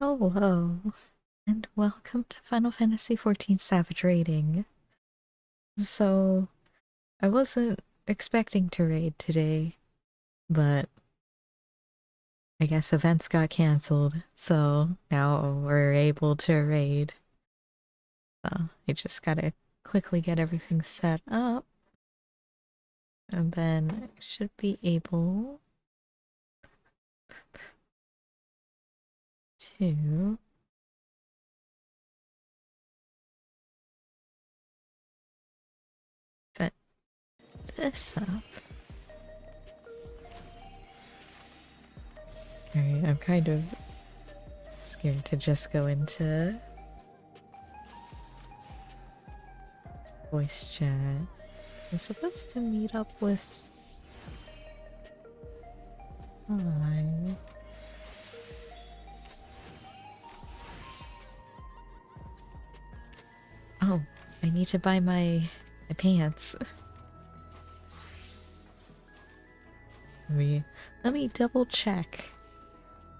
Hello, and welcome to Final Fantasy XIV Savage Raiding. So, I wasn't expecting to raid today, but I guess events got cancelled, so now we're able to raid. So, I just gotta quickly get everything set up, and then I should be able to set this up. Alright, I'm kind of scared to just go into voice chat. I'm supposed to meet up with... Hi. Oh, I need to buy my pants. Let me double check.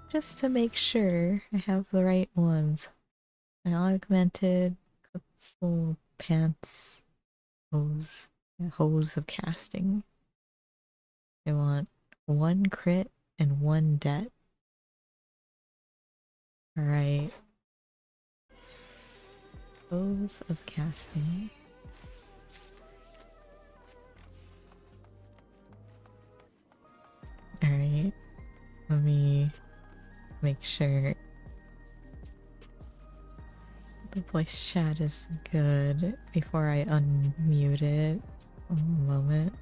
Just to make sure I have the right ones. My augmented Kutsul pants hose. Hose of casting. I want 1 crit and 1 det. Alright. Hose of casting. Alright. Let me make sure the voice chat is good before I unmute it. A moment.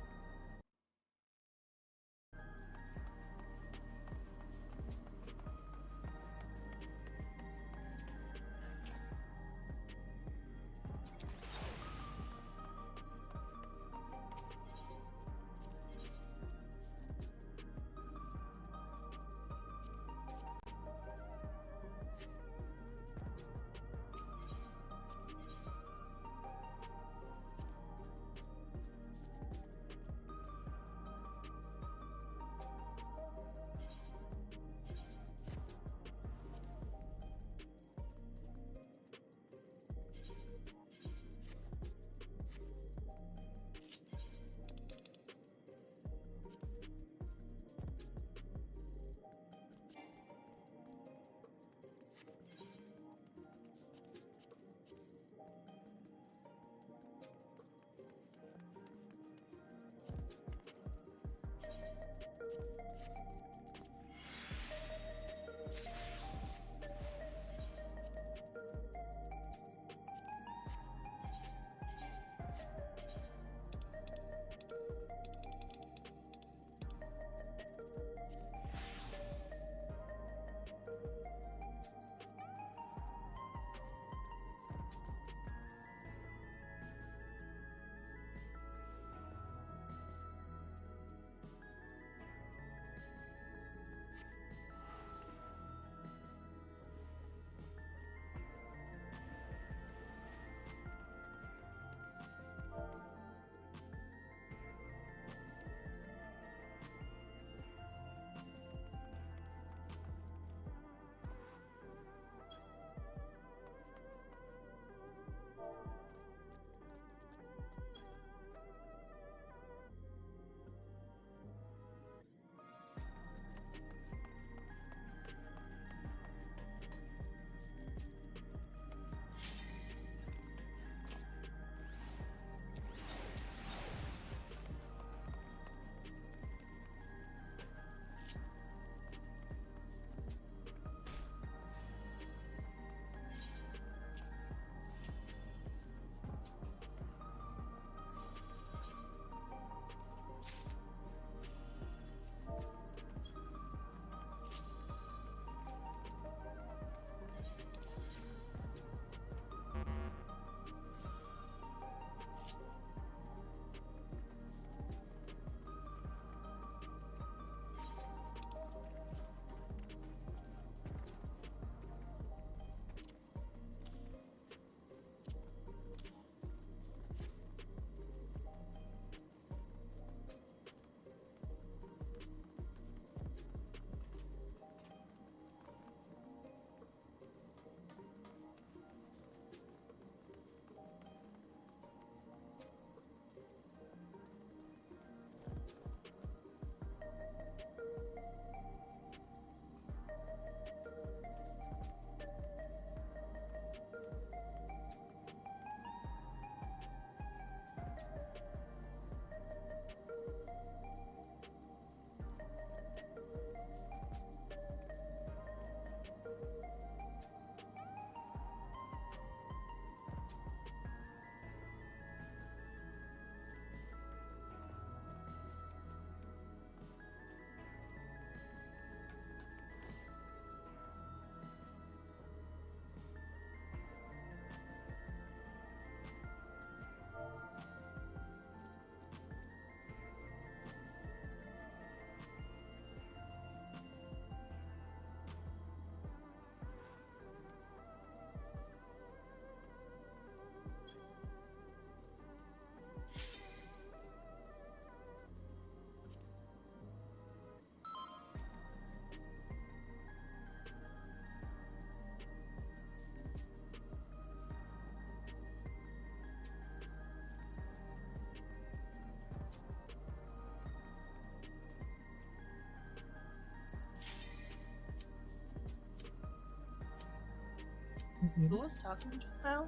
Who was talking just now?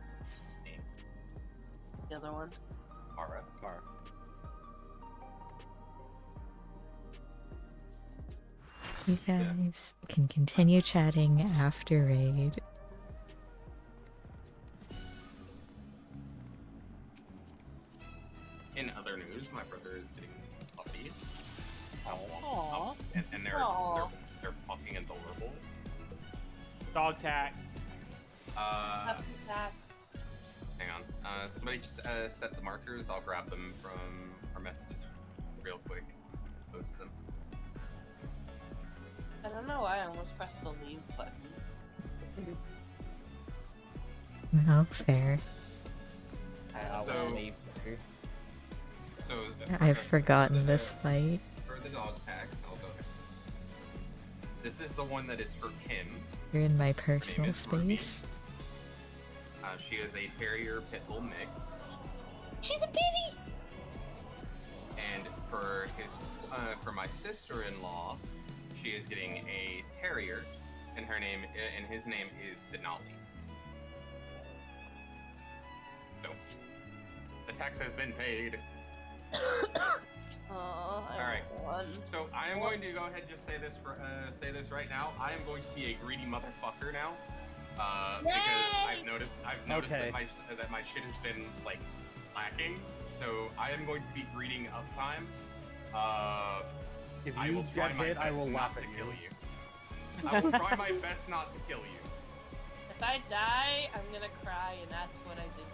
Me. The other one. Mara. You guys can continue chatting after raid. In other news, my brother is getting some puppies. Aww. And they're fucking adorable. Dog tax. Happy tax. Hang on. Somebody just set the markers. I'll grab them from our messages real quick. Post them. I don't know why I almost pressed the leave button. No, fair. So I've forgotten this fight. For the dog tags, I'll go ahead. This is the one that is for Kim. You're in my personal is Ruby. space. She is a terrier pit bull mix. She's a pity! And for my sister-in-law, she is getting a terrier, and his name is Denali. So, the tax has been paid. All right. So I am going to go ahead and just say this right now. I am going to be a greedy motherfucker now, because I've noticed that my shit has been like lacking. So I am going to be greeting uptime. If I you will try get my hit, best I will not laugh to at kill you. you. I will try my best not to kill you. If I die, I'm gonna cry and ask what I did.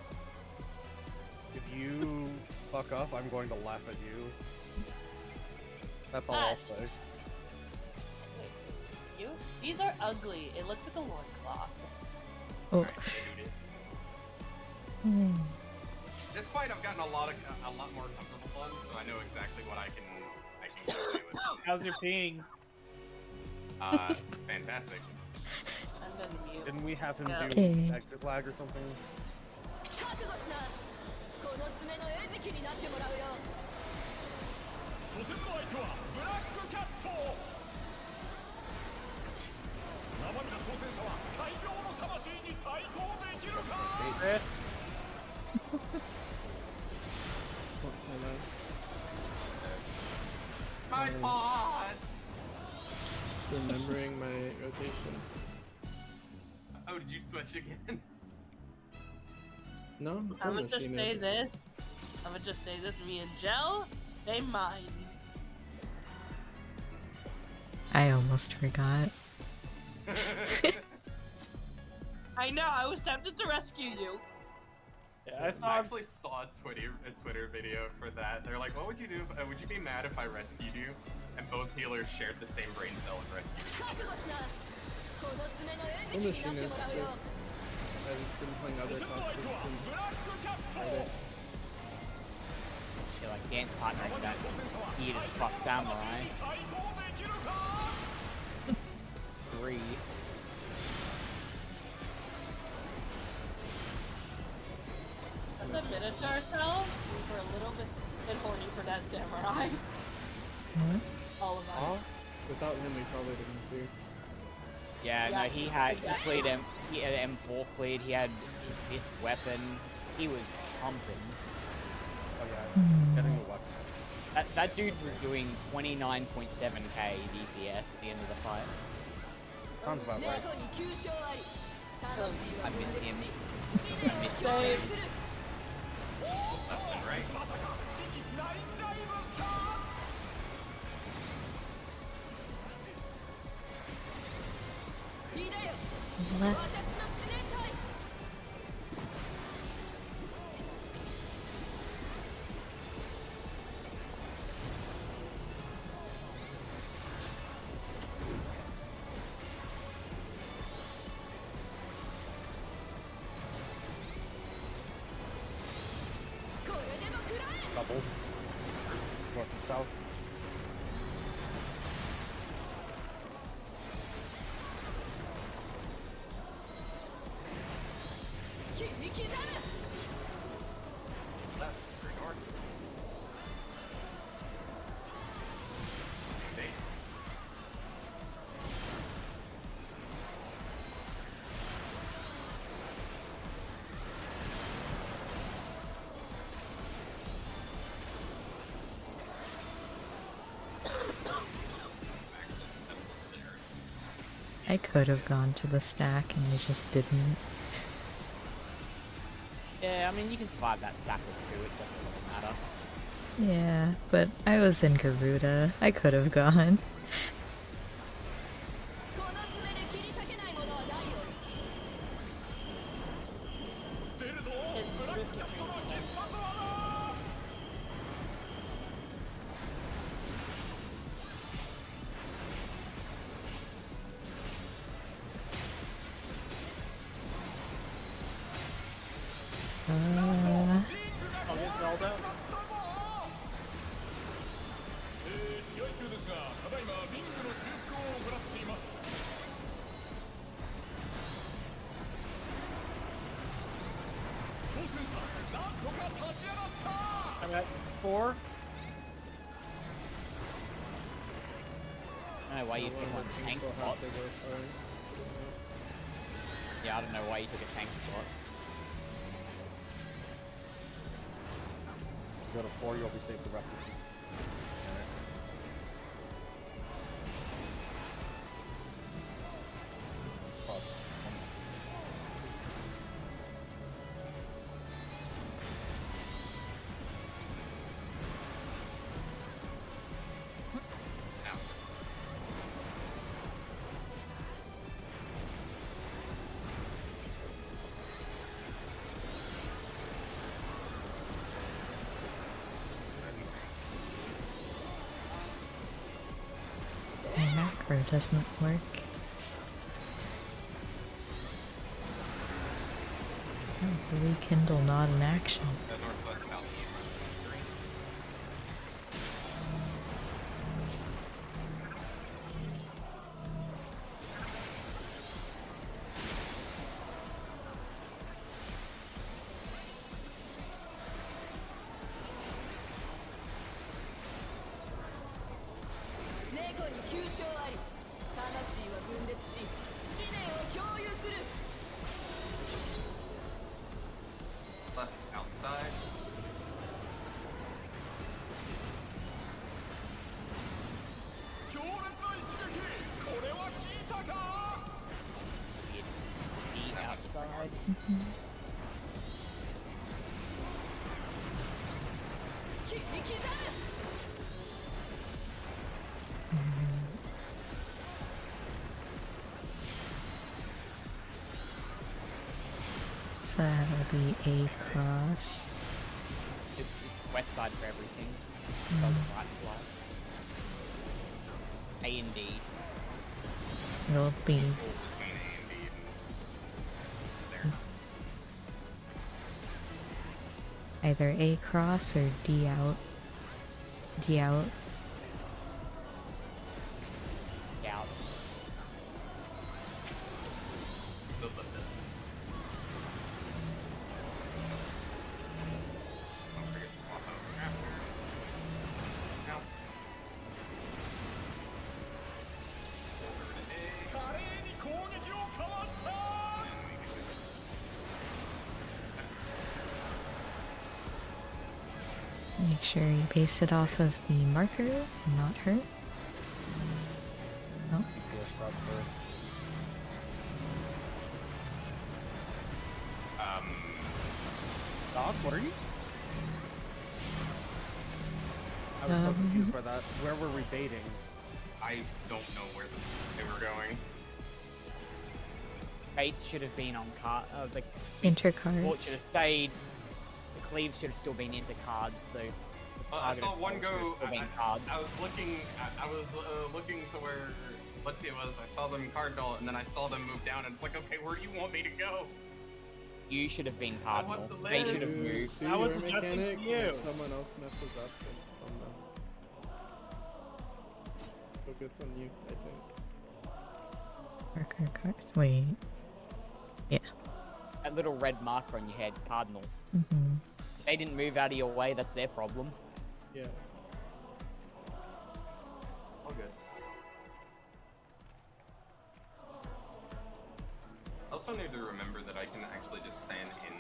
If you fuck up, I'm going to laugh at you. That's all I'll say. Wait, you? These are ugly. It looks like a loincloth. Oh. Alright, dude. Hmm. This fight I've gotten a lot more comfortable on, so I know exactly what I can get away with. How's your ping? Fantastic. I'm gonna mute. Didn't we have him Yeah. do Okay. exit lag or something? My pod! Remembering my rotation. Oh, did you switch again? No, I'm I'm still gonna just say machinist. this. I'm gonna just say this. Me and Jell, stay mind. I almost forgot. I know. I was tempted to rescue you. Yeah, I actually saw a Twitter video for that. They're like, what would you do? Would you be mad if I rescued you? And both healers shared the same brain cell and rescued each other. Still machinist, just I've been playing other classes since Friday. You're like dance partner for that weird as fuck samurai. 3. Let's admit it to ourselves. We were a little bit horny for that samurai. Huh? All of us. Without him, we probably didn't do. Yeah, Yeah, no, he had exactly. he had M4 cleared, he had this weapon, he was pumping. Oh yeah, getting the weapon. That dude was doing 29.7k DPS at the end of the fight. Sounds about right. I miss him. Same. Left and right. Left. Double. North and south. I could have gone to the stack and I just didn't. Yeah, I mean, you can survive that stack with 2, it doesn't really matter. Yeah, but I was in Garuda. I could have gone. It's Swift between steps. I'll get Zelda. I'm at 4. I don't know why you took one tank spot. Yeah, I don't know why you took a tank spot. Go to 4, you'll be safe the rest of the My macro doesn't work. That was rekindle not in action. The northwest, southeast, 3. Left, outside. Be outside. So that'll be A cross. It's west side for everything. So the right slide. A and D. It'll be Between A and B and there. either A cross or D out. D out. Out. Don't forget to swap over after. Now. Over to A. And we can Make sure you base it off of the marker and not her. Oh, Yes, that's her. Doc, what are you? I was so confused by that. Where were we baiting? I don't know where they were going. Baits should have been on card. The intercards. sport should have stayed. The cleaves should have still been into cards, though. I saw one go. Cards. I was looking. I was looking to where Latia was. I saw them cardinal, and then I saw them move down, and it's like, okay, where do you want me to go? You should have been I cardinal. want to They live. should have moved. Do I was your adjusting mechanic, for you. if someone else messes up, then focus on you, I think. Marker cards. Wait. That little red marker on your head, cardinals. Mm-hmm. If they didn't move out of your way, that's their problem. Yeah. All good. I also need to remember that I can actually just stand in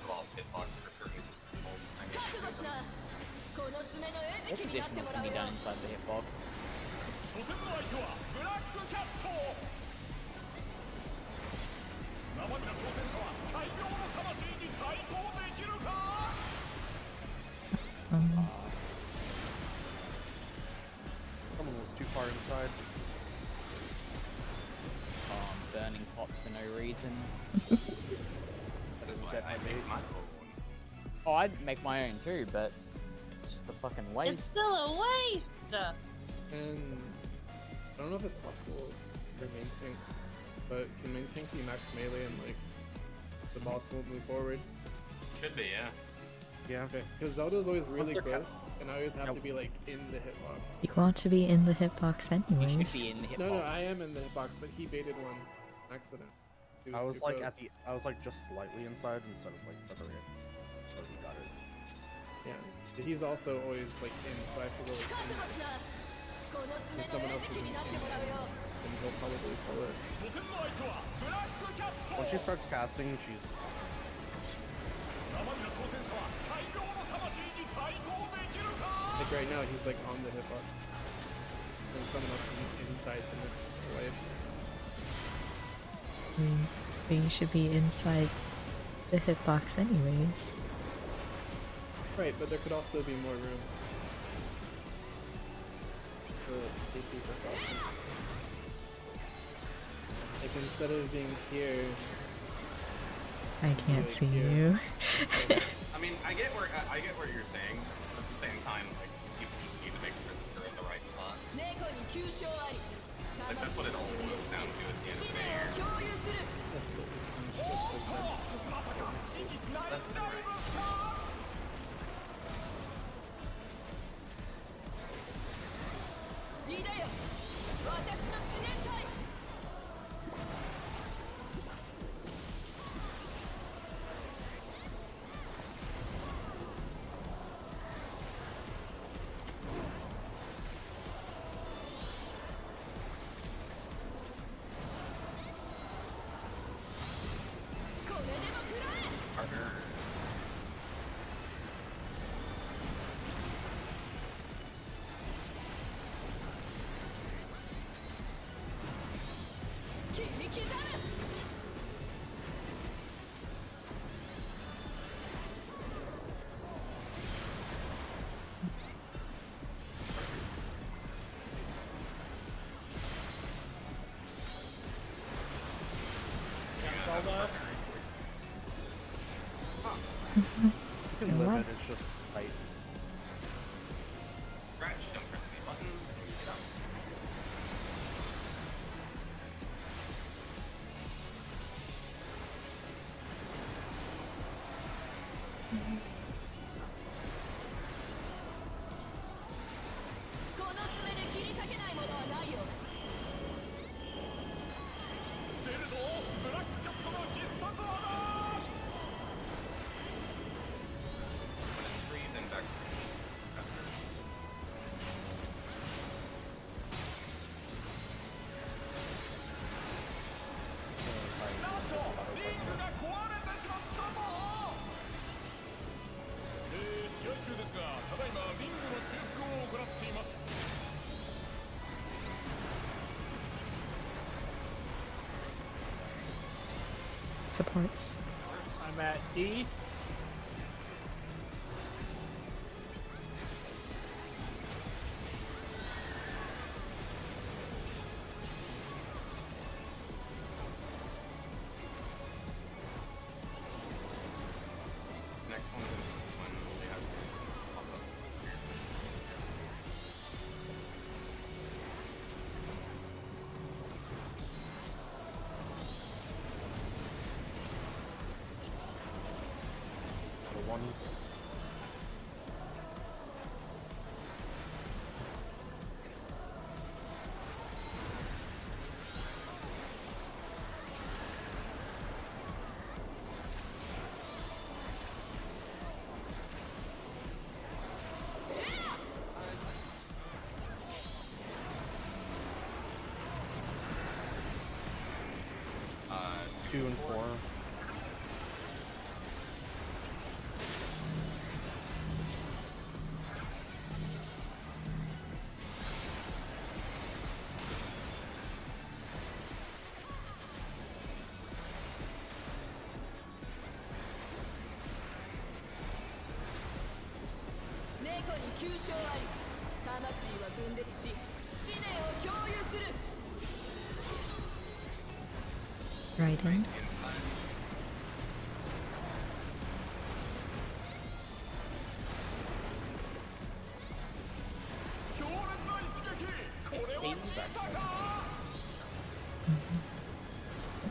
boss hitbox for certain people. I need to do them. What position was going to be done inside the hitbox? Someone was too far inside. Oh, I'm burning pots for no reason. This is why I make my own. Oh, I'd make my own too, but it's just a fucking waste. It's still a waste! And I don't know if it's possible for main tank, but can main tank be max melee and like the boss won't move forward? Should be, yeah. Yeah. Okay, because Zelda's always really they're cap- close, and I always have to be like in the hitbox. You want to be in the hitbox You anyways. should be in the hitbox. No, I am in the hitbox, but he baited one accident. It I was too like close. I was like just slightly inside instead of like further in. So he got it. Yeah, but he's also always like in, so I have to go like in. If someone else is in, then he'll probably pull it. When she starts casting, she's Like right now, he's like on the hitbox, and someone else is inside the next wave. But you should be inside the hitbox anyways. Right, but there could also be more room for like, safety precaution. Like instead of being here, I can't Like see here. you. I mean, I get what you're saying, but at the same time, like you need to make sure that you're in the right spot. Like that's what it all boils down to at the end of the day. that's what becomes the protect. That's the right. Partner. you can live What? it. It's just tight. Scratch, don't press any button, and you get up. When it's free, then back. Supports. I'm at D. Next one is when we have pop up. The one. Uh, 2 and 4. Right in. Inside.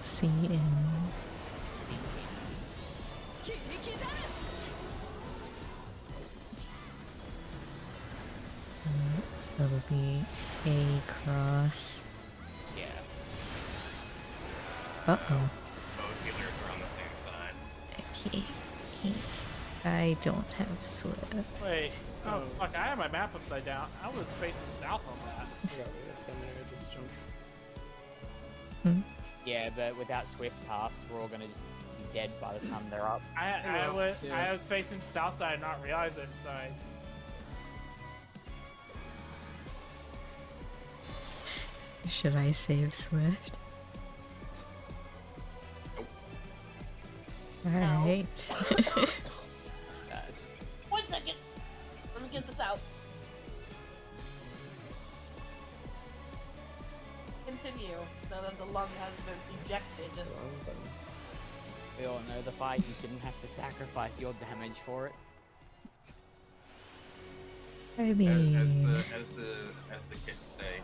See in. So it'll be A cross. Yeah. Uh-oh. Both healers are on the same side. Okay. I don't have Swift. Wait. Oh, fuck, I had my map upside down. I was facing south on that. I got rid of SMN, it just jumps. Yeah, but without swift casts, we're all gonna just be dead by the time they're up. I was facing south side and not realize it, so I... Should I save Swift? Alright. 1 second. Let me get this out. Continue. Now that the lung has been ejected. Wrong button. We all know the fight. You shouldn't have to sacrifice your damage for it. I mean, As the kids say,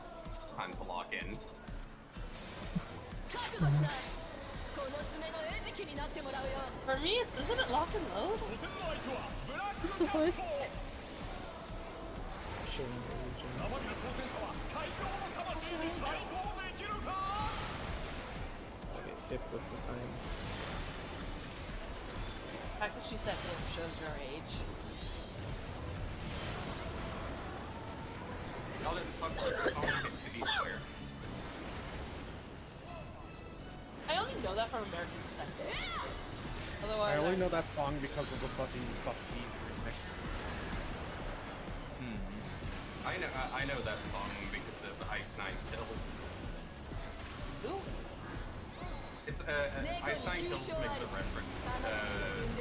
time to lock in. yes. For me, isn't it lock and load? What? Showing the region. I get hit with the time. The fact that she said him shows your age. Y'all didn't fuck with the only hit to be square. I only know that from American Sector. I Otherwise, only know that song because of the Buffy remix. I know that song because of Ice Nine Kills. Ooh. It's Ice Nine Kills makes a reference to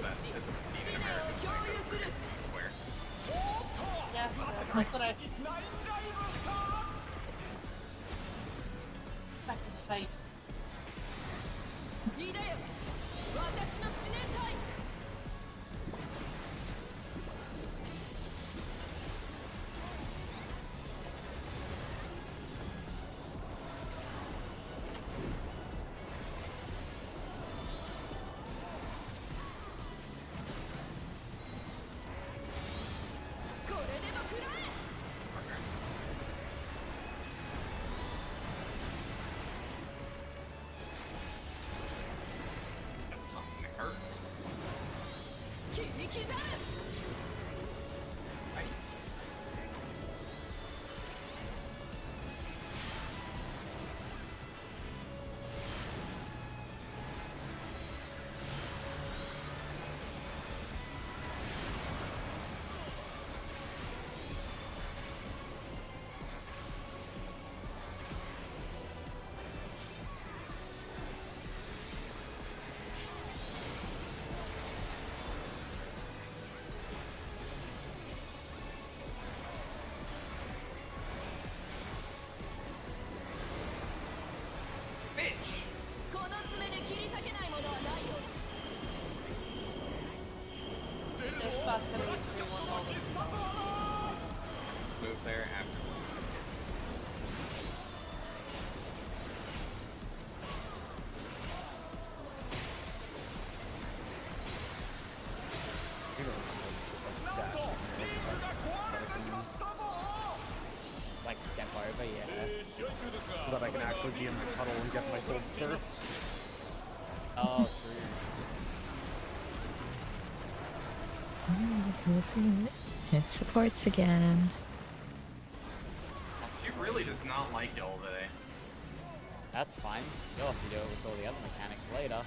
that specific scene in American Psycho where it's square. Yeah, that's what I. Back to the fight. It hurts. Bitch! This spot's gonna be 3-1 all this time. Move there after. It's like step over, yeah. So that I can actually be in my puddle and get my gold first. Oh, true. Who's in it? It supports again. She really does not like y'all today. That's fine. You'll have to do it with all the other mechanics later.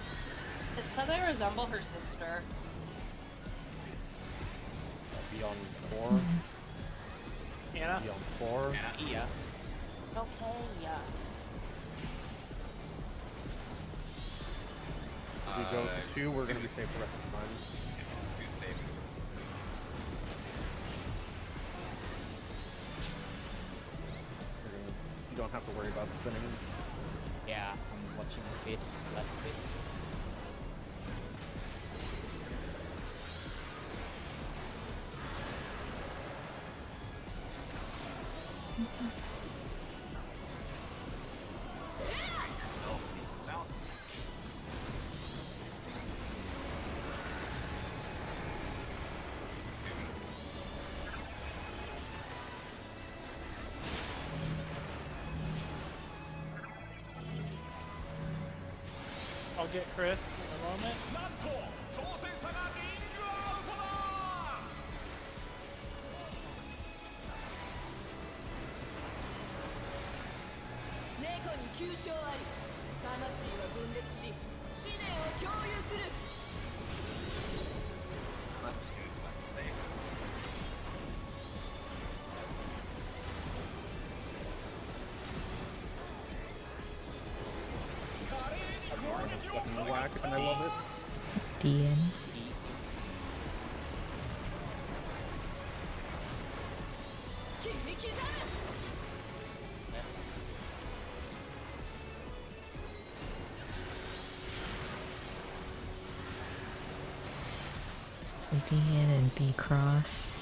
It's because I resemble her sister. Beyond 4. Anna? Beyond 4. Yeah. Okay, yeah. If we go to 2, we're gonna be safe the rest of the time. Too safe. You don't have to worry about spinning. Yeah, I'm watching the fist, left fist. I'll get Chris in a moment. Fucking whack, and I love it. DN. DN and B cross.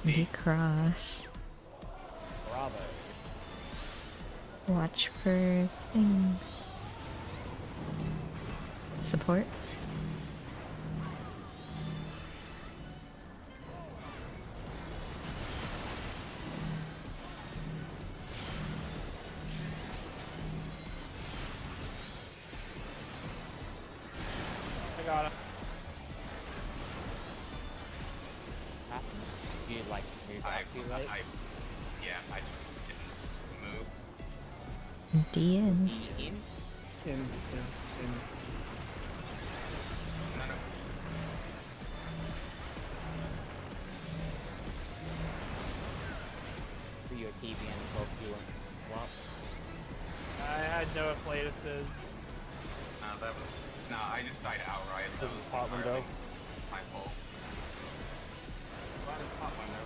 B cross. Bravo. Watch for things. Support. I got him. You like move up too late? Yeah, I just didn't move. DN. In? In. No, no. For your TV and 12 to swap. I had no afflatuses. That was... No, I just died outright. That This was is hot window. entirely my fault. But it's hot window.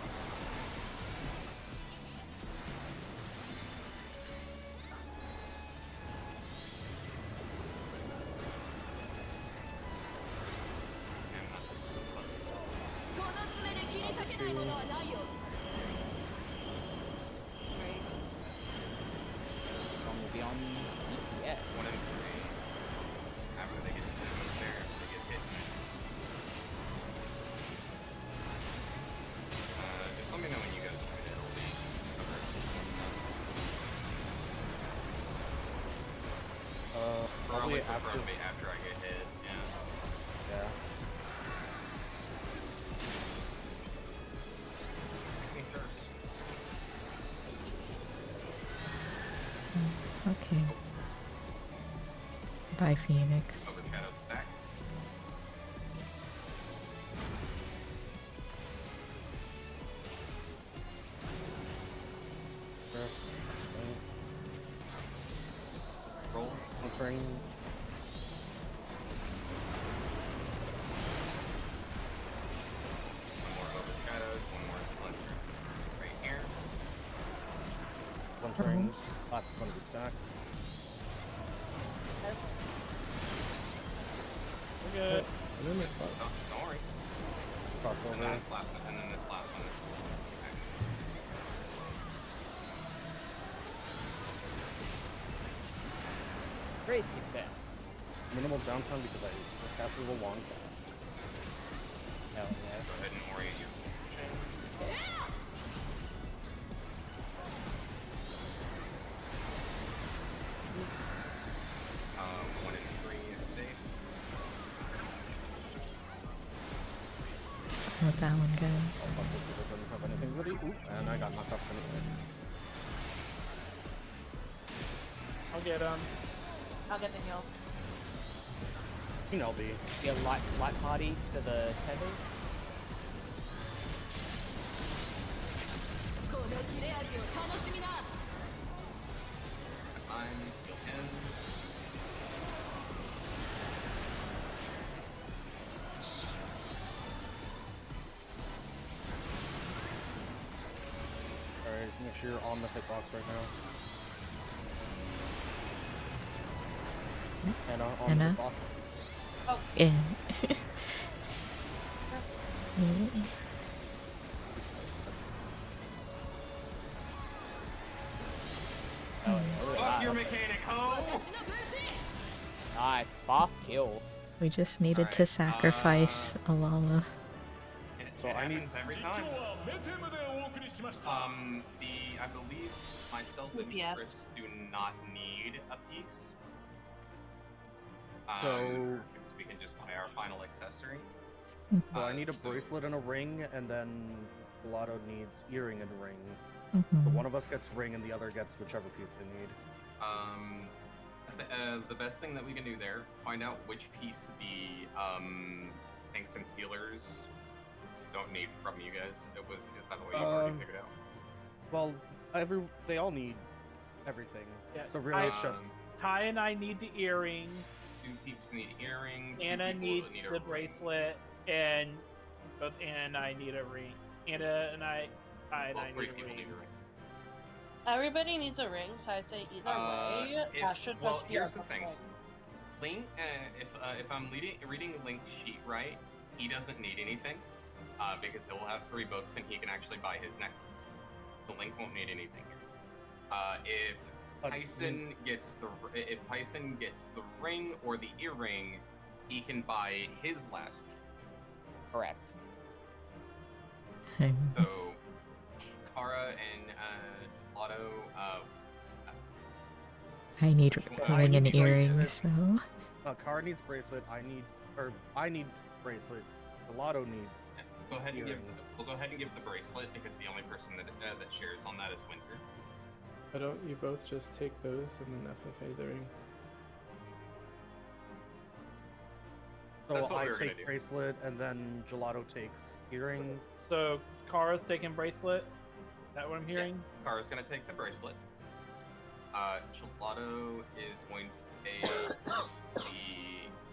And that's a good buzz. One will be on DPS. 1 and 3. After they get there, they get hit. Just let me know when you guys are ready. It'll be Probably preferably after. after I get hit. Yeah. Yeah. Me first. Okay. Bye, Phoenix. Overshadowed stack. Rolls. Entering. One more overshadowed. One more splinter. Right here. Entering. Rolls. Last one to be stacked. We're good. I'm in my spot. Don't worry. Cross And over. then this last one, and then this last one is. Great success. Minimal downtime because I captured the long cast. Hell yeah. Go ahead and orient your chain. 1 and 3 is safe. With that one, guys. Fuck this, it doesn't have anything ready. Ooh, and I got knocked off anyway. I'll get him. I'll get the heal. You know, B. See light parties for the tethers? Make sure you're on the hitbox right now. Anna, on Anna? the hitbox. Oh, Yeah. Oh, yeah, look at Fuck that. your mechanic, ho! Nice, fast kill. We just needed to Alright, sacrifice Alala. It, So it I need- happens every time. I believe myself and Yes. Chris do not need a piece. So- because we can just buy our final accessory. So I need a so- bracelet and a ring, and then Gelato needs earring and ring. Mhm. So one of us gets ring and the other gets whichever piece they need. The best thing that we can do there, find out which piece the tanks and healers don't need from you guys. Is that the way you've already figured out? Well, they all need everything. Yeah, So really, it's just Ty and I need the earring. 2 peeps need earring. 2 Anna people needs need a the ring. bracelet, and both Anna and I need a ring. Anna and I Well, need 3 a people ring. need a ring. everybody needs a ring, so I say either way, that should well, just be here's our the thing. ring. Link, if I'm reading Link's sheet right, he doesn't need anything, because he'll have 3 books and he can actually buy his necklace. So Link won't need anything here. If Tyson gets the ring or the earring, he can buy his last piece. Correct. So Kara and Lotto, I need I ring need and bracelet. earrings, so Kara needs bracelet. I need bracelet. Gelato needs. go ahead and give. Earring. We'll go ahead and give the bracelet because the only person that shares on that is Winter. Why don't you both just take those and then FFA the ring? So That's what I we were gonna take do. bracelet, and then Gelato takes earring. So Kara's taking bracelet. Is that what I'm hearing? Kara's gonna take the bracelet. Gelato is going to take the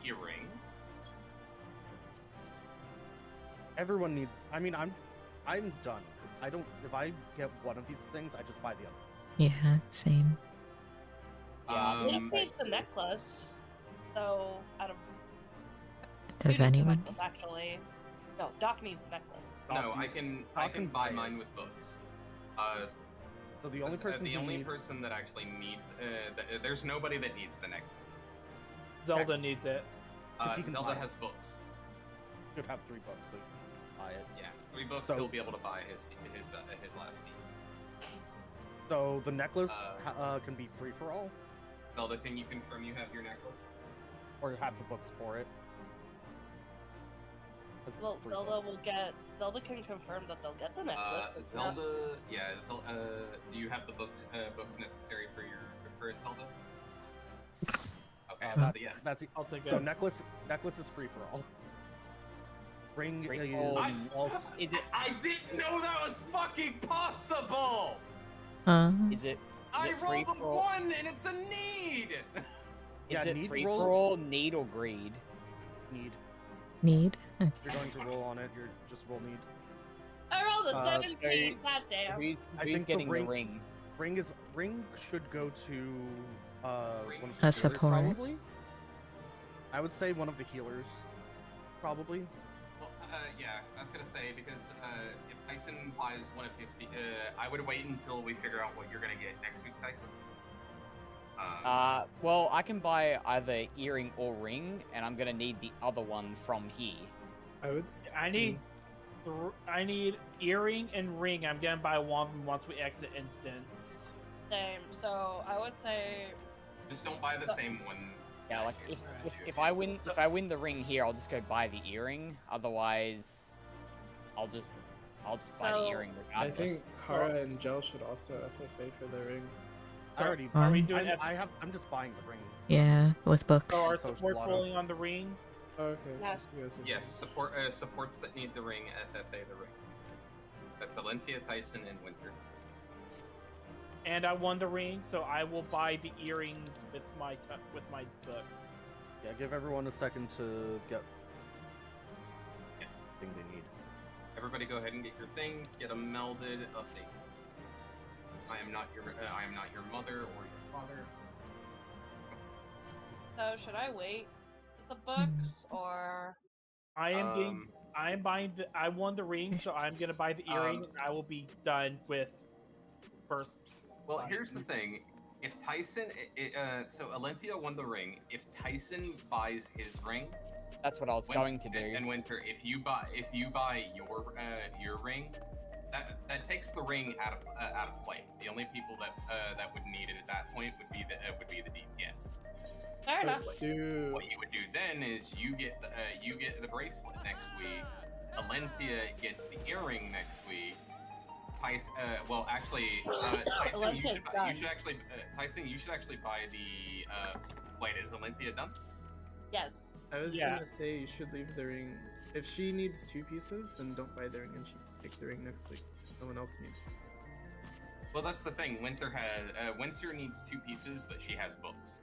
earring. Everyone needs. I mean, I'm done. I don't. If I get one of these things, I just buy the other. yeah, same. Yeah, Link needs the necklace, so out of Does who needs the anyone? necklace, actually? No, Doc needs the necklace. No, I Doc can can buy buy it. mine with books. So the only person the who only needs. person that actually needs there's nobody that needs the necklace. Zelda needs it. Because he can Zelda buy it. has books. Should have 3 books, so buy it. Yeah, 3 books. So- He'll be able to buy his last fee. So the necklace can be free for all, Zelda, can you confirm you have your necklace? or have the books for it. That's Well, free Zelda books. will get. Zelda can confirm that they'll get the necklace. but not- Zelda, yeah. Do you have the books necessary for it, Zelda? Okay, that's a yes. That's I'll take so it. necklace is free for all. Ring Free is for all. also. Is it? I didn't know that was fucking possible. Is it? I it free rolled a for all? 1 and it's a need. Is Yeah, it need free roll- for all, need or greed? Need. Need? Okay. You're going to roll on it. You're just roll need. I rolled a Uh, 17. Goddamn. Who's I think the getting the ring- ring? Ring should go to Ring. one of A the healers, support. probably. I would say one of the healers, probably. Well, yeah, I was gonna say because if Tyson buys one of his, I would wait until we figure out what you're gonna get next week, Tyson. Well, I can buy either earring or ring, and I'm gonna need the other one from here. I would. I need earring and ring. I'm gonna buy one once we exit instance. Same. So I would say Just don't buy the same one. Yeah, like if I win the ring here, I'll just go buy the earring. Otherwise, I'll just buy the So- earring I think regardless. Kara and Gel should also FFA for the ring. I already. Are we Um, doing? I'm just buying the ring. Yeah, with books. So our So support's Lotto. rolling on the ring. Oh, okay. Yes. You guys are Yes, supports that need the ring, FFA the ring. That's Alentia, Tyson, and Winter. And I won the ring, so I will buy the earrings with my books. Yeah, give everyone a second to get Yeah. thing they need. Everybody, go ahead and get your things. Get them melded. Update. am not your mother or your father. So should I wait with the books or? I am buying the. I won the ring, so I'm gonna buy the earring, and I will be done with first. Well, here's the thing. If Tyson, so Alentia won the ring. If Tyson buys his ring, That's what I was going to do. And Winter, if you buy your ring, that takes the ring out of play. The only people that would need it at that point would be the DPS. Fair enough. What you would do then is you get the bracelet next week. Alentia gets the earring next week. Tyson, well, actually, Tyson, you should actually buy the. Wait, is Alentia done? Yes. I was gonna say you should leave the ring. If she needs 2 pieces, then don't buy the ring, and she can take the ring next week. No one else needs. Well, that's the thing. Winter needs 2 pieces, but she has books.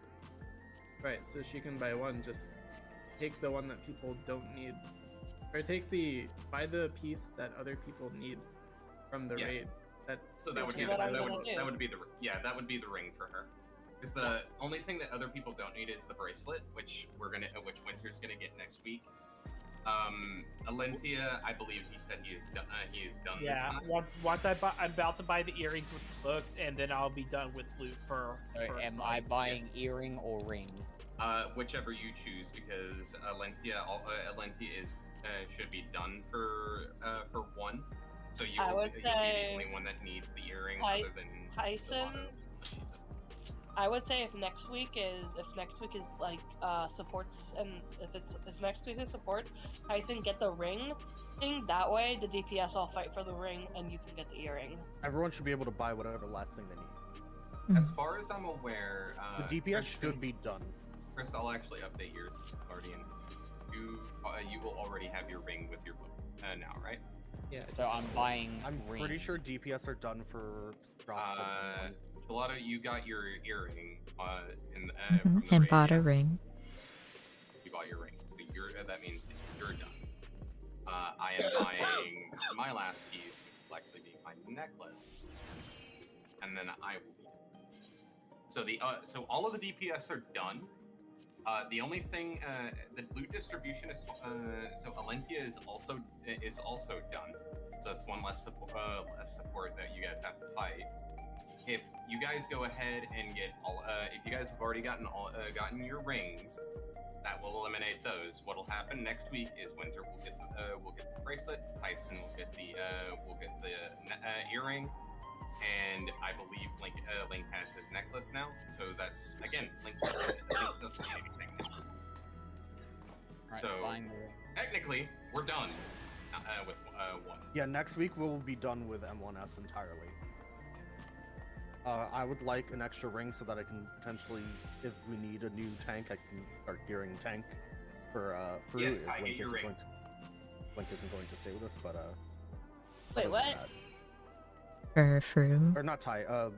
Right, so she can buy one. Just take the one that people don't need, or buy the piece that other people need from the raid. That would be the ring for her. Because the only thing that other people don't need is the bracelet, which Winter's gonna get next week. Alentia, I believe he said he is done. Yeah, this time. once I'm about to buy the earrings with the books, and then I'll be done with loot for. So am I buying earring or ring? Whichever you choose, because Alentia should be done for 1. So you'll be the only one that needs the earring, other than Tyson. I would say if next week is like supports, and if next week is supports, Tyson get the ring. That way the DPS all fight for the ring, and you can get the earring. Everyone should be able to buy whatever last thing they need. As far as I'm aware, the DPS should be done. Chris, I'll actually update your Guardian. You will already have your ring with your book now, right? Yeah. So I'm buying. I'm ring. pretty sure DPS are done for drops. Gelato, you got your earring from the and raid, bought yeah? a ring. You bought your ring. So that means you're done. I am buying my last piece, which will actually be my necklace, and then I will be done. So all of the DPS are done. The only thing, the loot distribution is so Alentia is also done. So that's one less support that you guys have to fight. If you guys go ahead and get if you guys have already gotten your rings, that will eliminate those. What'll happen next week is Winter will get the bracelet, Tyson will get the earring, and I believe Link has his necklace now. So that's again Link doesn't need anything now. Right, So buying the ring. technically we're done with 1. Yeah, next week we'll be done with M1S entirely. I would like an extra ring so that I can potentially, if we need a new tank, I can start gearing tank for Yes, if Ty, get your ring. Link isn't going to stay with us, but Wait, other what? than that- For Fru. Or not Ty.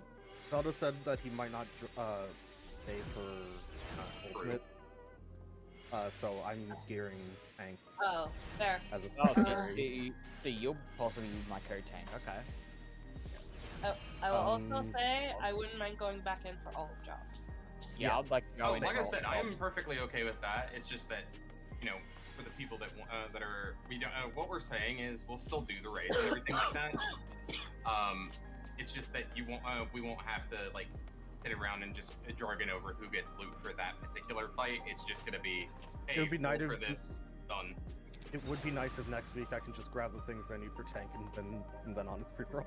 Zelda said that he might not stay for ultimate. So I'm gearing tank Oh, fair. as a Oh, secondary. so you'll possibly use my code tank. Okay. I will also say I wouldn't mind going back in for all jobs. Yeah, I'd like to go in. Like for I said, all I am jobs. perfectly okay with that. It's just that, for the people that are we don't. What we're saying is we'll still do the raids and everything like that. It's just that we won't have to like sit around and just jargon over who gets loot for that particular fight. It's just gonna be, hey, It would be roll nice for if- this, done. It would be nice if next week I can just grab the things I need for tank and then on free roll.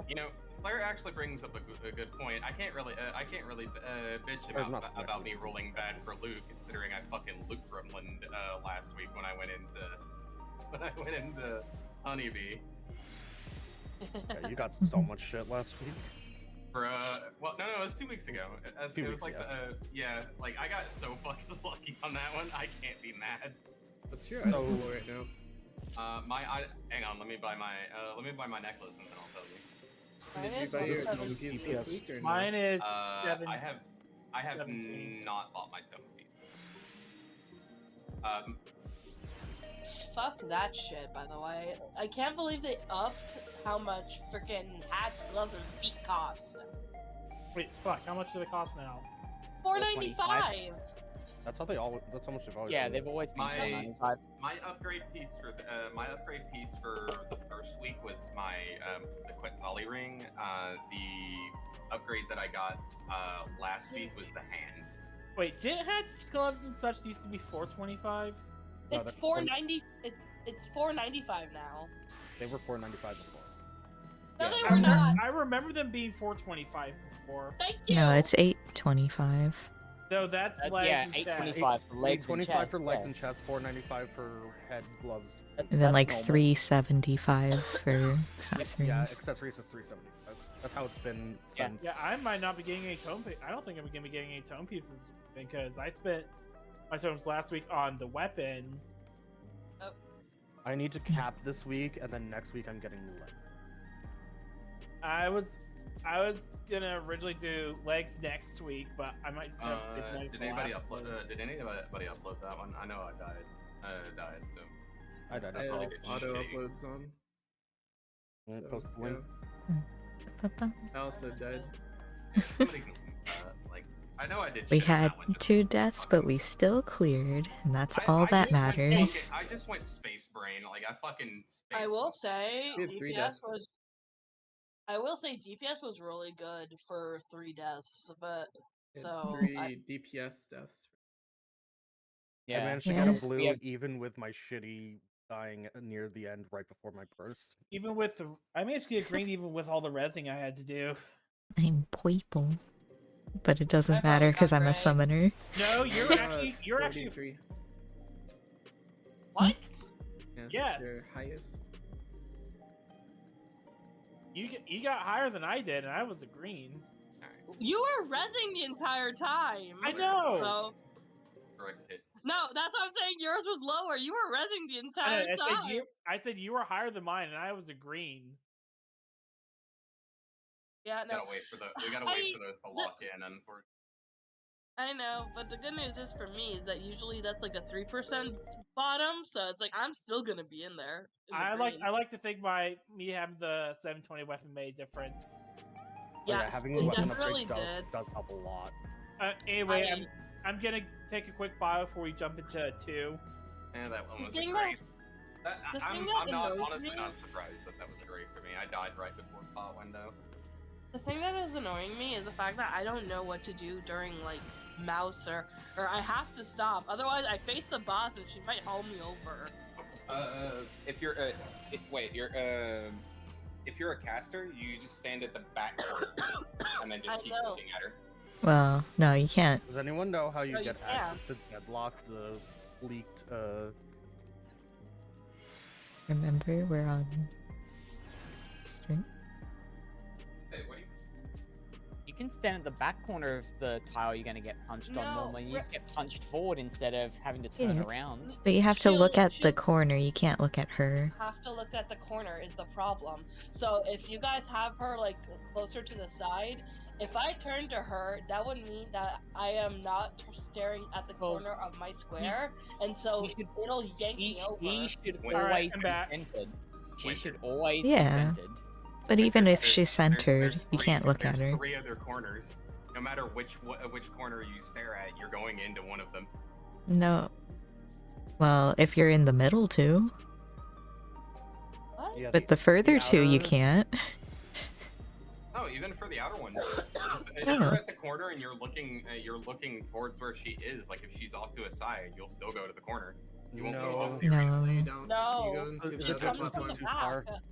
Flair actually brings up a good point. I can't really bitch Or not about Flair. me rolling bad for loot, considering I fucking loot gremlined last week when I went into Honeybee. Yeah, you got so much shit last week. Well, no, it was 2 weeks ago. It was like like I got so fucking lucky on that one. I can't be mad. What's your item pool right now? Hang on, let me buy my necklace and then I'll tell you. Did you buy your tome piece this week or no? Mine is I 7. have 17. not bought my tome piece. Fuck that shit, by the way. I can't believe they upped how much freaking hats, gloves, and feet cost. Wait, fuck, how much do they cost now? $4.95. That's how much they've always Yeah, been. they've always been $4.95. My upgrade piece for the first week was my the Quetzali ring. The upgrade that I got last week was the hands. Wait, didn't hats, gloves, and such used to be $4.25? No, It's that's $4.90. It's $4.95 now. They were $4.95 before. No, Yeah. they were not. I remember them being $4.25 before. Thank you. No, it's $8.25. So that's like Yeah, $8.25 for legs and $8.25 chest. for legs yeah. and chest, $4.95 for head, gloves. And then like That's normal. $3.75 for accessories. Yeah, accessories is $3.75. That's how it's been Yeah. since. Yeah, I might not be getting any tone pieces. I don't think I'm gonna be getting any tone pieces because I spent my tones last week on the weapon. I need to cap this week, and then next week I'm getting leg. I was gonna originally do legs next week, but I might just have to save legs. Did for anybody last upload? week. Did anybody upload that one? I know I died. So I died I as well. have auto shitty. uploads on. I'm gonna So, post the yeah. link. I also died. Somebody can, like, I know I did. We shit on had that one just 2 for deaths, fun. but we still cleared, and that's all I that just went matters. I just went space brain. Like I fucking space. I will say We had 3 DPS deaths. was. I will say DPS was really good for 3 deaths, but We had so 3 DPS deaths. Yeah. I managed to Yeah. get a blue We have- even with my shitty dying near the end right before my burst. Even with the, I managed to get green even with all the rezzing I had to do. I'm purple. But it I doesn't probably matter got because I'm a gray. summoner. No, you're actually 43. what? Yeah, Yes. that's your highest. you got higher than I did, and I was a green. You were rezzing the entire time. I know. So, Correct hit. no, that's what I'm saying. Yours was lower. You were rezzing the entire time. I said you were higher than mine, and I was a green. Yeah, no. We gotta wait for those to lock in. Unfortunately. I know, but the good news is for me is that usually that's like a 3% bottom, so it's like I'm still gonna be in there. in the I green. like to think me having the 720 weapon made a difference. Yes, having the it weapon definitely upgrade did. does help a lot. Anyway, I- I'm gonna take a quick bio before we jump into 2. And that one was thing great. the I'm thing that not annoys honestly me- not surprised that was great for me. I died right before pot window. The thing that is annoying me is the fact that I don't know what to do during like mouse or I have to stop. Otherwise, I face the boss and she might haul me over. If you're if you're a caster, you just stand at the back corner and then just I keep know. looking at her. Well, no, you can't. Does anyone know how you No, you get can't. access to Deadlock, the leaked Remember, we're on stream. Hey, what do you? You can stand at the back corner of the tile you're going to get punched on No, normally. You just get punched forward instead of having to turn Yeah. around. But you have to look at the she'll- corner, you can't look at her. Have to look at the corner is the problem. So if you guys have her like closer to the side, if I turn to her, that would mean that I am not staring at the Well, corner of my square, and so she should- it'll yank me over. She should Wait. Alright, always I'm be back. centered. She Wait. should always Yeah. be centered. But even if There's- she's centered, there's you can't look at there's her. 3 other corners. No matter which corner you stare at, you're going into one of them. No. Well, if you're in the middle too. What? yeah, But the further two, you outer- can't. No, even for the outer ones. If Oh. you're at the corner and you're looking towards where she is, like if she's off to a side, you'll still go to the corner. You won't go off the No. arena. No, you don't. No. You go into It the She other comes depends from on the too platform. far. back.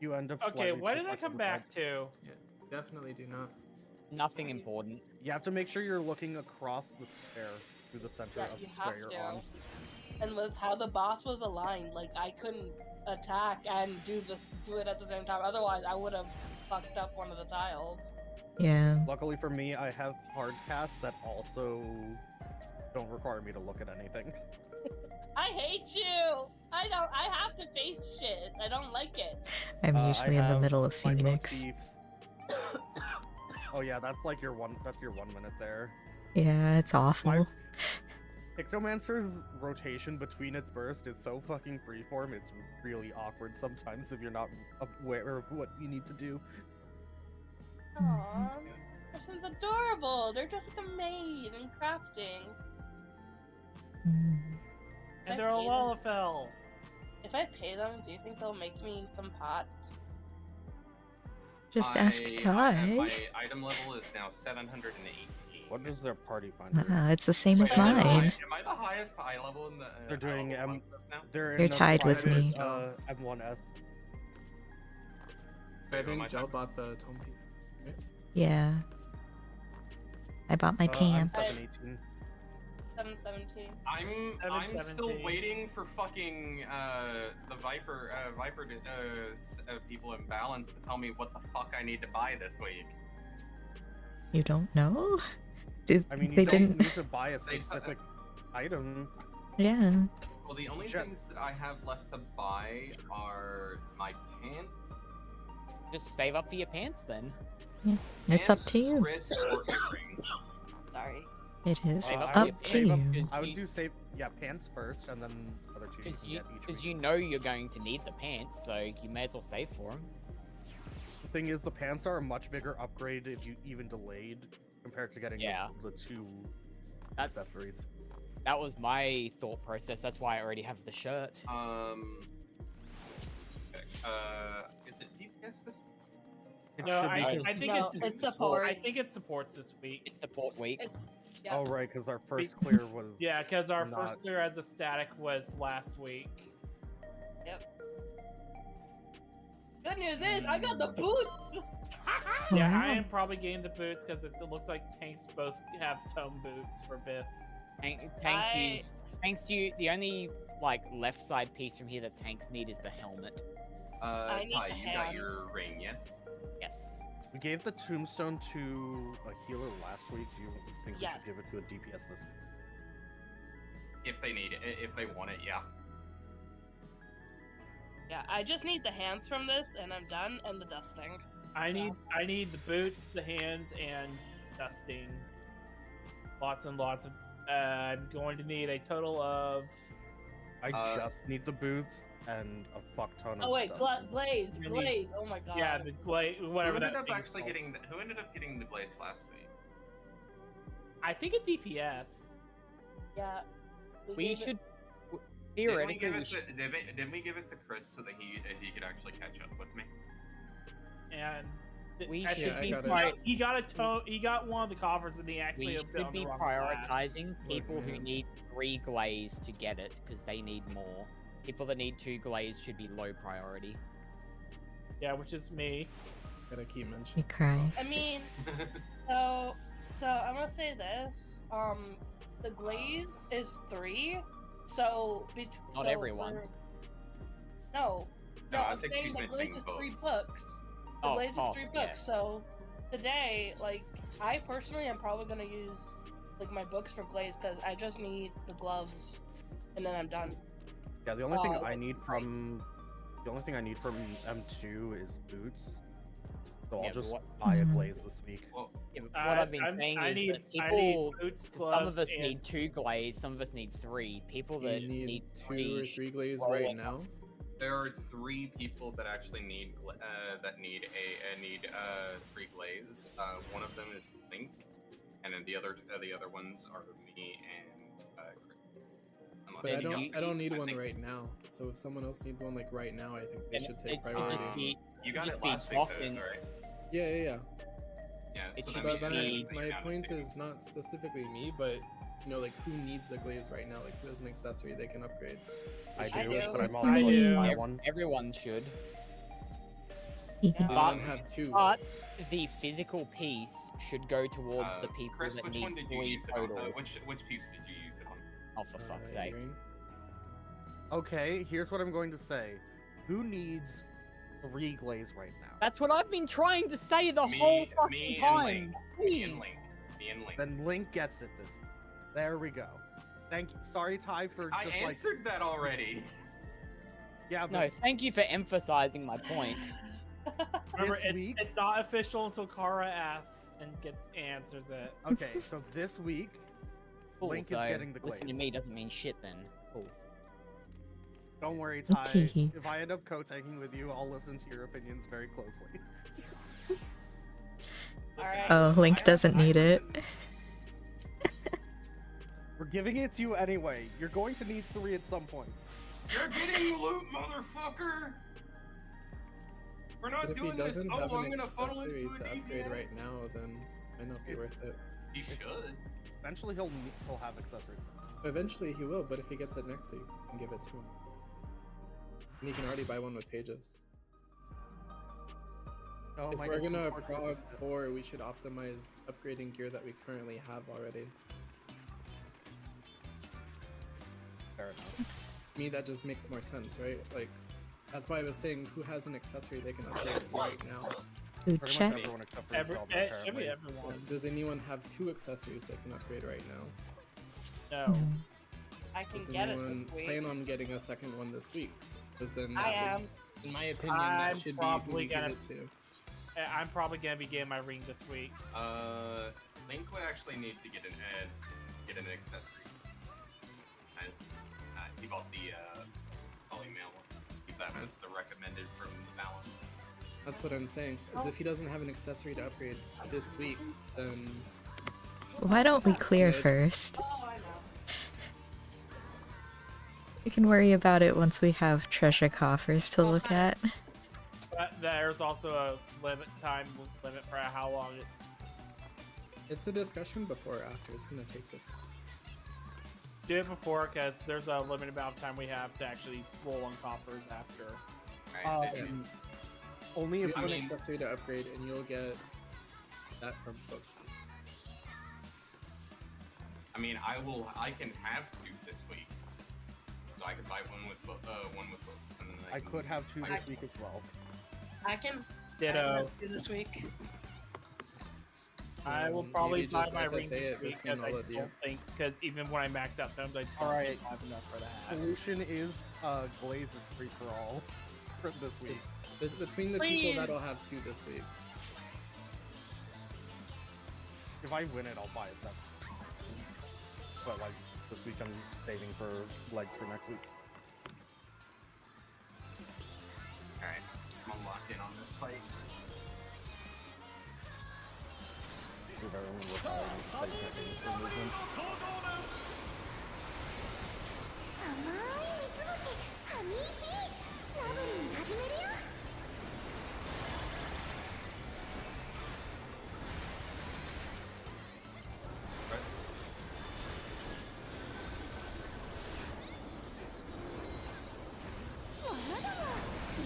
You end up. Okay, slightly what too did I far to come the back side. to? Yeah, definitely do not. Nothing important. You have to make sure you're looking across the square through the center Yeah, of you the square have you're to. on. And with how the boss was aligned, like I couldn't attack and do it at the same time. Otherwise, I would have fucked up one of the tiles. Yeah. Luckily for me, I have hard casts that also don't require me to look at anything. I hate you. I have to face shit. I don't like it. I'm I usually in the have middle of my Phoenix. motifs. Oh yeah, that's like that's your 1 minute there. Yeah, it's awful. Pictomancer's rotation between its burst is so fucking freeform, it's really awkward sometimes if you're not aware of what you need to do. Aww. person's adorable. They're just like a maid and crafting. And they're a Lalafell. If I pay them, do you think they'll make me some pots? Just ask My Ty. item level is now 718. What does their party finder? Wow, it's the same as Am I the mine. am I the highest high level in the? They're doing high level monsters now? They're You're in the tied with private, me. M1S. I Who am I think Joe talking- bought the tome piece. Yeah. I bought my I'm pants. 718. 717. I'm still 717. waiting for fucking the Viper people in balance to tell me what the fuck I need to buy this week. You don't know? I mean, you They don't didn't. need to buy a specific item. Yeah. Well, the only Sure. things that I have left to buy are my pants. Just save up for your pants then. It's up pants, to you. Wrist, or earring. Sorry. It is Save up I up would to save up- you. I would do save, pants first, and then other two. Because you can get each because week. you know you're going to need the pants, so you may as well save for them. The thing is, the pants are a much bigger upgrade if you even delayed compared to getting Yeah. the two That's accessories. that was my thought process. That's why I already have the shirt. Is it DPS this? It No, should be. I 'cause- think No, it's it's support. I think it supports this week. It's support week. It's yeah. Oh right, because our first clear was. Yeah, because our Not- first clear as a static was last week. Good news is I got the boots. Yeah, Wow. I am probably getting the boots because it looks like tanks both have tome boots for Biss. Tanks you. The only like left side piece from here that tanks need is the helmet. I need Ty, the you got hand. your ring, yes? Yes. We gave the tombstone to a healer last week. Do you think we Yes. should give it to a DPS this week? If they need it, if they want it, yeah. Yeah, I just need the hands from this, and I'm done, and the dusting. I So- need the boots, the hands, and dustings. Lots and lots of. I'm going to need a total of. I Uh, just need the boots and a fuck ton of. Oh wait, dust. glaze, You need- glaze. Oh my god. Yeah, the whatever Who that ended up thing's actually called. getting? Who ended up getting the glaze last week? I think a DPS. Yeah. We gave it- should Didn't we theoretically give we it should. to, didn't we give it to Chris so that he could actually catch up with me? And We I should think be he pri- he got a toe. He got one of the coffers, and he actually We opened should on be the wrong class. prioritizing people who man. need 3 glaze to get it because they need more. People that need 2 glaze should be low priority. Yeah, which is me. Gotta keep You mentioning. cry. I mean, so I'm gonna say this. The glaze is 3, so Not everyone. No, No, I I'm think saying she's the glaze mentioning is 3 books. books. The Oh, glaze is oh, 3 yeah. books. So today, like, I personally am probably gonna use like my books for glaze because I just need the gloves, and then I'm done. Yeah, the only thing I with need the from M2 is boots. So Yeah, I'll but just what- buy a Mhm. glaze this week. Well, Yeah, but what I've been saying I is need, that I people, need boots, gloves, some of us and- need 2 glaze, some of us need 3. People that You need 2 three or 3 glaze roll right up. now. there are 3 people that actually need need 3 glaze. One of them is Link, and then the other ones are me and Chris. Unless But I you don't. got I don't me, need I one think right now. So if someone else needs one like right now, I think they And should it take should priority. just be You got just it be last week, often- though, right? Yeah. Yeah. It So should that just But means be- that you my have it point too. is not specifically me, but you know, like who needs the glaze right now? Like who has an accessory they can upgrade? I I do, do. but I'm I also going to do. buy one. everyone should. So you But- don't have 2. But the physical piece should go towards the people Chris, that which need one did you 3 use it on? total. Which piece did you use it on? Oh, for fuck's sake. Earring. Okay, here's what I'm going to say. Who needs 3 glaze right now? That's what I've been trying to say the Me- whole me fucking and time. Link. Me and Please. Link. Me and Link. Then Link gets it this week. There we go. Thank you. Sorry, Ty, for I just answered that already. yeah, No, but thank you for emphasizing my point. Remember, this it's, week- it's not official until Kara asks and answers it. okay, so this week, Cool, Link is so getting the glaze. listening to me doesn't mean shit then. Don't worry, Ty. Okay. If I end up co-taking with you, I'll listen to your opinions very closely. Alright. Oh, Link doesn't need it. We're giving it to you anyway. You're going to need 3 at some point. You're getting loot, motherfucker! We're not But if he doing this. doesn't Oh, have I'm an gonna funnel accessory into to an upgrade right ABS. now, then might not be worth it. He should. Eventually he'll have accessories. Eventually he will, but if he gets it next week, you can give it to him. And you can already buy one with pages. Oh If my we're God, gonna of course prog we- 4, we should optimize upgrading gear that we currently have already. Fair enough. To me, that just makes more sense, right? Like, that's why I was saying who has an accessory they can upgrade right now. Food Pretty check. much everyone except for Every, Zelda, it should be apparently. everyone. Does anyone have 2 accessories they can upgrade right now? No. No. I can Does get it anyone this week. plan on getting a second one this week? Because then I that am. would, in my opinion, I'm that should be who probably we give gonna- it to. I'm probably gonna be getting my ring this week. Link would actually need to get an accessory. As he bought the polymail. That was the recommended from the balance. That's what I'm saying. Is if he doesn't have an accessory to upgrade this week, then Why don't we clear Good. first? Oh, I know. We can worry about it once we have treasure coffers to look at. But there's also a limit for how long it. it's a discussion before or after. It's gonna take this. Do it before, because there's a limited amount of time we have to actually roll on coffers after. Right? And Only you if have an mean- accessory to upgrade, and you'll get that from books. I mean, I can have 2 this week, so I could buy one with both. And then I could have 2 I- this week as well. I can Ditto. do this week. I will Maybe probably buy just my FFA ring this it week, between because I all of you. don't think, because even when I max out times, I don't Alright. think I have enough for that. Solution is Glazes free for all for this week. Just between the Please. people that'll have 2 this week. If I win it, I'll buy it then. But like this week, I'm saving for legs for next week. Alright, I'm locked in on this fight. See if everyone will buy things for movement. 甘い蜜餅ハニーティーラブリー始めるよ わらだわキレ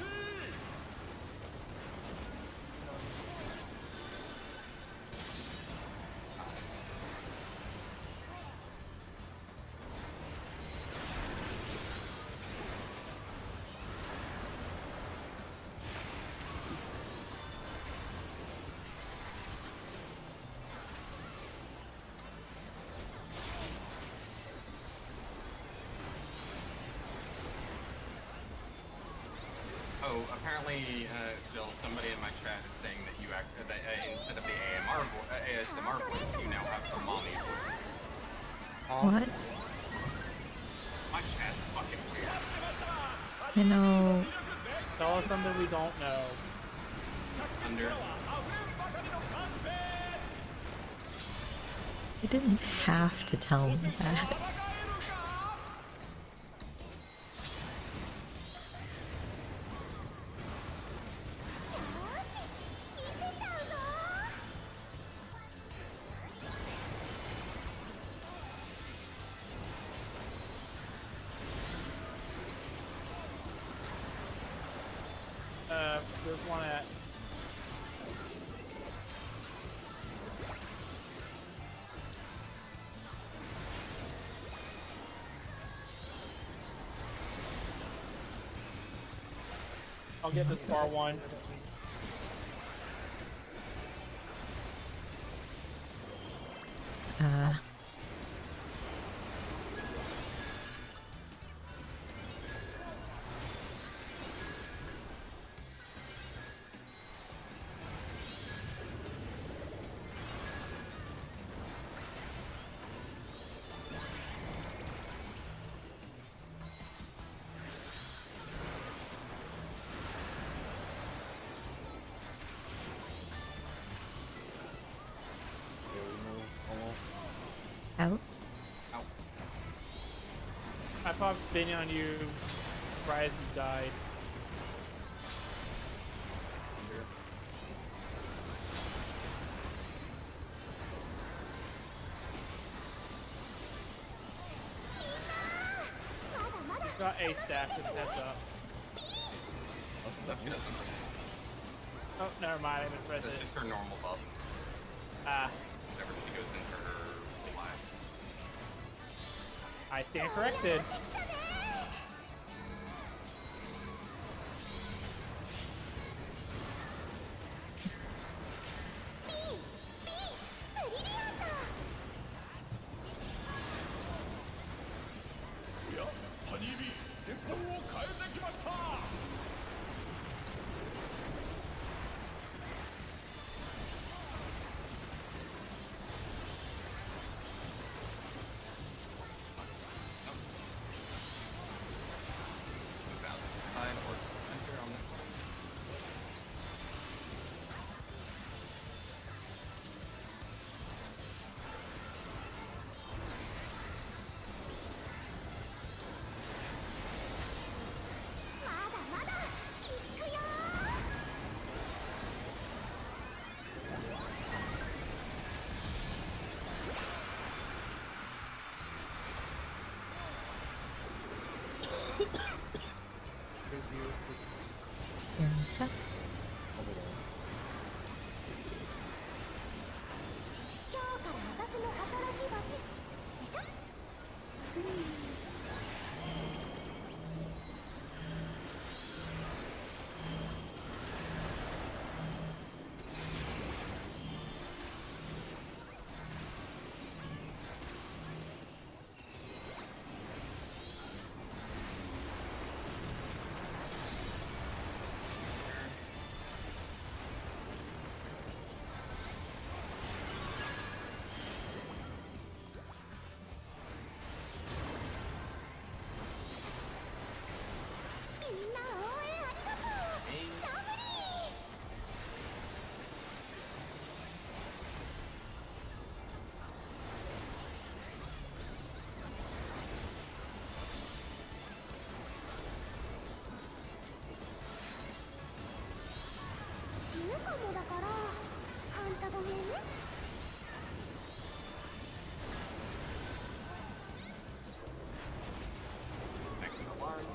ッセー Oh, apparently, Bill, somebody in my chat is saying that you instead of the ASMR voice, you now have the mommy voice. What? My chat's fucking weird. I know. Tell us something we don't know. Under. You didn't have to tell me that. There's one at. I'll get this far one. Uh, Out. Ow. I popped Benny on you right as you died. He's got a stack, just heads up. That's good. Oh, never mind, I misread That's it. just her normal buff. Ah, Whenever she goes into her lives. I stand corrected. Move out to the side or to the center on this one. There's you. And set. Next alarm.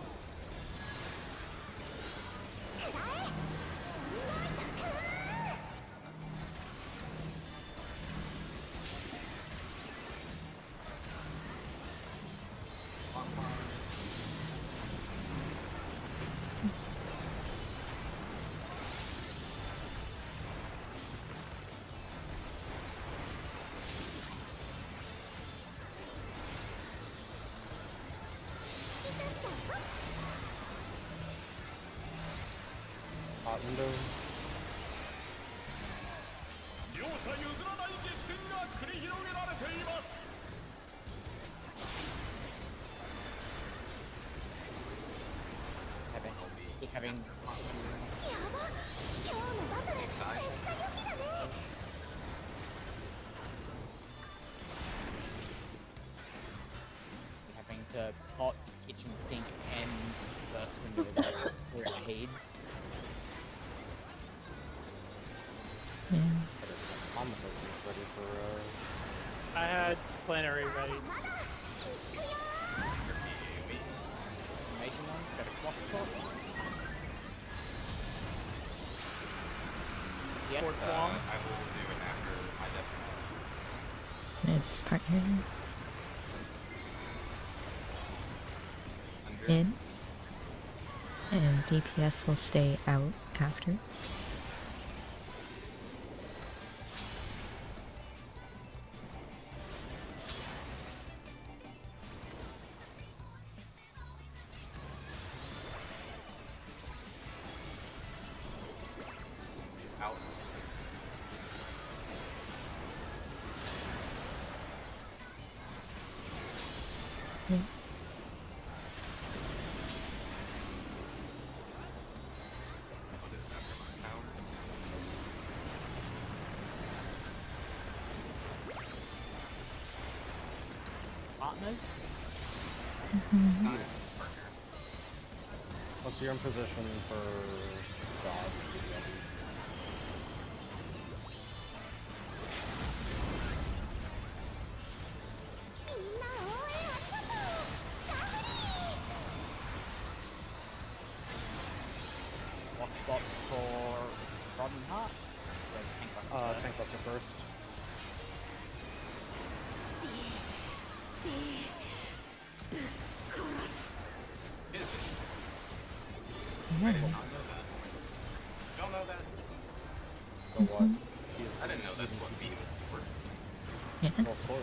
Hot window. Having having to pot, kitchen sink, and first window with a ahead. Yeah. I'm ready for I had plenary ready. Information ones, go to clock spots. Yes, Fourth wall. I will do it after my death. It's partners. Under. In. And DPS will stay out after. Out. Yeah. What is that? Tower. partners. Science partner. Once you're in position for dodge, What spots for Rod and Heart? tank buster first. Is it? Yeah. I did not know that. Y'all know that? So what? I didn't know that's what beam was for. Yeah. Well, of course.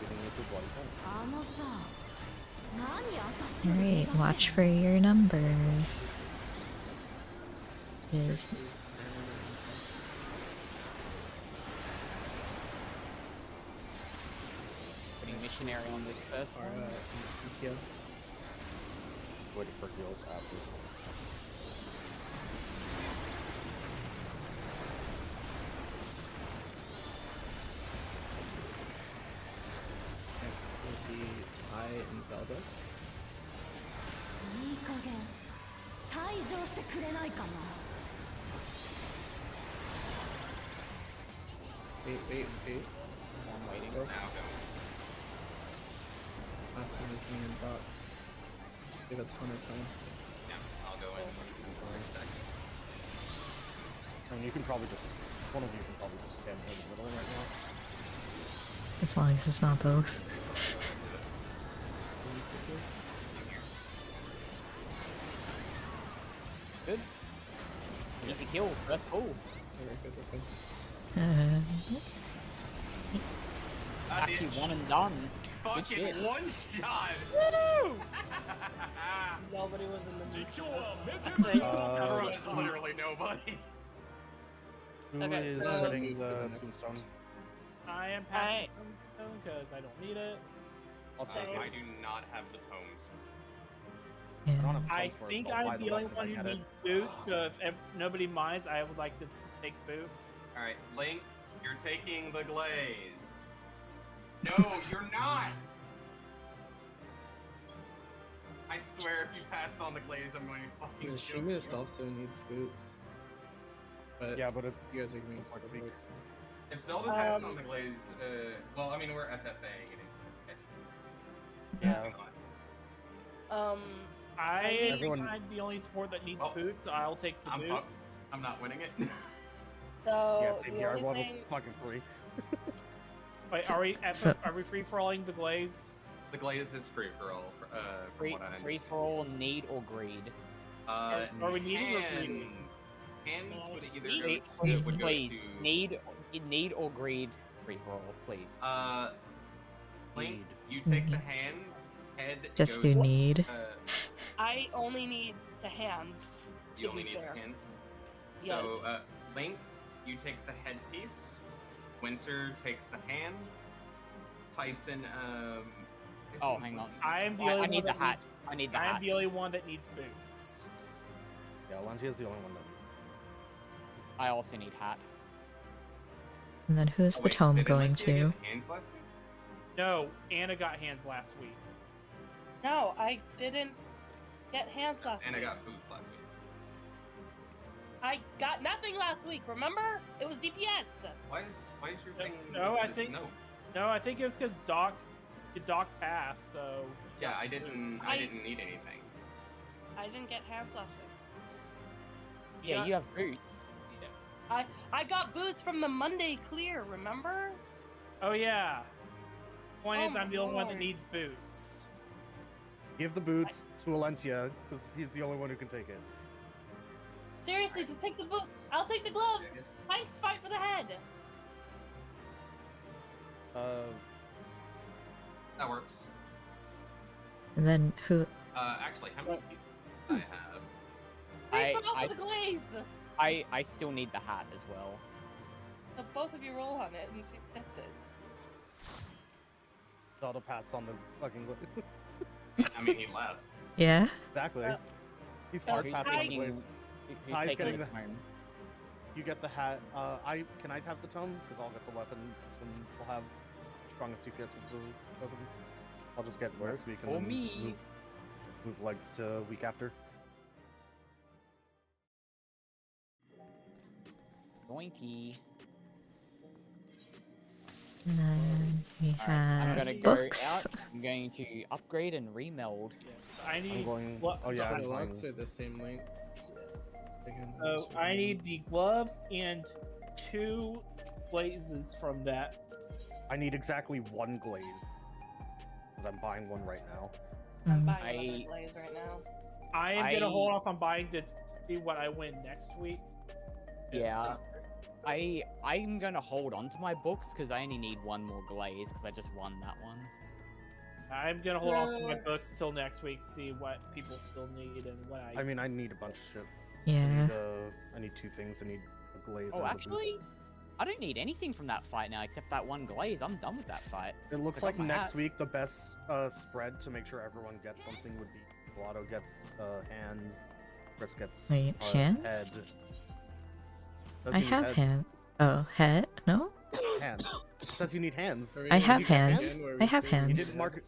Giving you the bloody tank. あのさ何私を Alright, watch for your numbers. Is Putting missionary on this first one. Alright, let's go. Waiting for heals after. Next will be Ty and Zelda. いい加減退場してくれないかな Wait. I'm waiting. Go. Now go. Last one is me and Doc. We have a ton of time. Yeah, I'll go in 6 seconds. And you can probably just, one of you can probably just stand in the middle right now. as long as it's not both. Good. Easy kill. First pull. Okay, good. Actually, one and done. Good shit. Fucking one shot! Nobody was in the Literally nobody. Who Okay, is so- hitting the For the next- tombstone? I am passing Tombstone because I don't need it. Same. I do not have the tomes. I don't Yeah. have I tomes for it, think so I'll buy I'm the the only weapon one if I who get it. needs boots, so if nobody minds, I would like to take boots. Alright, Link, you're taking the glaze. No, you're not! I swear if you pass on the glaze, I'm going to fucking The kill you. Shumist also needs boots. But Yeah, but it, you guys are giving me Looks like a boots. If Zelda passes on the glaze, well, I mean, we're FFAing it. yeah. I Everyone- think I'm the only support that needs Oh. boots, so I'll take the I'm boots. fucked. I'm not winning it. So Yeah, same the here. I only level thing, fucking 3. Wait, are we free for alling the glaze? The glaze is free for all, from Free, what I understand. free for all, need or greed. Uh, Are we needing or greedy? Hands would either Please, go, would go please, to need or greed. Free for all, please. Link, Need. you take the hands. Head Just goes, do need. I only need the hands. To You only be need fair. the hands. Yes. So, Link, you take the headpiece. Winter takes the hands. Tyson, Oh, hang on. I am the I only need one the that hat. needs- I need the I am hat. the only one that needs boots. Yeah, Langia's the only one that. I also need hat. And then who's Oh, the wait, tome didn't going Lexia to? get hands last week? No, Anna got hands last week. No, I didn't get hands last And I week. got boots last week. I got nothing last week. Remember? It was DPS. Why is your thing? No, listed I as think- no. No, I think it was because Doc passed, so. Yeah, I didn't I- need anything. I didn't get hands last week. Yeah, got- you have boots. I got boots from the Monday clear. Remember? Oh yeah. Point Oh is, I'm my the only one that lord. needs boots. Give the boots to Valencia, because he's the only one who can take it. Seriously, just take the boots. I'll take the gloves. Fight for the head. That works. And then who? Actually, how many pieces do I have? Fight I- for the glaze. I still need the hat as well. So both of you roll on it and see if that's it. Zelda passed on the fucking. I mean, he left. Yeah. Exactly. Uh, He's so hard Who's Ty- passing on the taking? glaze. Who's Ty's taking getting the the- tome? You get the hat. Can I have the tome? Because I'll get the weapon, and we'll have strongest CPS with the both of you. I'll just get Work next week for and then me. move legs to week after. Doinky. And then we Alright, I'm have gonna go books. out. I'm going to upgrade and remeld. I I'm need. going. What? Oh yeah, The I'm locks going. are the same length. So I need the gloves and 2 blazes from that. I need exactly 1 glaze because I'm buying one right now. I'm Mm. buying another glaze right now. I am gonna hold off on buying to see what I win next week. Yeah. I'm gonna hold on to my books because I only need 1 more glaze because I just won that one. I'm gonna hold off on my books till next week, see what people still need and what I. I mean, I need a bunch of shit. Yeah. I need 2 things. I need a glaze. Oh, and a actually, boot. I don't need anything from that fight now except that 1 glaze. I'm done with that fight. It looks I got like my next hat. week the best spread to make sure everyone gets something would be Blotto gets hand, Chris gets Wait, hands? head. Says I you need have head. hand. Oh, head? No? Hands. It says you need hands. I You have need the hands. I have You hands. didn't mark it.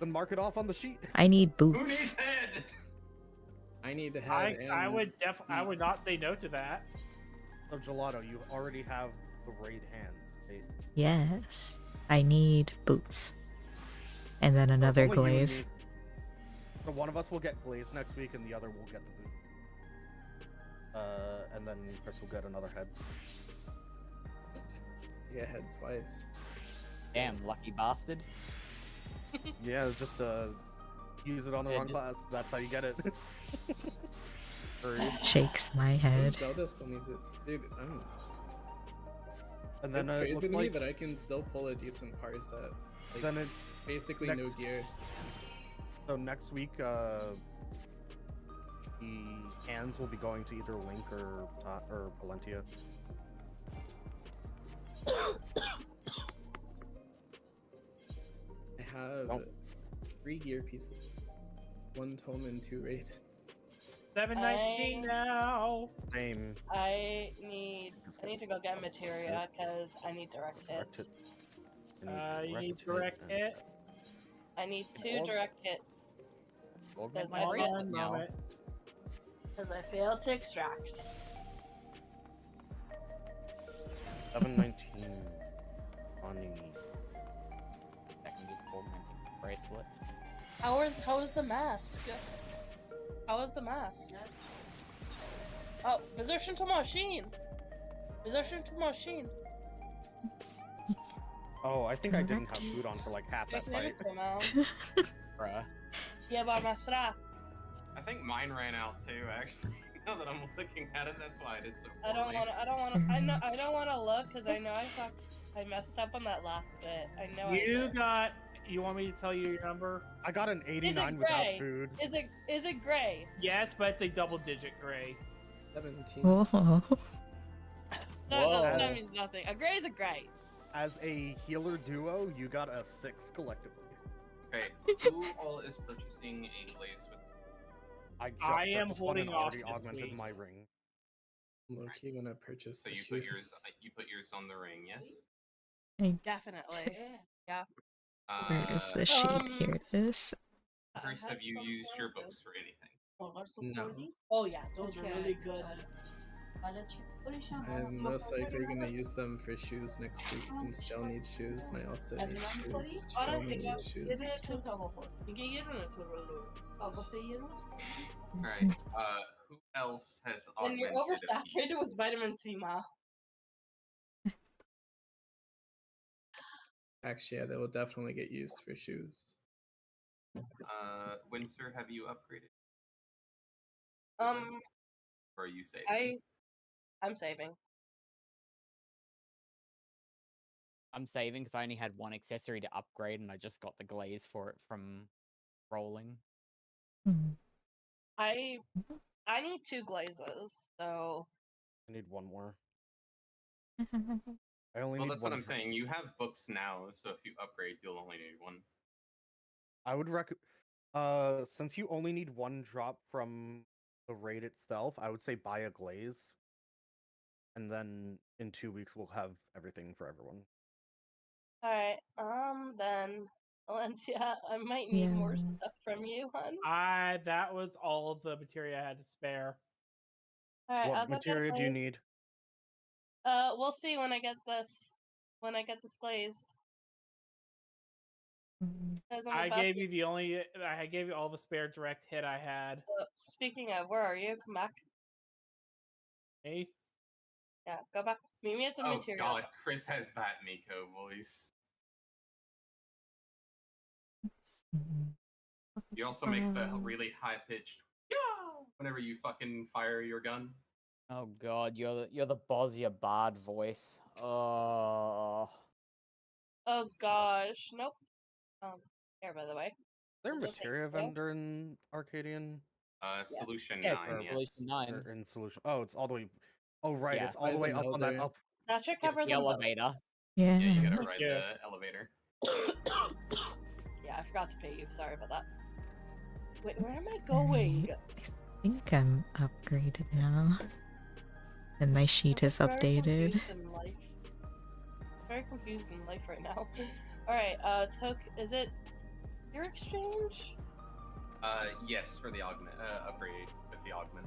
Then mark it off on the sheet. I need Who boots. needs head? I need to have. I would not say no to that. So Gelato, you already have the raid hand. Right? Yes. I need boots. And then So it's another only you and glaze. me. So one of us will get glaze next week, and the other will get the boot. And then Chris will get another head. Yeah, head twice. Damn, lucky bastard. Yeah, just use it on the Yeah, wrong just- class. That's how you get it. Rude. Shakes my head. Zelda still needs it. Dude, And then it's it crazy looks to me like that I can still pull a decent par set. Like, then it basically next- no gear. so next week the hands will be going to either Link or Valentia. I have Nope. 3 gear pieces. 1 tome and 2 raid. 719 now. Same. I need to go get materia because I need direct Direct hits. hit. You need direct hit. I need 2 Well, direct hits Augment Does my my Hold bracelet on a now. moment. because I failed to extract. 719. Funny. I can just augment the bracelet. How is the mask? How is the mask? Oh, position to machine. Position to machine. Oh, I think I didn't have food on for like half that fight. Now. Bruh. Yeah, but my staff. I think mine ran out too, actually. Now that I'm looking at it, that's why I did so I poorly. I don't wanna look because I know I messed up on that last bit. I know You want me to tell you your number? I got an 89 gray? without food. Is it gray? Yes, but it's a double-digit gray. 17. Whoa. No, Whoa. that means nothing. A gray is a gray. As a healer duo, you got a 6 collectively. Okay, who all is purchasing a glaze with? I am purchased one and holding off already this augmented week. my ring. Low-key gonna purchase So the you put shoes. yours on the ring, yes? Definitely. Yeah. Where is the sheet? Here it is. Chris, have you used your books for anything? No. Oh yeah, those are really good. I'm most likely gonna use them for shoes next week since Shell needs shoes and I also need shoes. Shell needs shoes. Alright, who else has And you're augmented a oversaturated piece? with vitamin C, Ma. Actually, yeah, they will definitely get used for shoes. Winter, have you upgraded? Um, Or are you saving? I'm saving. I'm saving because I only had 1 accessory to upgrade and I just got the glaze for it from rolling. Hmm. I need 2 glazes, so I need 1 more. I only Well, need that's one what I'm drop. saying. You have books now, so if you upgrade, you'll only need 1. I would since you only need 1 drop from the raid itself, I would say buy a glaze. And then in 2 weeks we'll have everything for everyone. alright. Then Valencia, I might need more stuff from you, hun. That was all the material I had to spare. Alright, I'll What go material get do you glaze. need? We'll see when I get this. When I get this glaze. Mm. 'Cause I'm I about gave to- you the only. I gave you all the spare direct hit I had. Speaking of, where are you? Come back. Hey, Yeah, go back. Meet me at the Oh material. god, Chris has that Miko voice. You also make the really high pitched yeah whenever you fucking fire your gun. Oh god, you're the Bosnia bard voice. Oh. Oh gosh, nope. Here by the way. Is there a This is a materia thank you. vendor in Arcadian? Solution Yeah, 9, yes. Revolution 9. Or in solution? Oh, it's all the way. Oh, right, Yeah. it's all the way up on that up. That should It's cover the them both. elevator. Yeah. Yeah, you gotta Thank ride you. the elevator. Yeah, I forgot to pay you. Sorry about that. Wait, where am I going? I think I'm upgraded now. And my sheet is I'm very updated. confused in life. Very confused in life right now. Alright, Toke, is it your exchange? Yes, for the augment, upgrade with the augment.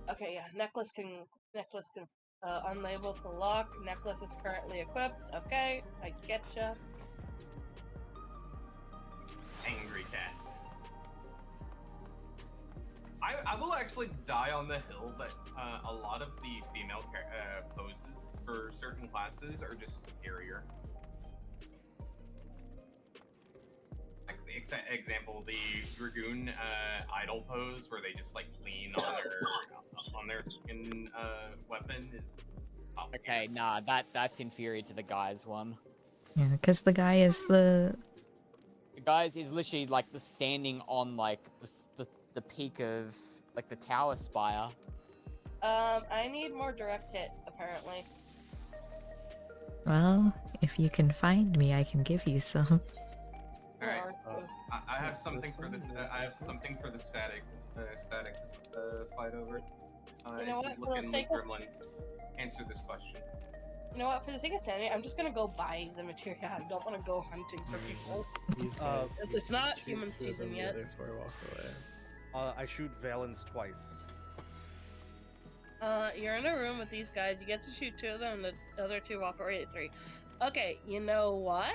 Okay, yeah, necklace can unlabel to lock. Necklace is currently equipped. Okay, I getcha. Angry cat. I will actually die on the hill that a lot of the female poses for certain classes are just superior. Like example, the Dragoon idle pose where they just like lean on their fucking weapon is top tier. Okay, nah, that's inferior to the guy's one. Yeah, because the guy is the The guy's is literally like the standing on like the peak of like the tower spire. I need more direct hit, apparently. well, if you can find me, I can give you some. Alright, Or- I have something for This this. one? I have something for the static fight over. You know what, If you for look the in sake the of- gremlins, answer this question. You know what? For the sake of sanity, I'm just gonna go buy the material. I don't want to go hunting for people. These guys, It's not shoot human 2 of season them, yet. The other 4 walk away. I shoot Valens twice. You're in a room with these guys. You get to shoot 2 of them, and the other 2 walk away at 3. Okay, you know what?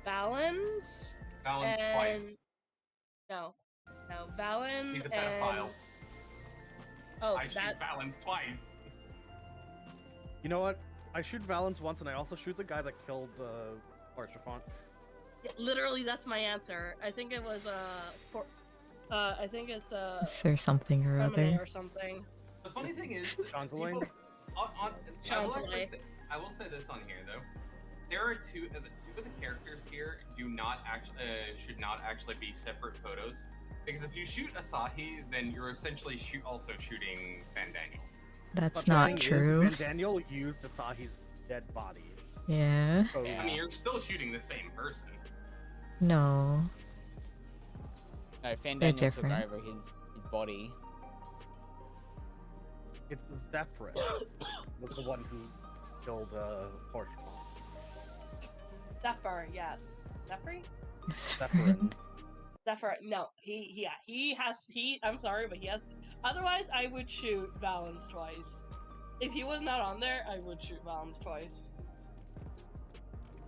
Balance. Balance And- twice. No, Valens. He's a pedophile. And... Oh, I shoot that. Valens twice. You know what? I shoot Valens once, and I also shoot the guy that killed Archifont. Literally, that's my answer. I think it was I think it's Is there something or Remini other? or something. The funny thing is, Changeling? people- I will actually Changeling. I will say this on here though. There are two of the characters here do not actually should not actually be separate photos, because if you shoot Asahi, then you're essentially also shooting Fandaniel. That's But the not thing is, true. Van Daniel used Asahi's dead body. Yeah. So Yeah. I mean, you're still shooting the same person. No. No, They're Fandaniel took different. over his body. it's Zephyrin was the one who killed Archifont. Zephyr, yes. Zephyr? Zephyrin. Zephyr, no. I'm sorry, but he has. Otherwise, I would shoot Valens twice. If he was not on there, I would shoot Valens twice.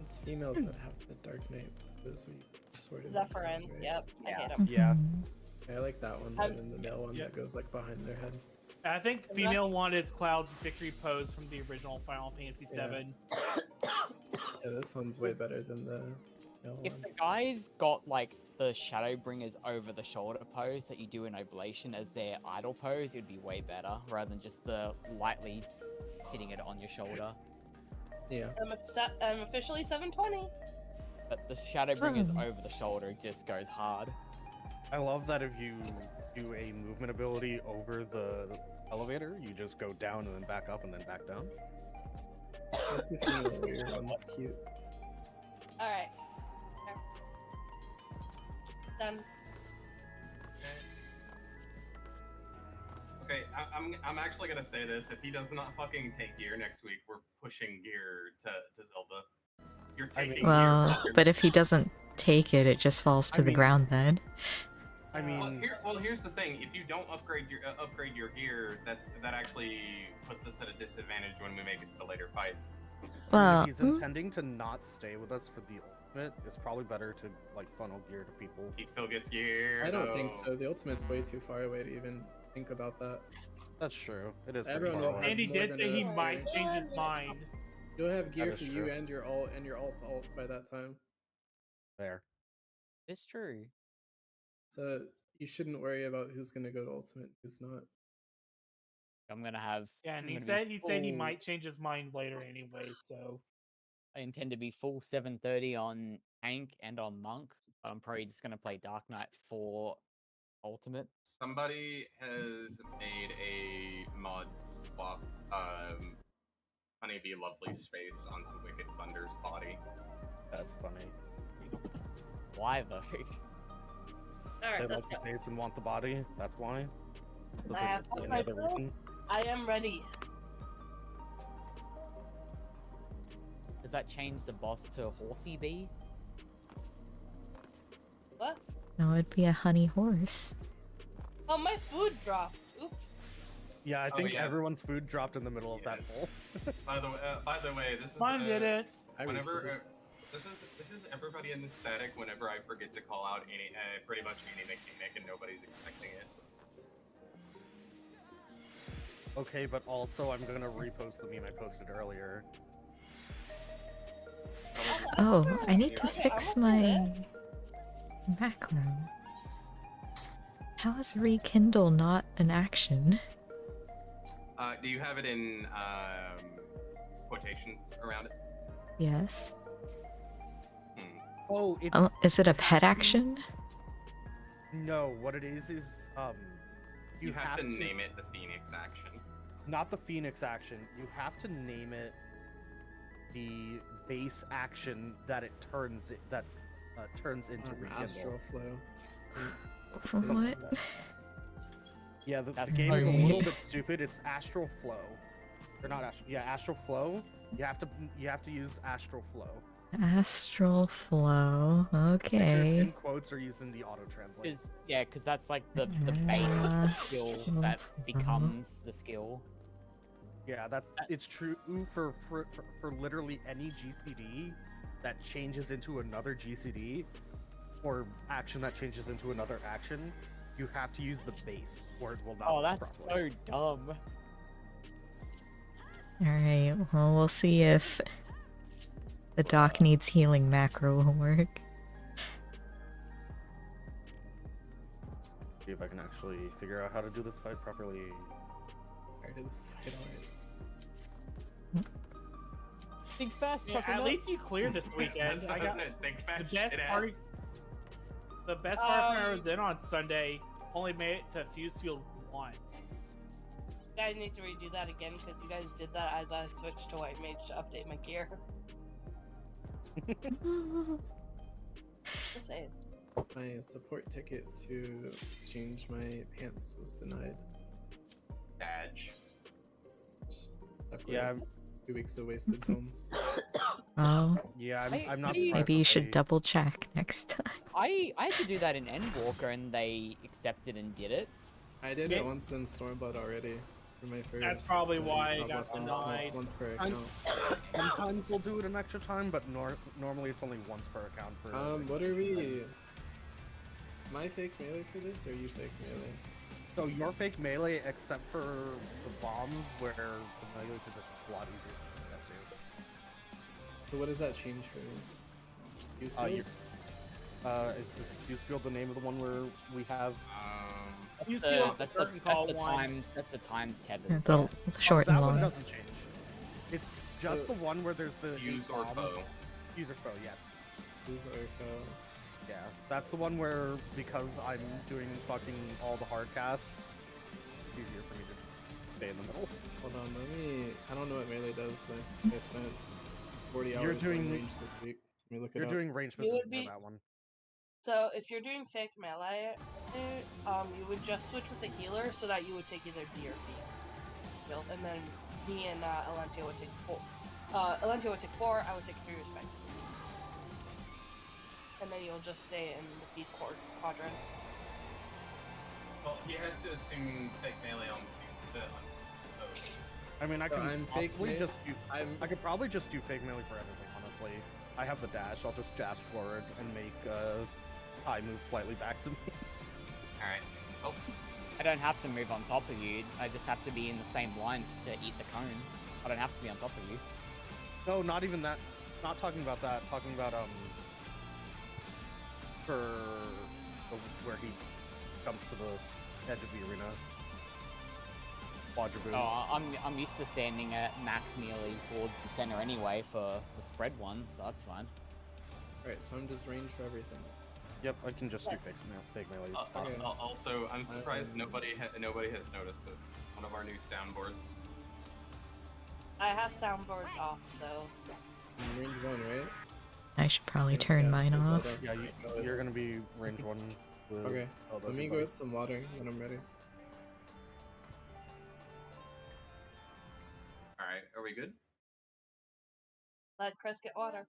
It's females that have the Dark Knight pose where you sort of. Zephyrin, right? yep. I Yeah. hate him. Yeah. Mhm. I like that one better than the male one that goes like behind their head. I think female one is Cloud's victory pose from the original Final Fantasy VII. Yeah, this one's way better than the male If one. the guy's got like the Shadowbringers over the shoulder pose that you do in Oblation as their idle pose, it'd be way better rather than just the lightly sitting it on your shoulder. Yeah. I'm officially 720. But the Shadowbringers Oh. over the shoulder just goes hard. I love that if you do a movement ability over the elevator, you just go down and then back up and then back down. The female warrior one's cute. Alright. Done. Okay, I'm actually gonna say this. If he does not fucking take gear next week, we're pushing gear to Zelda. You're taking Well, gear. but if he doesn't take it, it just falls to I the mean- ground then. I mean, Here's the thing: if you don't upgrade your gear, that actually puts us at a disadvantage when we make it to the later fights. Well, if he's intending to not stay with us for the ultimate, it's probably better to like funnel gear to people. He still gets gear. I don't think though. so. The ultimate's way too far away to even think about that. That's true. It is. pretty Everyone far will away. Andy more did than say he enough might gear. change his mind. You'll have gear is for true. you and your ult's ult by that time. There. It's true. So you shouldn't worry about who's gonna go to ultimate, who's not. I'm gonna have. Yeah, and I'm he gonna said be he full- might change his mind later anyway. So I intend to be full 730 on tank and on monk. But I'm probably just gonna play Dark Knight for ultimate. Somebody has made a mod to swap Honeybee Lovely's face onto Wicked Thunder's body. That's funny. Why though? They Alright, like let's the go. face and want the body. That's why. I have Any my other pills. reason? I am ready. Does that change the boss to a horsey bee? What? no, it'd be a honey horse. Oh, my food dropped. Oops. Yeah, I Oh, think yeah. everyone's food dropped in the middle of that hole. By the way, this is mine did it. I whenever refuse. this is everybody in the static. Whenever I forget to call out any pretty much any Nick and nobody's expecting it. Okay, but also I'm gonna repost the meme I posted earlier. Oh, I need to Okay, fix I my must do macro. How is rekindle not an action? Do you have it in quotations around it? Yes. Oh, it's Is it a pet action? no. What it is You have to name it the Phoenix action. not the Phoenix action. You have to name it the base action that it turns into rekindle. Astral flow. What? Yeah, the That's game is a funny. little bit stupid. It's Astral Flow, or not Astral. Yeah, Astral Flow. You have to use Astral Flow. Astral flow. Pictures Okay. in quotes are using the auto translate. Because that's like the base skill that becomes the skill. Yeah, it's true for literally any GCD that changes into another GCD, or action that changes into another action. You have to use the base, or it will not. Oh, work that's properly. so dumb. Alright, well, we'll see if the doc needs healing macro will work. See if I can actually figure out how to do this fight properly. I did this fight alright. Think fast, Yeah, Chuckle at Nuts. least you cleared this weekend. That's I got it. Think fast, the best shit part. ass. The best part when I was in on Sunday only made it to Fuse Field once. You guys need to redo that again because you guys did that as I switched to White Mage to update my gear. Just saying. My support ticket to change my pants was denied. Badge. Yeah, 2 weeks of wasted films. Oh, yeah, I- I'm not. maybe surprised maybe you that should they- double check next time. I had to do that in Endwalker and they accepted and did it. I did Yeah. it once in Stormblood already for my first. That's probably why I Double got account, denied. Once per I'm- account. Sometimes we'll do it an extra time, but normally it's only once per account. For What are we? Am I fake melee for this, or are you fake melee? So you're fake melee, except for the bombs, where the melee position is a lot easier to get to. So what does that change for me? Use You, field? is Fuse Field the name of the one where we have? Fuse The- Field's that's the the curtain call one. that's the timed Yeah, tethers. the short that and one long. doesn't change. It's just So- the one where there's the Fuse 8 or bombs. foe. Fuse or foe, yes. Use or foe? Yeah, that's the one where, because I'm doing fucking all the hard casts, it's easier for me to stay in the middle. Hold on, let me. I don't know what melee does. But I spent 40 hours You're doing- doing range this week. Let me look it You're up. doing range You would specific be- for that one. So if you're doing fake melee, you would just switch with the healer so that you would take either D or B. Build, and then me and Elantio would take 4. Elantio would take 4, I would take 3 respectively. and then you'll just stay in the feed quadrant. Well, he has to assume fake melee on those. I mean, I So can I'm fake possibly melee- just do. I'm I could probably just do fake melee for everything. Honestly, I have the dash. I'll just dash forward and make I move slightly back to me. All right. Oh, I don't have to move on top of you. I just have to be in the same line to eat the cone. I don't have to be on top of you. No, not even that. Not talking about that. Talking about where he comes to the edge of the arena. Quadra boom. Oh, I'm used to standing at max melee towards the center anyway for the spread one, so that's fine. Alright, so I'm just range for everything. Yep, I can just do fake melee. It's fine. Okay. also, I'm surprised nobody has noticed this. One of our new soundboards. I have soundboards off, so I'm range 1, right? I should probably turn Yeah, mine because I off. don't- Yeah, you're gonna be range 1. With Okay, all those let me go everybody. get some water when I'm ready. All right, are we good? let Chris get water.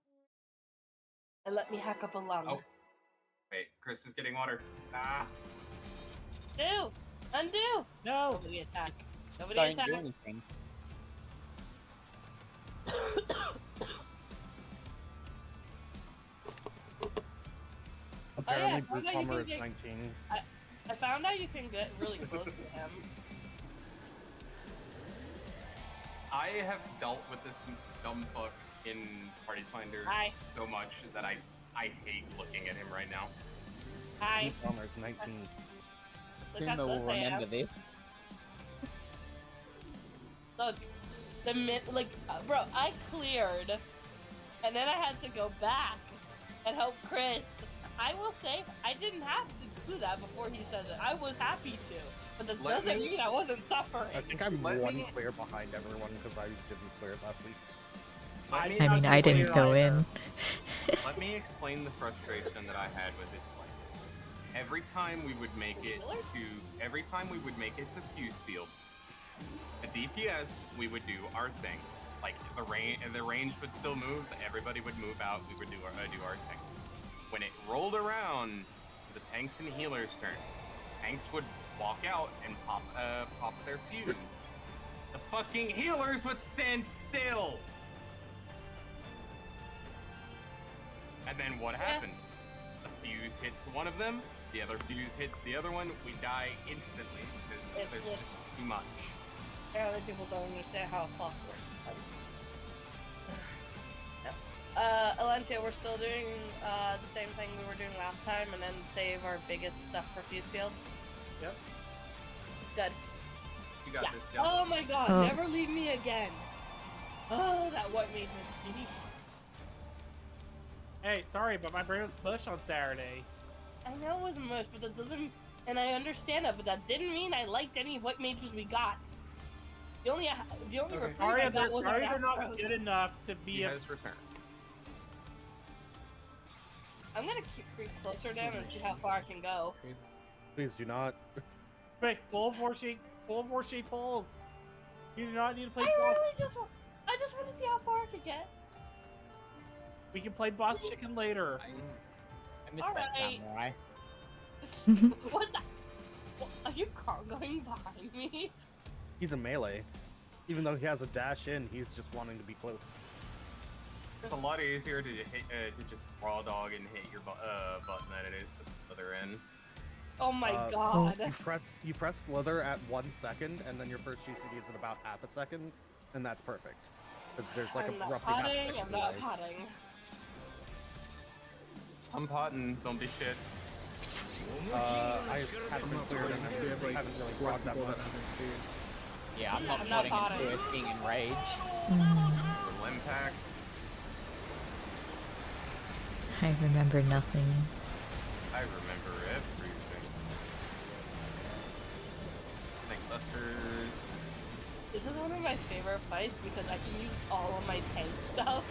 And let me hack up a lung. Oh, wait, Chris is getting water. Ah, Do! Undo! No! Nobody attack. Just Nobody don't attack. do anything. Apparently, I Brute thought you Palmer could is get- 19. I found out you can get really close to him. I have dealt with this dumb fuck in Party Finder Hi. so much that I hate looking at him right now. Hi. Brute Palmer is 19. Look how Puma will close I remember am. this. Look. Bro, I cleared. And then I had to go back and help Chris. I will say, I didn't have to do that before he said it. I was happy to. But that Let doesn't me- mean I wasn't suffering. I think I'm Let one me- clear behind everyone because I didn't clear it last week. Let I me did I not mean, do I didn't clear go either. in. Let me explain the frustration that I had with this fight. Every time we would make it to Fuse Field, the DPS, we would do our thing. Like the range would still move, everybody would move out, we would do our thing. When it rolled around the tanks and healers' turn, tanks would walk out and pop their fuse. The fucking healers would stand still. And then what happens? The fuse hits one of them, the other fuse hits the other one, we die instantly because there's just too much. Apparently people don't understand how a clock works. Alentia, we're still doing the same thing we were doing last time and then save our biggest stuff for Fuse Field. Yep. Good. You got Yeah. this, Joe. Oh my god, Oh. never leave me again. Oh, that white mage was beauty. Hey, sorry, but my brain was mush on Saturday. I know it was mush, but that doesn't, and I understand that, but that didn't mean I liked any white mages we got. The only Okay. recruit Sorry, I got was our they're not Astros. good enough to He be a. has returned. I'm gonna creep closer to him and see how far I can go. Crazy. Please do not. Quick, full vorshake pulls. You do not need to play I boss. really just want to see how far I can get. We can play boss chicken later. I missed that Alright. samurai. What the? Are you going behind me? He's a melee. Even though he has a dash in, he's just wanting to be close. It's a lot easier to just raw dog and hit your button than it is to slither in. Oh my Uh, god. You press slither at 1 second, and then your first GCD is at about half a second, and that's perfect. Because there's like I'm a not roughly half a potting, second I'm not delay. potting. I'm potting, don't be shit. I haven't cleared it. We have like haven't really 4 procced that people much. that haven't cleared. Yeah, I'm not I'm not plotting potting. into being enraged. Little impact. I remember nothing. I remember everything. Thanks, Lusters. This is one of my favorite fights because I can use all of my tank stuff.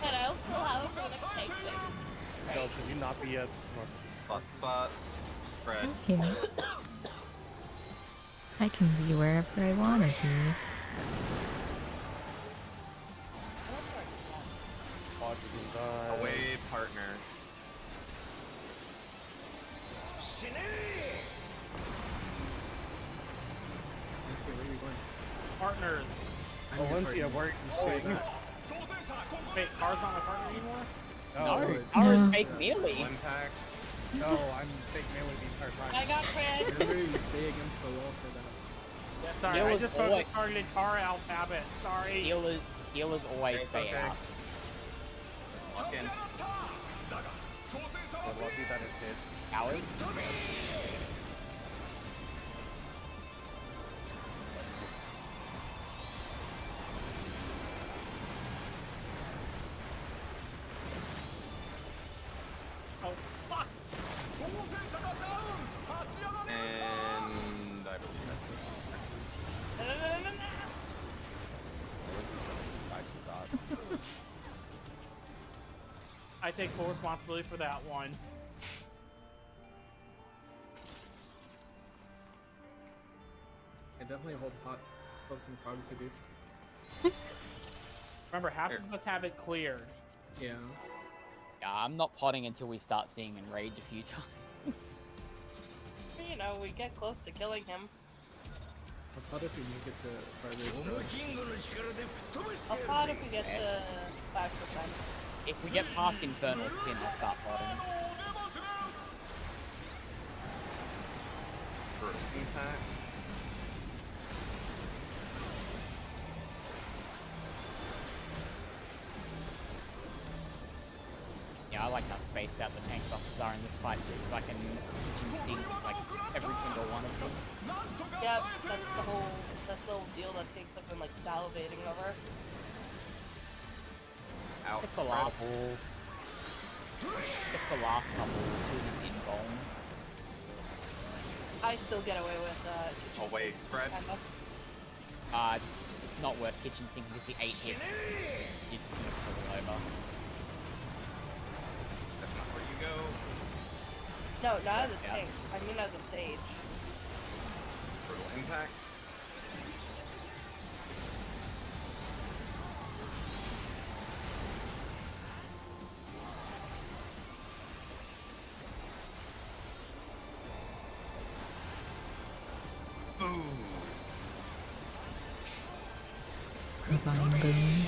And I'll still have it for the next tank phase. Joe, should you not be at north? Lots of spots. Spread. Yeah. I can be wherever I want to be. Quadra boom die. Away Valencia, where are you staying? Wait, Car's not my partner anymore? No, Oh, ours No. fake melee. Impact. No, I'm fake melee the entire time. I got Chris. remember you stay against the wall for that. Yeah, sorry, Heal I is just always- focused targeted Car out habit. Sorry. Healers always It's stay okay. out. Lock in. We're lucky that it hit. Ours? Oh, fuck. And I believe that's it. No, no, no, no, no. I take full responsibility for that one. I definitely hold pots. Still have some prog to do. Remember, half of us have it cleared. Yeah. Yeah, I'm not potting until we start seeing Enrage a few times. You know, we get close to killing him. I'll pot if we make it to Fire Race. I'll pot if we get to 5%. If we get past Infernal Spin, I'll start potting. Brutal impact. Yeah, I like how spaced out the tank bosses are in this fight too, because I can kitchen sink like every single one of them. Yep, that's the whole deal that takes I've been like salivating over. Out. Except the last, couple, two just invuln. I still get away with kitchen Away sink, spread. kinda. It's not worth kitchen sinking because the 8 hits, you're just gonna kill them over. That's not where you go. No, not as a Yeah. tank. I mean as a sage. Brutal impact. Boom. Divine Boom.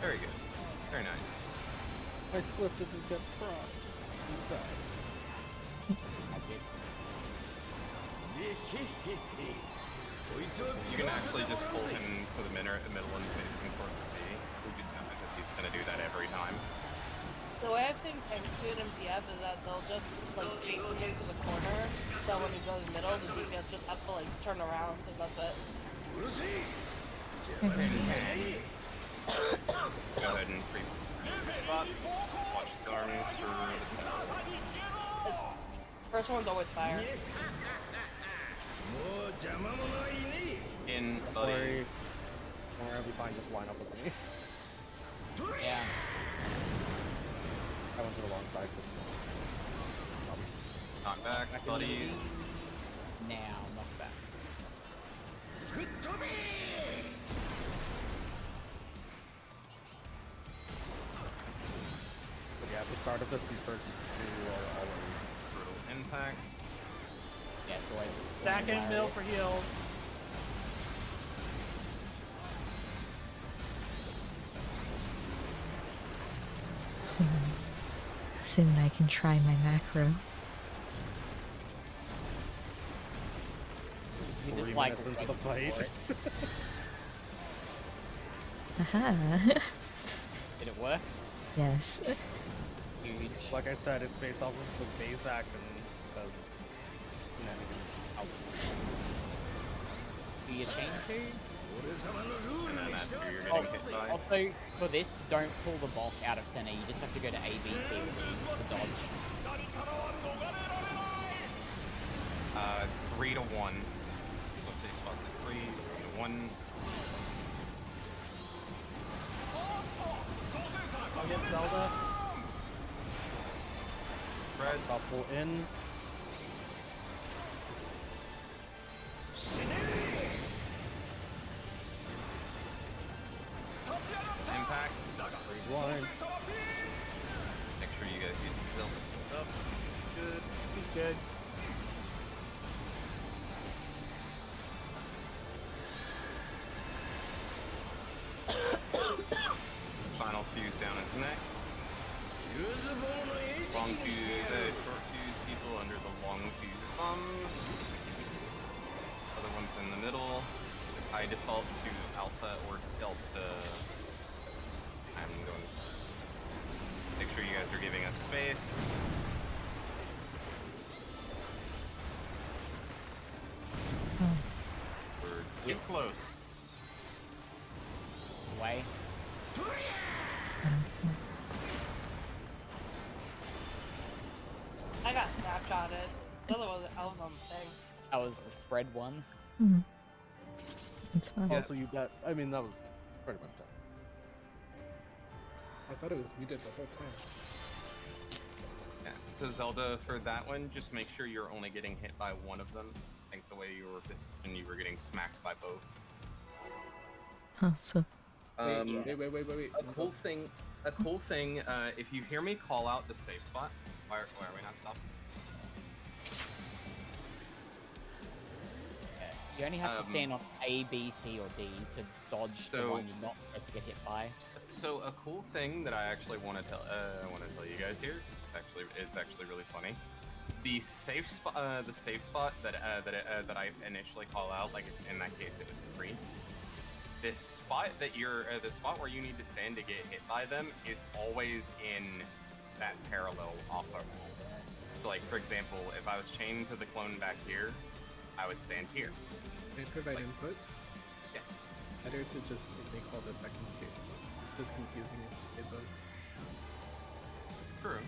Very good. Very nice. I swifted to get frog. Inside. Magic. You can actually just pull him to the middle and face him towards C. Because he's gonna do that every time. The way I've seen tanks do it in PF is that they'll just like face him into the corner, so when he goes middle, the DPS just have to like turn around and that's it. Go ahead and creep spots. Watch his arms for the tower. First one's always fire. In Don't worry. buddies. Don't worry, I'll be fine. Just line up with me. Yeah. I went to the wrong side. Knock back, buddies. Now, knock back. But yeah, at the start of this, the first two are always Brutal impact. Yeah, it's always Stack in middle for heals. Soon I can try my macro. You 3 just like minutes into the wait fight. for it. Aha. Did it work? Yes. Huge. Like I said, it's based off of the base action. Because, Do you chain two? And then that's who you're getting hit by. Also, for this, don't pull the boss out of center. You just have to go to A, B, C with the dodge. 3 to 1. So say spots like 3 to 1. I'll get Zelda. Reds. Couple in. Zelda build up. It's good. He's good. Final fuse down is next. Long fuse, short fuse people under the long fuse bombs. Other ones in the middle. I default to alpha or delta. I'm going to make sure you guys are giving us space. We're too close. Way. I got snapshotted. The other one, I was on the thing. That was the spread one. It's fine. Also, you got. I mean, that was pretty much done. I thought it was muted the whole time. Yeah. So Zelda, for that one, just make sure you're only getting hit by one of them. I think the way you were positioned, you were getting smacked by both. Huh, so Wait. A cool thing. If you hear me call out the safe spot, why are we not stopping? You only have to stand on A, B, C, or D to dodge the one you're not supposed to get hit by. So a cool thing that I actually want to tell you guys here. It's actually really funny. The safe spot that I initially call out, like in that case it was 3. The spot where you need to stand to get hit by them is always in that parallel offer. So like for example, if I was chained to the clone back here, I would stand here. Can I provide input? Yes. Better to just make all the second safe spot. It's just confusing if they both. True.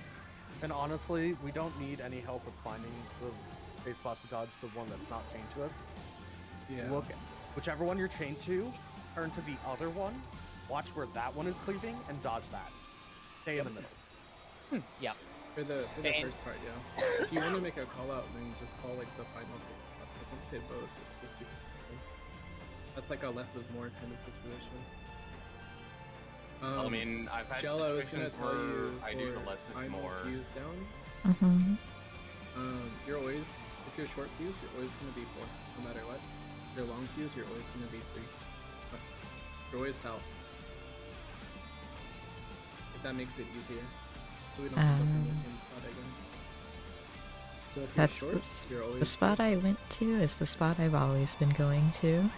And honestly, we don't need any help with finding the safe spot to dodge the one that's not chained to us. Yeah. Look, whichever one you're chained to, turn to the other one, watch where that one is cleaving, and dodge that. Stay in the middle. Yep. For the Stand. first part, yeah. If you want to make a call out, then just call like the final safe spot. I don't say both, it's just too confusing. That's like a less is more kind of situation. Well, I mean, I've had Shell, I was gonna situations tell where you I do for the less is final more. fuse down. You're always, if you're short fuse, you're always gonna be 4, no matter what. If you're long fuse, you're always gonna be 3. But you're always south. If that makes it easier, so we don't end up in the same spot again. So if you're that's short, you're always the spot I went to is the spot I've always been going to.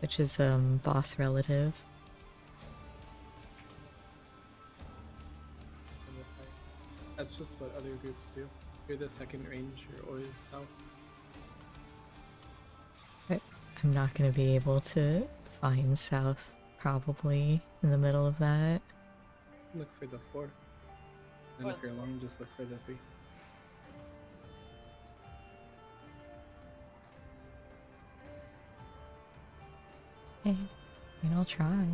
Which is boss relative. That's just what other groups do. If you're the second range, you're always south. I'm not gonna be able to find south probably in the middle of that. Look for the 4. And if you're long, just look for the 3. Okay, and I'll try.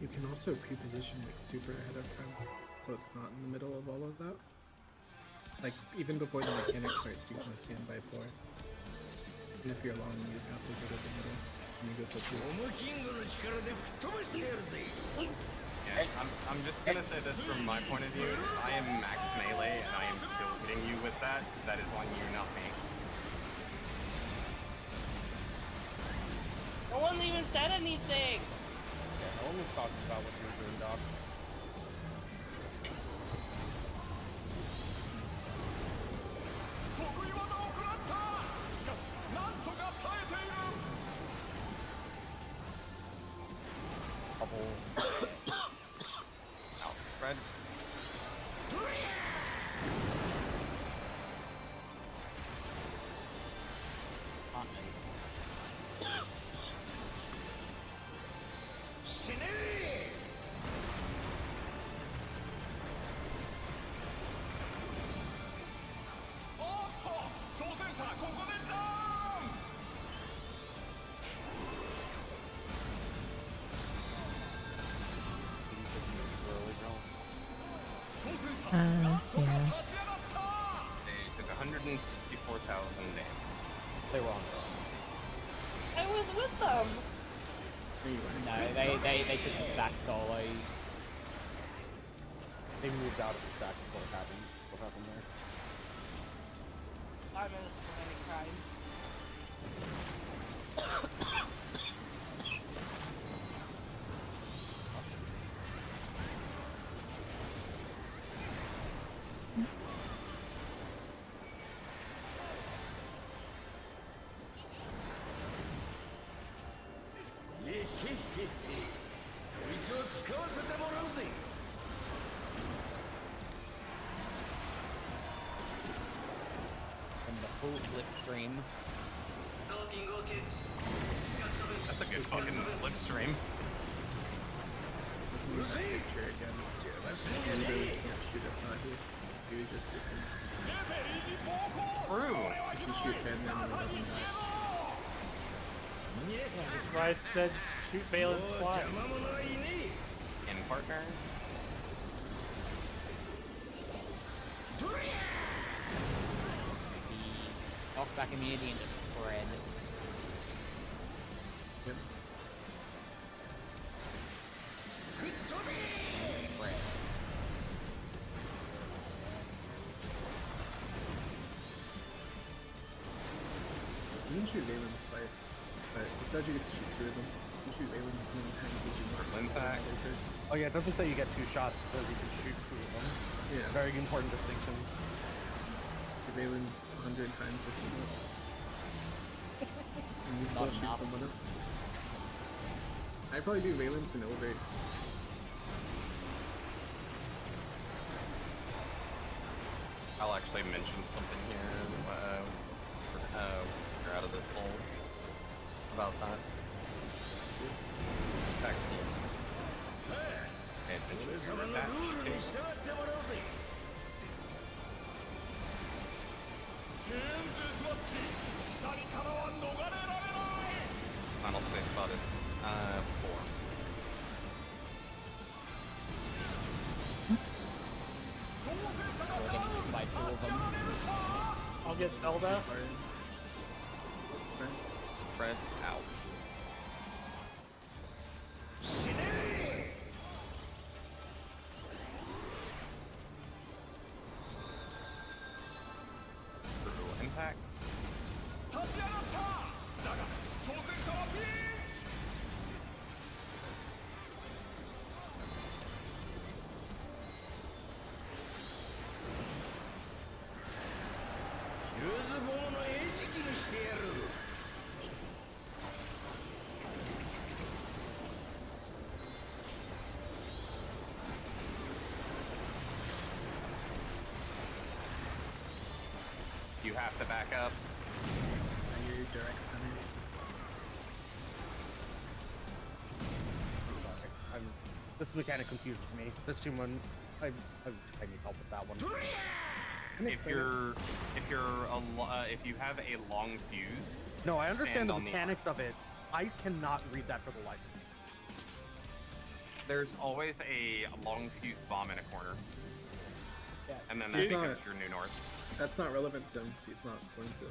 You can also pre-position like super ahead of time, so it's not in the middle of all of that. Like even before the mechanic starts, you can stand by 4. And if you're long, you just have to go to the middle and you go to 2. Yeah, I'm just gonna say this from my point of view. If I am max melee and I am still hitting you with that, that is on you, not me. No one even said anything. Yeah, no one was talking about what you were doing, Doc. Out spread. Partners. Yeah. They took 164,000 damage. They were on their own. I was with them. No, they took the stack solo. They moved out of the stack before it happened. What happened there? I'm innocent of any crimes. And the full slipstream. That's a good fucking slipstream. Picture again. And really can't shoot us out here. Maybe just defense. True. If you shoot Finn, then it doesn't die. That's why I said shoot Valen's fly. In partner. The knockback immunity and just spread. Yep. And spread. You can shoot Valen's twice, but instead you get to shoot 2 of them. You shoot Valen as many times as you want. Triple impact. Oh yeah, it doesn't say you get 2 shots, it says you can shoot 2 of them. Yeah. Very important distinction. Valen's 100 times if you want. And you still Not shoot enough. someone else. I'd probably do Valen's and Elevate. I'll actually mention something here. We're out of this hole about that. Back to you. Pay attention to your attach too. Final save spot is 4. We're getting hit by 2 of them. I'll get Zelda. Spread out. Brutal impact. You have to back up. Your direct center. This mechanic confuses me. This too much. I need help with that one. If you have a long fuse, No, I understand stand the on the mechanics of it. I cannot read that for the life of me. there's always a long fuse bomb in a corner, Yeah. and then that He's becomes not- your new north. That's not relevant to him, 'cause he's not going to.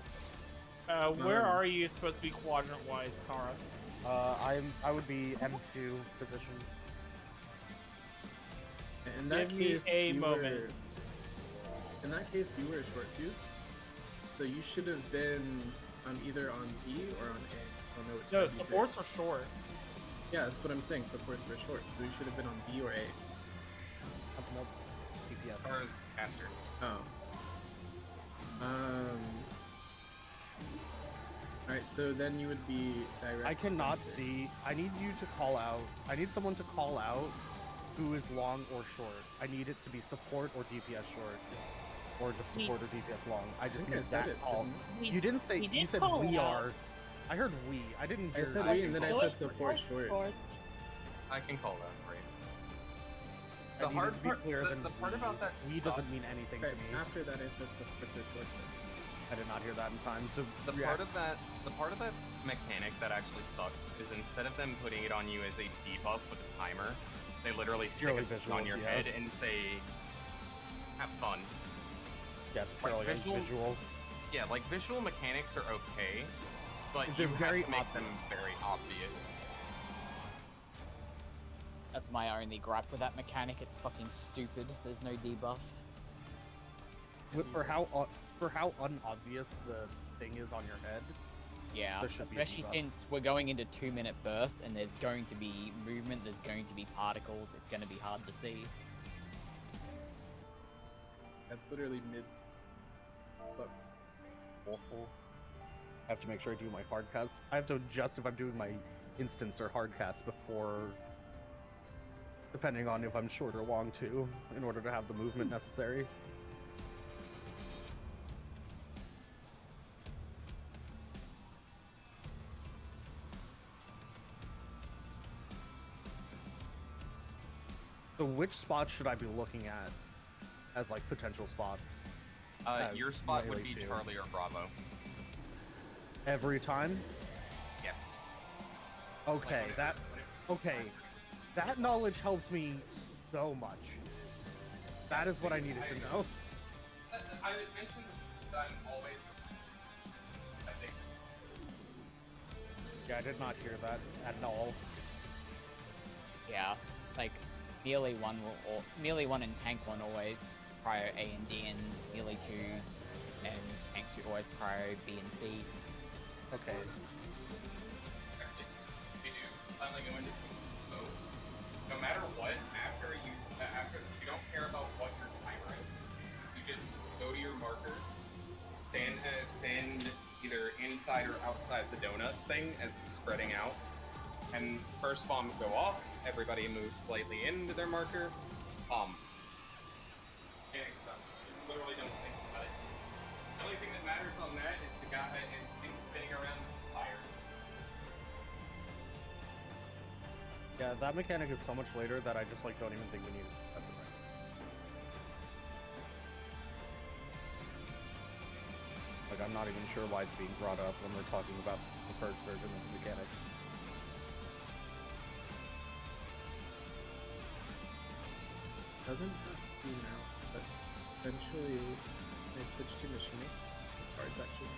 Where are you supposed to be quadrant wise, Kara? I would be M2 position. In that Give me case, a you moment. were. In that case, you were a short fuse, so you should have been on either on D or on A. I don't know which No, side you supports are short. picked. Yeah, that's what I'm saying. Supports were short, so you should have been on D or A. Nope. DPS. Or is caster. Oh. Alright, so then you would be direct. I cannot center. see. I need you to call out. I need someone to call out who is long or short. I need it to be support or DPS short. Or just We- support or DPS long. I just think I need said that it, call. didn't You didn't say. we You did said call we it out. are. I heard we. I didn't hear. I said I we, can and then I call said it. support short. I can call that for you. I The need it hard to be part, clear the, than the part we. about that We suck- doesn't mean anything Okay, to me. after that I said supports are short. I did not hear that in time. So the react. part of that mechanic that actually sucks is instead of them putting it on you as a debuff with a timer, they literally stick Purely a thing visual, on your yeah. head and say have fun. Yeah, the trail is visual. Yeah, like visual mechanics are okay, but They're you very have to make them obvious. very obvious. That's my only gripe with that mechanic. It's fucking stupid. There's no debuff. For how unobvious the thing is on your head. Yeah, There should be a especially debuff. since we're going into 2-minute bursts and there's going to be movement, there's going to be particles, it's going to be hard to see. That's literally mid. Sucks. Awful. I have to make sure I do my hard cast. I have to adjust if I'm doing my instance or hard cast before, depending on if I'm short or long too, in order to have the movement necessary. So which spots should I be looking at as like potential spots? As Your spot would melee be too? Charlie or Bravo. Every time? Yes. Okay, that knowledge helps me so much. That is what I needed to know. I mentioned that I'm always. I think. Yeah, I did not hear that at all. Yeah, like melee 1 and tank 1 always prior A and D, and melee 2 and tank 2 always prior B and C. Okay. Actually, if you do finally go into mode, no matter what, after you don't care about what you're timering, you just go to your marker, stand either inside or outside the donut thing as it's spreading out, and first bomb go off. Everybody moves slightly into their marker. Literally don't think about it. The only thing that matters on that is the guy is things spinning around the fire. Yeah, that mechanic is so much later that I just like don't even think we need it. That's right. Like I'm not even sure why it's being brought up when we're talking about the first version of the mechanic. Doesn't have to be now, but eventually I switch to machine. Cards actually.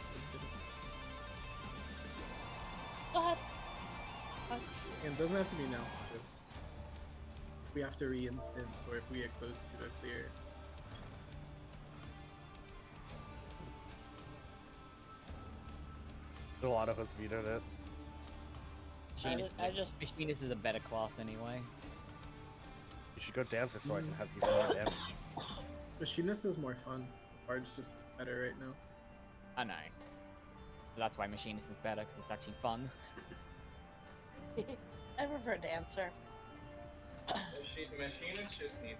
What? And it doesn't have to be now. Just if we have to re-instance or if we get close to a clear. A lot of us vetoed it. Machinist is a better class anyway. You should go dancer so I can have even more damage. Machinist is more fun. Bard's just better right now. I know. That's why Machinist is better, because it's actually fun. I prefer Dancer. Machinist just needs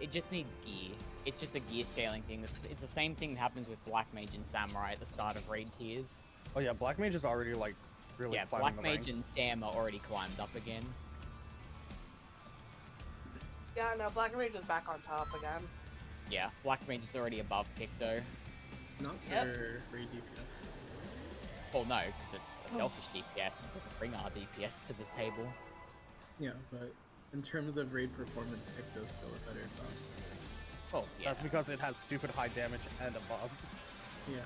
It just needs gear. It's just a gear scaling thing. It's the same thing that happens with Black Mage and Samurai at the start of raid tiers. Oh yeah, Black Mage is already like really Yeah, climbing Black the Mage ranks. and Sam are already climbed up again. Yeah, no, Black Mage is back on top again. Yeah, Black Mage is already above Picto. Not Yep. for raid DPS. Well, no, because it's a selfish DPS. It doesn't bring our DPS to the table. Yeah, but in terms of raid performance, Picto's still a better class. Well, yeah. That's because it has stupid high damage and a buff. Yeah.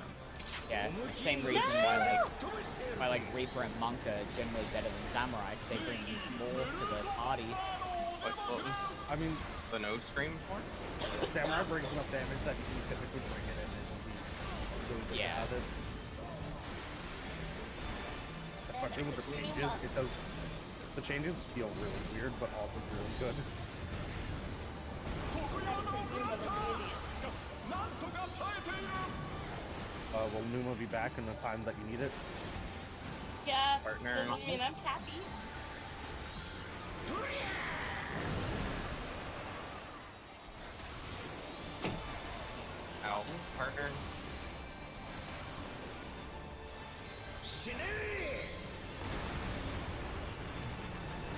Yeah, it's the same reason why like Reaper and Monk are generally better than Samurai, because they bring more to the party. What was I mean, the node scream for? Samurai brings enough damage that you can typically bring it in and it'll be really good Yeah. to have it. Especially with the changes, it does. The changes feel really weird, but also really good. Will Numa be back in the time that you need it? Yeah, Partner. I mean, I'm happy. Out. Partner.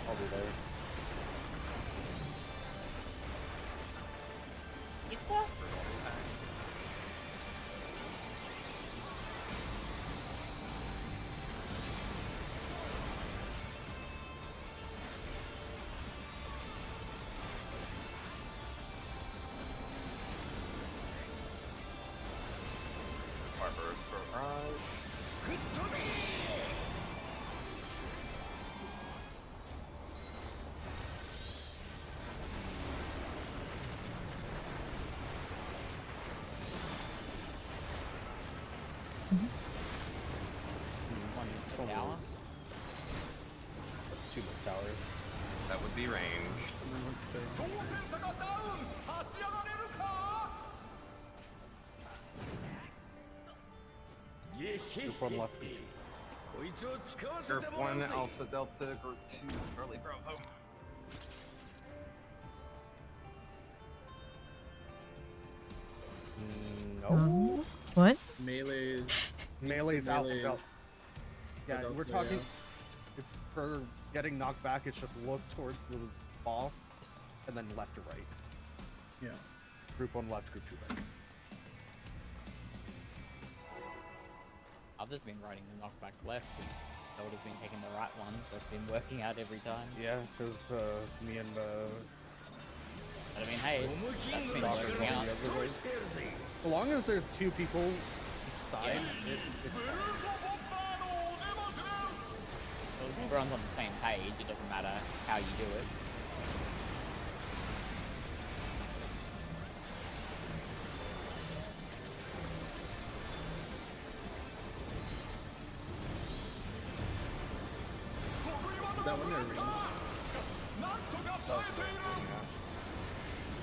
I'll be there. Pizza? 2 move towers. That would be range. Someone wants to play. Group 1 left. Group 1 Alpha Delta, Group 2 Charlie Bravo. No. What? Melee's Melee's Alpha Delta. Melee's Yeah, Delta, we're talking. yeah. It's for getting knocked back. It's just look towards the boss, and then left to right. Yeah. Group 1 left, Group 2 right. I've just been riding the knockback left because Zelda's been taking the right one, so it's been working out every time. Yeah, because me and But I mean, hey, that's been working out. as long as there's 2 people each side, it's fine. As long as everyone's on the same page, it doesn't matter how you do it. Is that when they're ranged?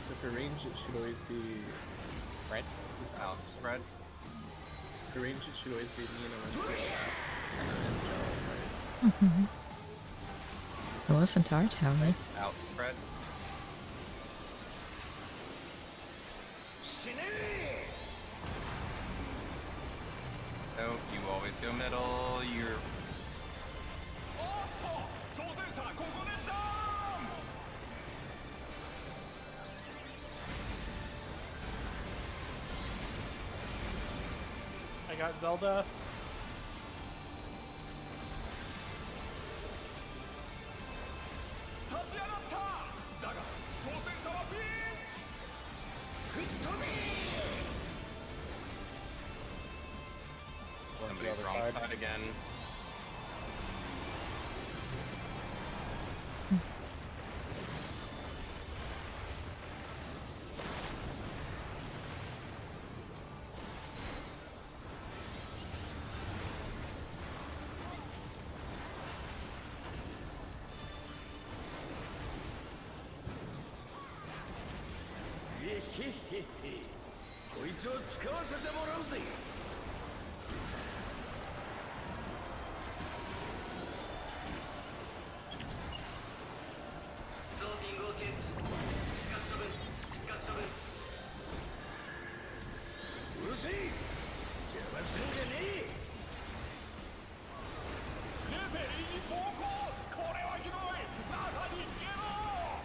So for range, it should always be. Fred? This is Alex spread. For range, it should always be me and Orange to the left, and then Joe right. Mm-hmm. It wasn't our tower. Out spread. No, you always go middle. You're. I got Zelda. Somebody's wrong side again.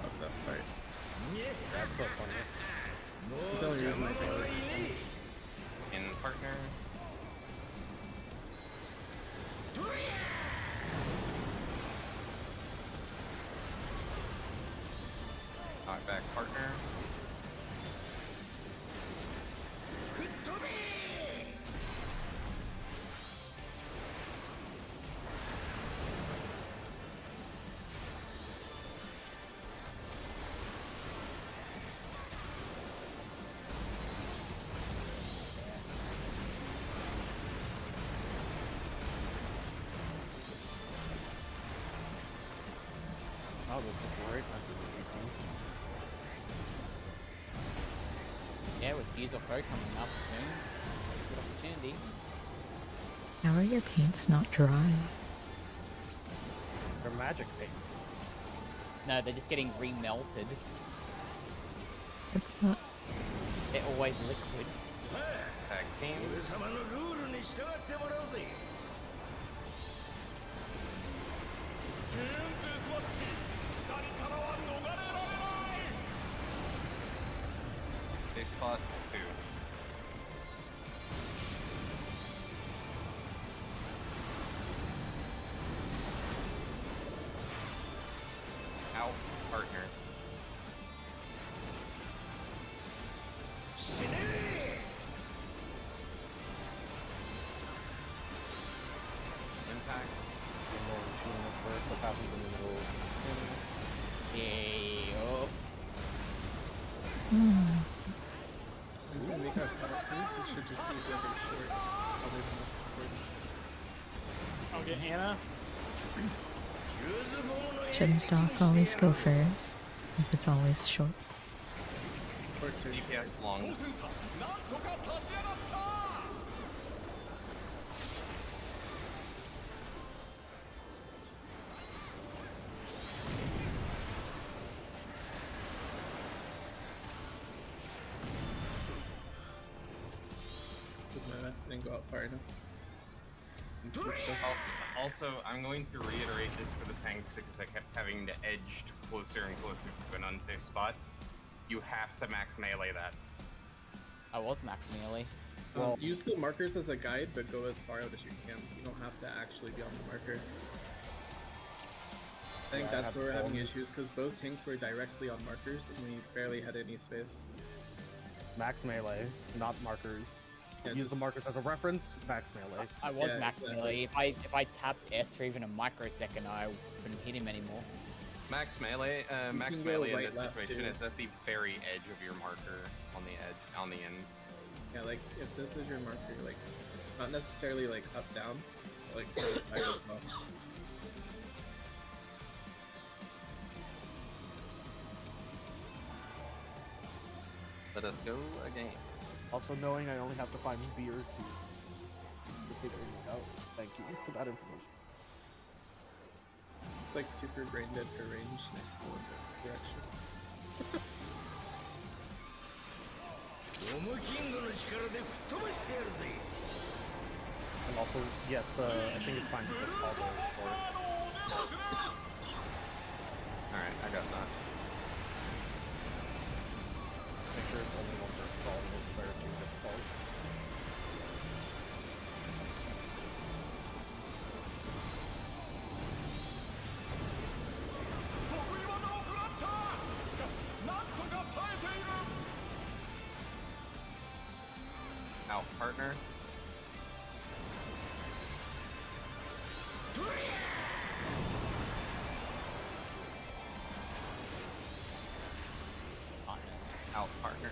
Fuck that fight. That's so funny. That's the only reason I told her. In partners. Knockback partner. Oh, that's a great message. Yeah, with Gears of Foe coming up soon, good opportunity. How are your paints not dry? They're magic paint. No, they're just getting remelted. It's not. They're always liquid. Tag team. They spot 2. Out partners. Impact. What happens in the middle? Yeah. Is it make up characters? It should just be whoever short. Probably the most important. I'll get Anna. shouldn't Doc always go first? If it's always short. Short turn. DPS long. Because my math didn't go out far enough. Also, I'm going to reiterate this for the tanks because I kept having to edge closer and closer to an unsafe spot. You have to max melee that. I was max melee. Use the markers as a guide, but go as far out as you can. You don't have to actually be on the marker. I think that's where we're having issues, because both tanks were directly on markers, and we barely had any space. Max melee, not markers. Yeah, Use the markers as a reference, max melee. I was max melee. If I tapped S for even a microsecond, I couldn't hit him anymore. Max melee in right, this left, situation too. is at the very edge of your marker on the edge, on the ends. Yeah, like, if this is your marker, like, not necessarily, like, up, down, but, like, to the side as well. Let us go again. Also knowing I only have to find B or C to figure it out. Thank you for that information. It's like super brain dead for range, nice to go in that direction. And also, yes, I think it's fine to put all those for it. Alright, I got that. Make sure it's only one per stall, no player two per stall. Out, partner. Out, partners.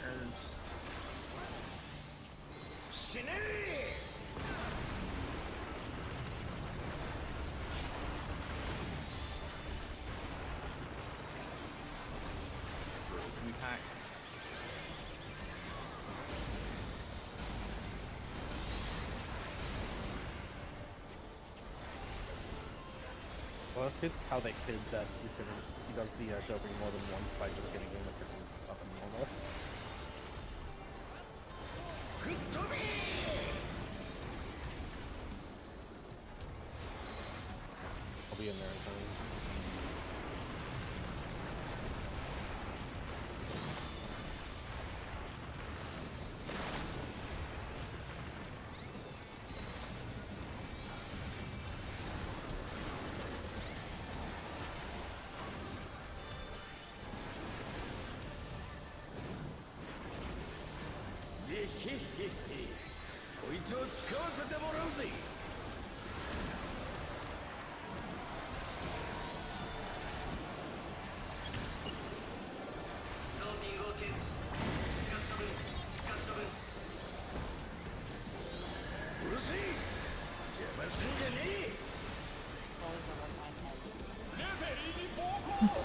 Impact. Well, it's how they kid that he does the doping more than once by just getting in with something normal. I'll be in there in time.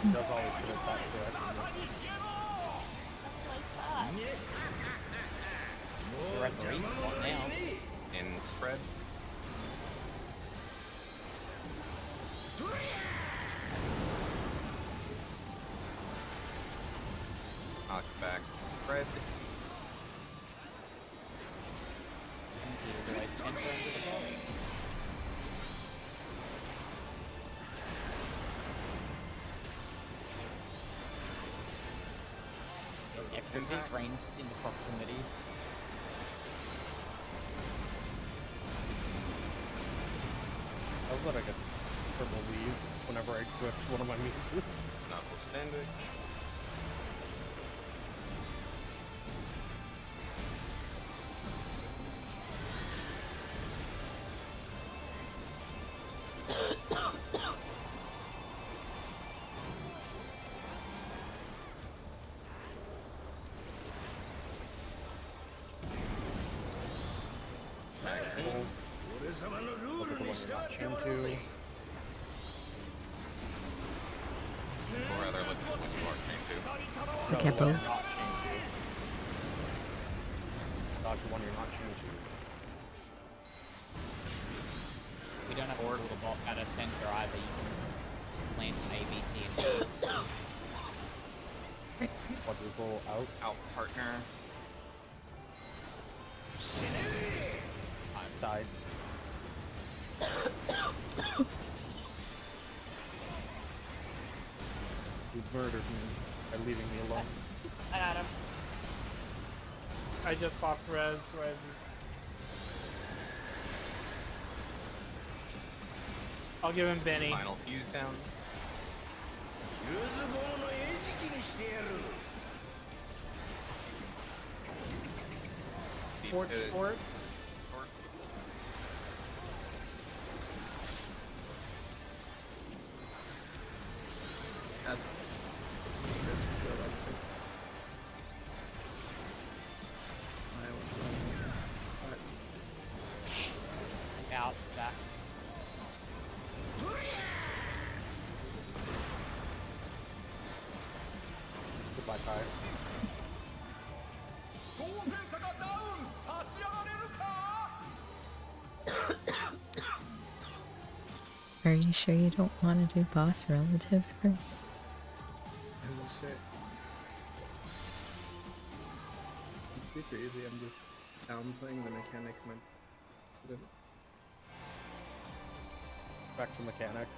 He does always get that correct. It's a referee spot now. In spread. Knock back. Spread. He was always center under the boss. Everything's ranged in the proximity. I was like a triple leave whenever I switch one of my muses. Notwithstanding. Look at the one you're not chained to. to get the one both. you're not changing. Dodge the one you're not changing. We don't have a little bot at a center either. You can land A, B, C, and D. Quadruple out. Out partner. Died. You murdered me by leaving me alone. I got him. I just popped res. I'll give him Benny. Final fuse down. Short, short. That's Out stack. Goodbye, Kai. Are you sure you don't want to do boss relative first? holy shit. It's super easy. I'm just downplaying the mechanic. Back to mechanic.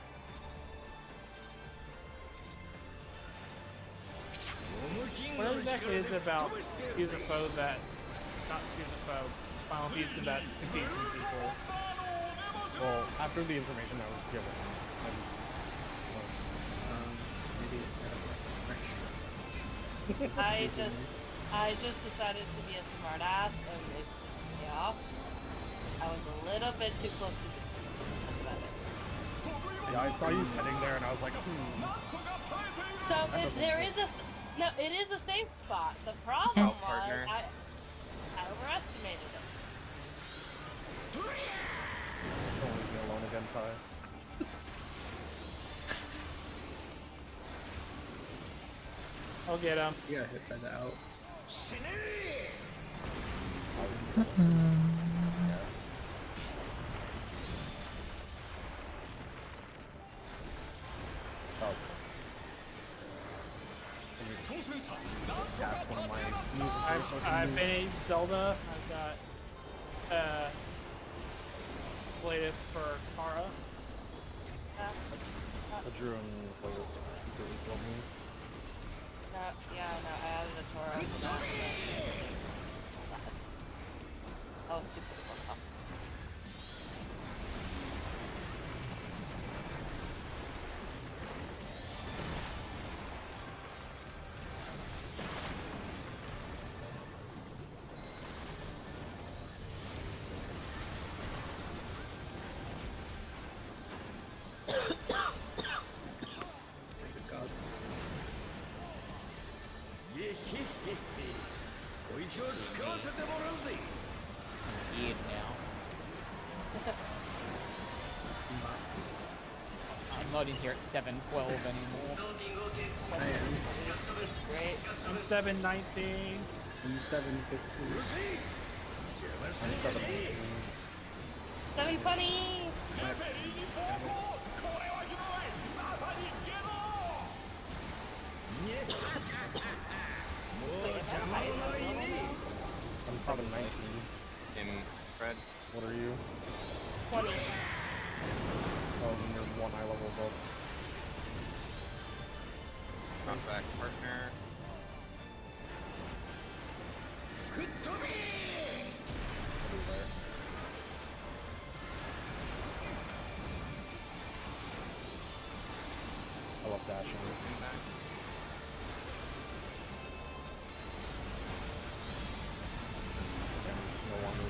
What exactly is it about user foe that not user foe? Final piece about confusing people. Well, after the information that was given, Maybe. I just decided to be a smartass and it pissed me off. I was a little bit too close to the that's about it. yeah, I saw you sitting there and I was like, So it is a safe spot. The problem was partner. I overestimated it. don't leave me alone again, Kai. I'll get him. You got hit by the out. Oh. That's one of my I've been Zelda. I've got latest for Kara. I drew and Cletus completely killed me. No, yeah, no, I added a Toro for that. I was too close on top. Good gods. Weird now. I'm not in here at 7:12 anymore. I am. It's great. I'm 719. I'm 715. 720! I'm 719. In Fred. What are you? 20. Oh, then you're one eye level above. Drop back partner. Everywhere. I love dashing. And no longer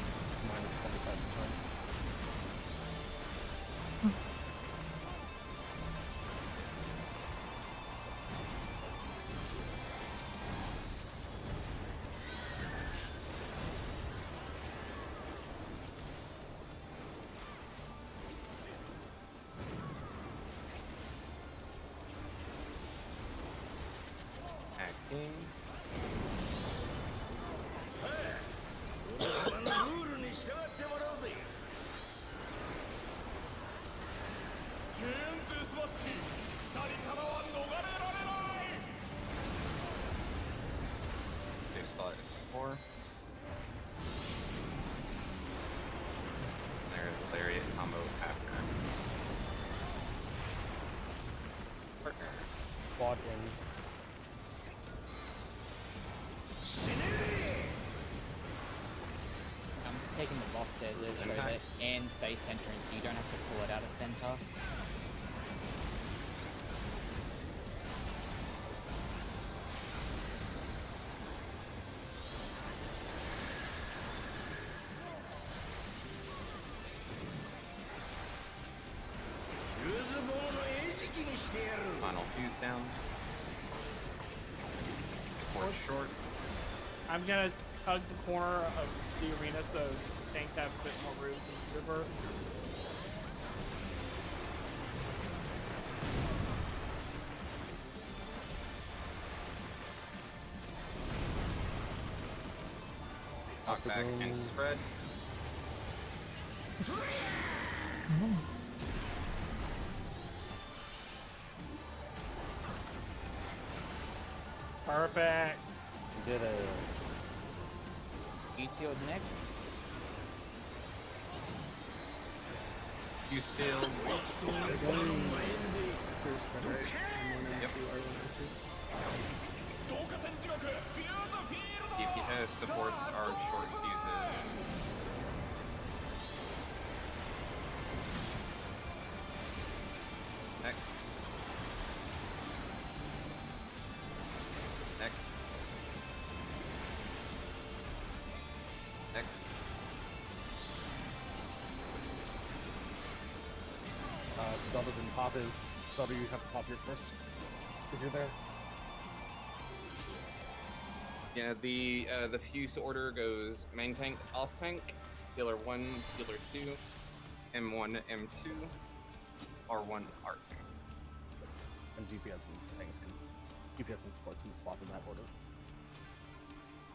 minus 25%. backseating. They still at 4. There's a lariat combo after. Partner. Quad in. I'm just taking the boss there to show that and stay centering so you don't have to pull it out of center. Final fuse down. Force short. I'm gonna hug the corner of the arena so tanks have a bit more room to maneuver. Knock back and spread. Perfect. We did a. You shield next. You still. There's only first spread, right? And one Yep. R1 R2. Supports are short fuses. Next. Next. Next. Zelda didn't pop his. Zelda, you have to pop yours first. If you're there. Yeah, the fuse order goes main tank, off tank, healer 1, healer 2, M1, M2, R1, R2. And DPS and tanks can. DPS and supports can swap in that order.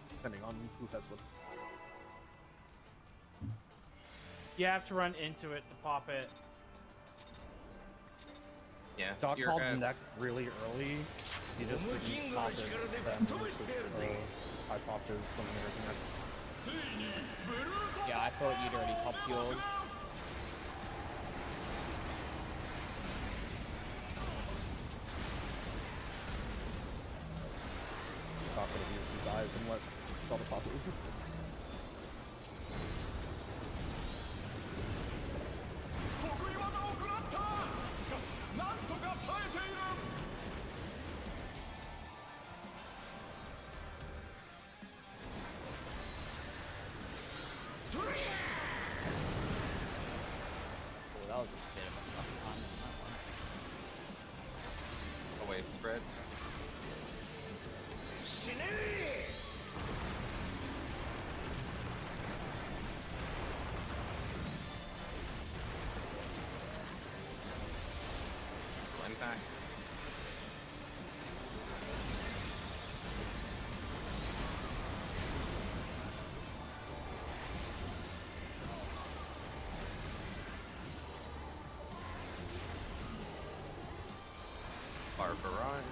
Depending on who has what. You have to run into it to pop it. Yeah, Doc you're, called neck really early. He just didn't pop it. Then I popped his when everything next. Yeah, I thought you'd already popped yours. Doc would have used his eyes and let Zelda pop it. Oh, that was just a bit of a sus time on that one. a wave spread. Impact. Bar barrage.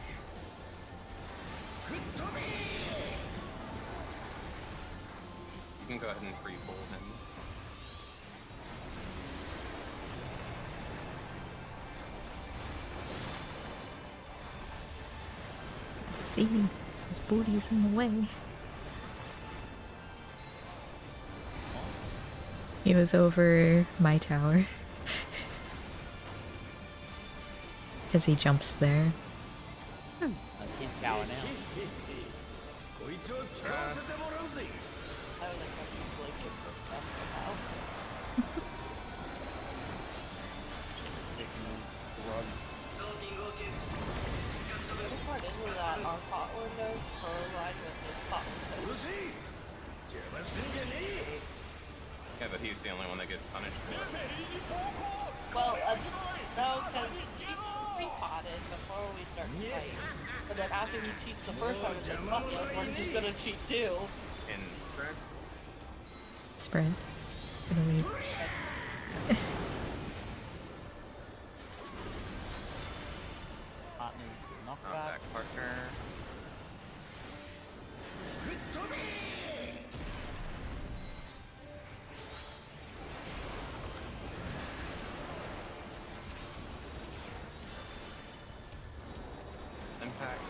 You can go ahead and pre-pull him. See, his booty's in the way. He was over my tower. Because he jumps there. That's his tower now. The part is that our pot windows collide with his pot windows. Yeah, but he's the only one that gets punished for it. Well, no, because be potted before we start the fight. But then after he cheats the first time, it's like, fuck it, we're just gonna cheat too. And spread. Spread. Gonna leave. Partners Not knockback. back partner. Impact.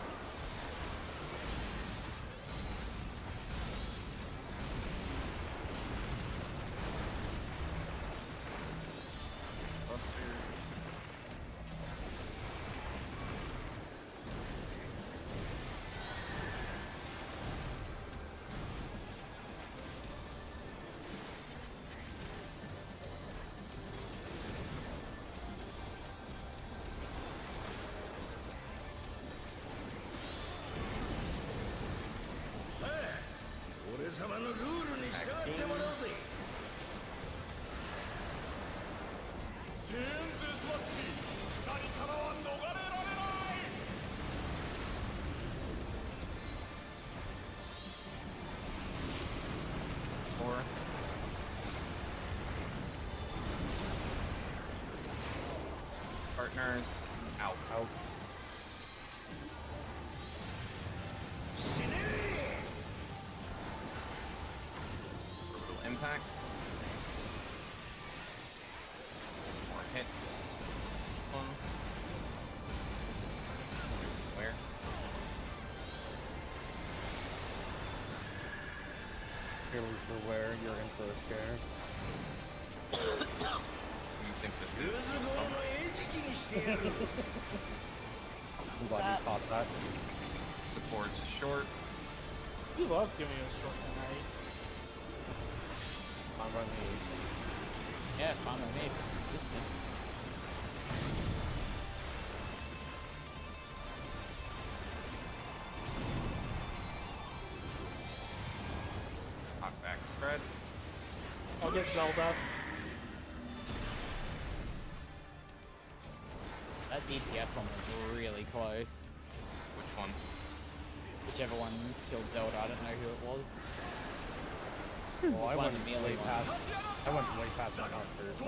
Buster. Four. Partners out. Out. Brutal impact. More hits. One. Where? Purely for where you're in for a scare. You think this is? I'm glad you caught that. Supports short. He loves giving us short tonight. I'm running Yeah, fine with me if it's this thing. Knockback spread. I'll get Zelda. That DPS one was really close. Which one? Whichever one killed Zelda, I don't know who it was. Well, I One went of the melee way past. ones. I went way past my hunter, so.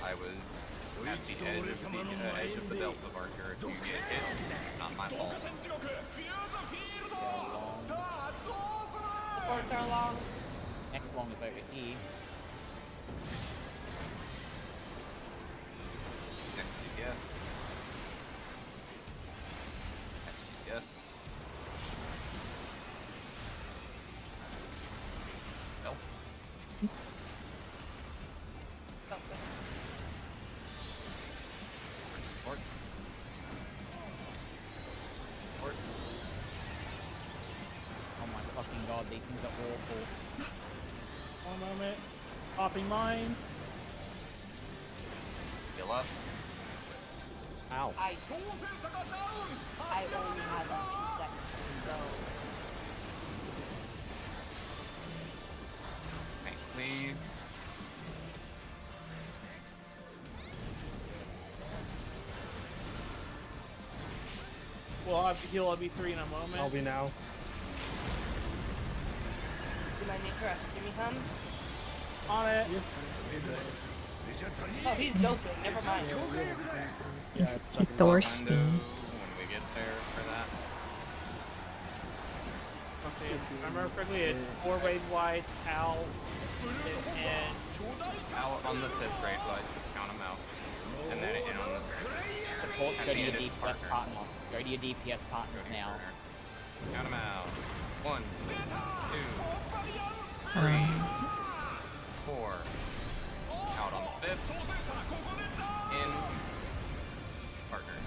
I was at the edge of the belt of Archer. If you get hit, not my fault. Supports are long. Next long is over here. Next CPS. Next CPS. Nope. Support. Support. Oh my fucking god, these things are awful. One moment. Popping mine. Heal us. Ow. I only had like 2 seconds, so Thank leave. Well, I'll have to heal LB3 in a moment. I'll be now. you might need to rescue me, hum. On it. Oh, he's doping. Never mind. Yeah, it's Thorstein. When we get there for that. Okay, if I remember correctly, it's 4 raid whites, Al, and Out on the 5th grade, but just count them out. And then in on the Supports At go the to your end, it's DPS partner. partner. Go to your DPS partners now. Count them out. 1, 2, 3, 4. Out on the 5th. In. Partner.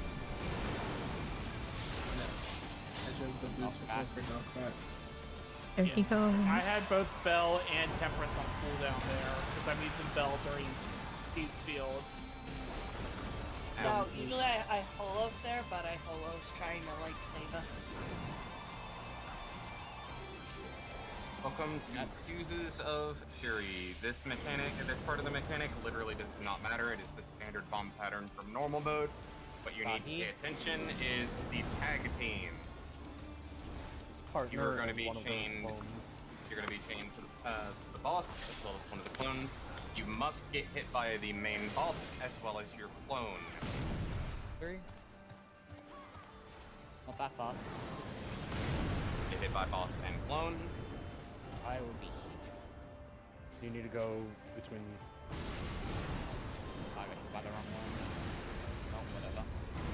There he goes. I had both Bell and Temperance on cooldown there because I'm using Bell during Peace Field. No, usually I holos there, but I holos trying to like save us. Welcome to Fuses of Fury. This mechanic, this part of the mechanic literally does not matter. It is the standard bomb pattern from normal mode. What you Start need to here. pay attention is the tag team. Partner You are going to and be one of those chained. clones. You're going to be chained to the boss as well as one of the clones. You must get hit by the main boss as well as your clone. Through. Not that far. Get hit by boss and clone. I will be here. You need to go between. I got hit by the wrong one. Oh,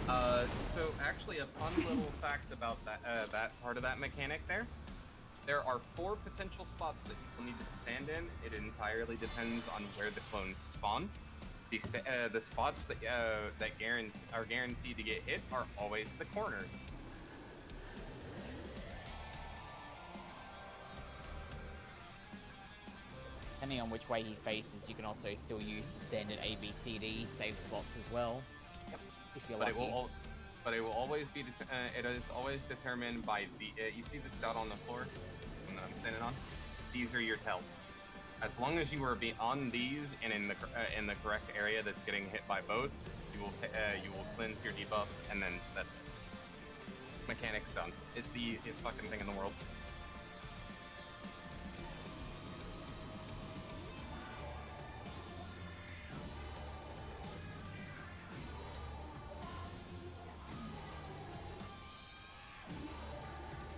whatever. So actually, a fun little fact about that that part of that mechanic there. There are 4 potential spots that people need to stand in. It entirely depends on where the clones spawn. The spots that are guaranteed to get hit are always the corners. Depending on which way he faces, you can also still use the standard A, B, C, D save spots as well. Yep. If you're But lucky. it will always be. It is always determined by the. You see the stout on the floor that I'm standing on. These are your tell. As long as you are on these and in the correct area that's getting hit by both, you will cleanse your debuff, and then that's it. Mechanic's done. It's the easiest fucking thing in the world.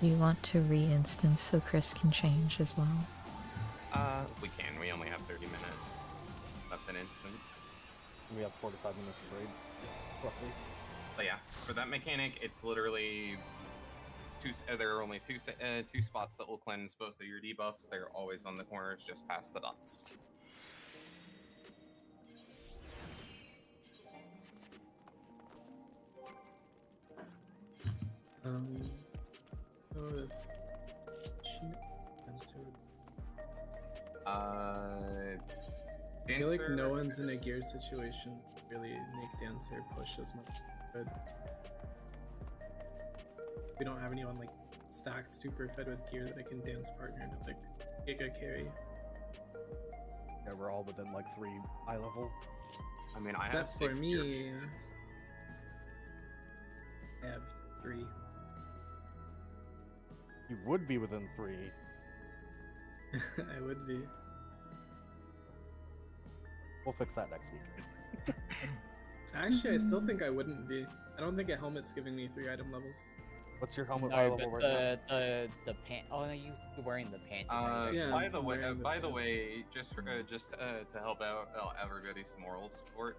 You want to re-instance so Chris can change as well? We can. We only have 30 minutes left in instance. We have 45 minutes to raid, roughly. But yeah, for that mechanic, it's literally there are only two spots that will cleanse both of your debuffs. They're always on the corners, just past the dots. Oh, she answered. I feel like no one's in a gear situation to really make Dancer push as much as they could. We don't have anyone like stacked super fed with gear that I can dance partner to like giga carry. Yeah, we're all within like 3 eye level. I mean, I have Except for 6 gear me. pieces. I have 3. You would be within 3. I would be. We'll fix that next week. Actually, I still think I wouldn't be. I don't think a helmet's giving me 3 item levels. What's your helmet eye No, level but right now? the pants. Oh, no, you're wearing the pants. Yeah, By the way, wearing the just to help out everybody's moral support,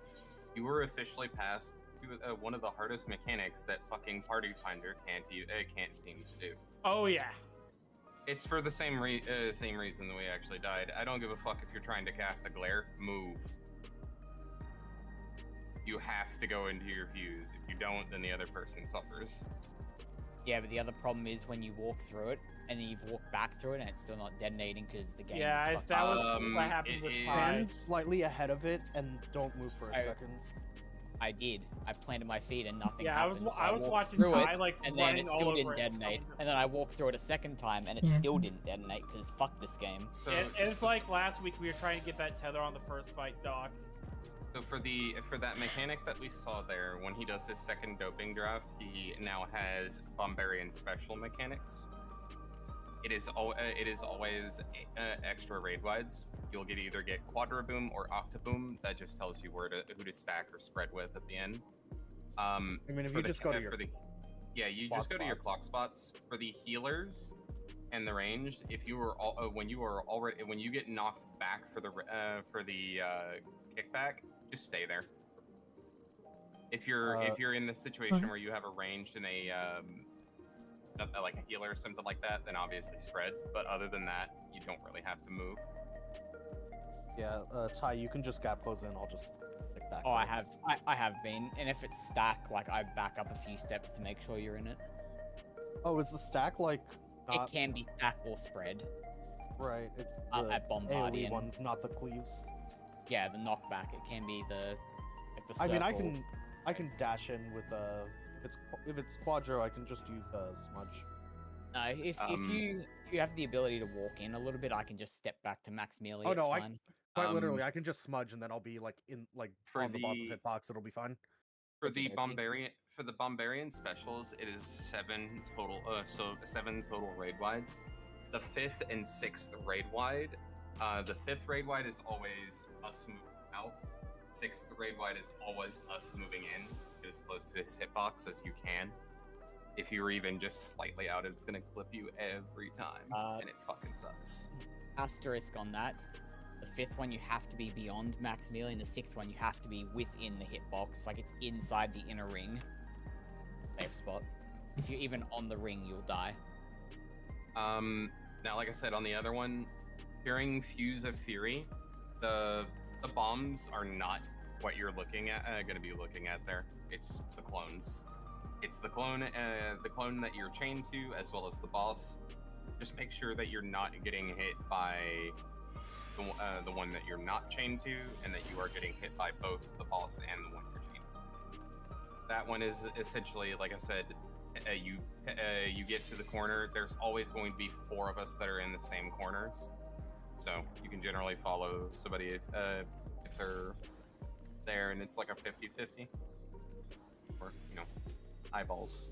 you were officially passed to one of the hardest mechanics that fucking Party Finder can't seem to do. Oh yeah. It's for the same reason that we actually died. I don't give a fuck if you're trying to cast a glare. Move. You have to go into your fuse. If you don't, then the other person suffers. Yeah, but the other problem is when you walk through it and then you've walked back through it and it's still not detonating because the game Yeah, is that fucking. was what happened with it Pi. is- Stand slightly ahead of it and don't move for a I- second. I did. I planted my feet and nothing Yeah, happened. so I was walked watching through Pi it, like and then running it all still over didn't it. detonate. And then I walked through it a second time and it Yeah. still didn't detonate because fuck this game. So It's like last week we were trying to get that tether on the first fight, Doc. So for that mechanic that we saw there, when he does his second doping draft, he now has Bombarian special mechanics. It is always extra raid wides. You'll either get Quadra Boom or Octa Boom. That just tells you who to stack or spread with at the end. I mean, if you just go to your you clock just go to your spots. clock spots for the healers and the ranged. If you are when you get knocked back for the kickback, just stay there. If you're in the situation where you have a ranged and a like a healer or something like that, then obviously spread. But other than that, you don't really have to move. Yeah, Ty, you can just gap close in. I'll just stick back. Oh, I have been, and if it's stack, like I back up a few steps to make sure you're in it. Oh, is the stack like not It can be stack or spread. right? It's the At AoE Bombardian. ones, not the cleaves. Yeah, the knockback. It can be the like the I circle. mean, I can dash in with if it's Quadro, I can just use smudge. No, if you have the ability to walk in a little bit, I can just step back to max melee. Oh, it's no, fine. Quite literally, I can just smudge and then I'll be like in For on the boss's the- hitbox. It'll be fine. For the Okey-dokey. Bombarian specials, it is 7 total. So 7 total raid wides. The 5th and 6th raid wide. The 5th raid wide is always us moving out. 6th raid wide is always us moving in, so get as close to his hitbox as you can. If you're even just slightly out, it's gonna clip you every time, and it fucking sucks. Asterisk on that. The 5th one you have to be beyond max melee, and the 6th one you have to be within the hitbox, like it's inside the inner ring. Safe spot. If you're even on the ring, you'll die. Now, like I said, on the other one, during Fuse of Fury, the bombs are not what you're looking at. Gonna be looking at there. It's the clones. It's the clone that you're chained to, as well as the boss. Just make sure that you're not getting hit by the one that you're not chained to, and that you are getting hit by both the boss and the one you're chained to. That one is essentially, like I said, you get to the corner. There's always going to be 4 of us that are in the same corners, so you can generally follow somebody if they're there, and it's like a 50-50, or eyeballs.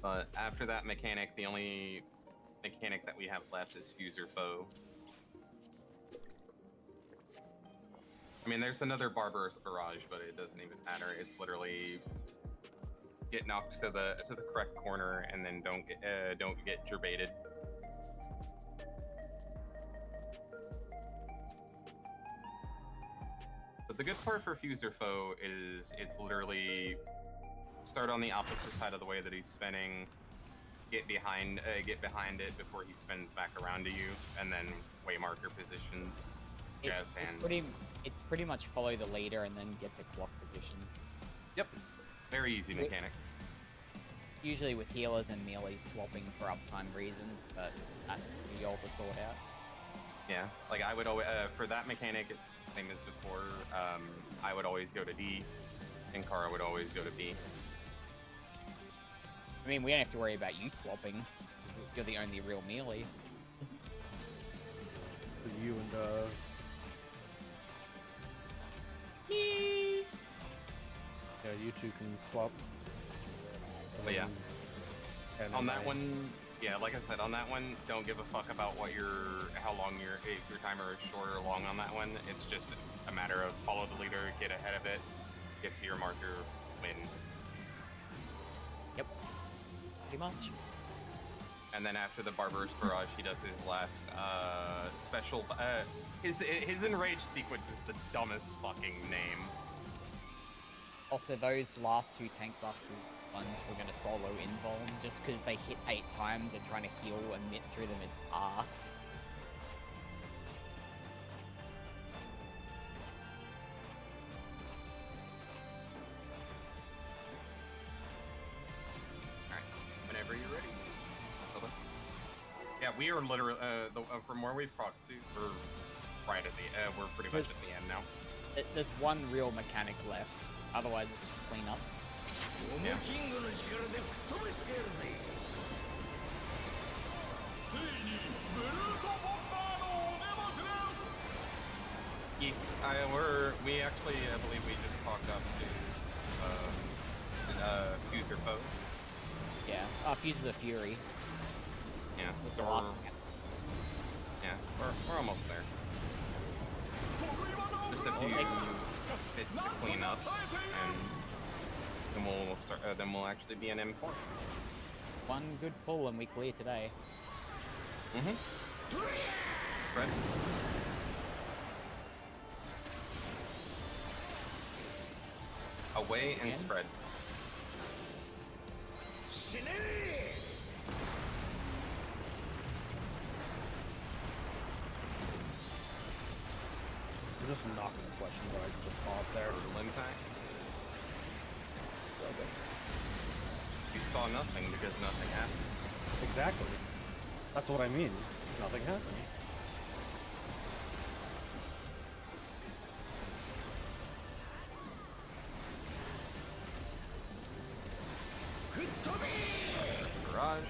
But after that mechanic, the only mechanic that we have left is Fuse or Foe. I mean, there's another Barbarous Barrage, but it doesn't even matter. It's literally get knocked to the correct corner, and then don't get gerbated. But the good part for Fuse or Foe is it's literally start on the opposite side of the way that he's spinning, get behind it before he spins back around to you, and then waymarker positions, jazz hands. It's pretty much follow the leader and then get to clock positions. Yep, very easy mechanic. Usually with healers and melee swapping for uptime reasons, but that's for y'all to sort out. Yeah, like I would always for that mechanic, it's the same as before. I would always go to D, and Kara would always go to B. I mean, we don't have to worry about you swapping. You're the only real melee. For you and Me. yeah, you two can swap. But yeah, And on then that one, yeah, like I said, on that one, don't give a fuck about how long if your timer is short or long on that one. It's just a matter of follow the leader, get ahead of it, get to your marker, win. Yep. Pretty much. And then after the Barbarous Barrage, he does his last special. His enrage sequence is the dumbest fucking name. Also, those last 2 tank buster ones we're gonna solo invuln just because they hit 8 times and trying to heal and knit through them is ass. Alright, whenever you're ready. Okay. Yeah, we are literally from where we've procced to, we're right at the we're pretty much at the end now. There's one real mechanic left. Otherwise, it's just clean up. Yeah. We actually believe we just talked up to Fuse or Foe. Yeah, Fuses of Fury. Yeah, Was so the last one. yeah, we're almost there. Just a few bits to clean up, and then we'll start. Then we'll actually be an M4. One good pull and we clear today. Spreads. Away and Again? spread. we're just not gonna question why I just pop there. Total impact. You saw nothing because nothing happened. Exactly. That's what I mean. Nothing happened. Barrage.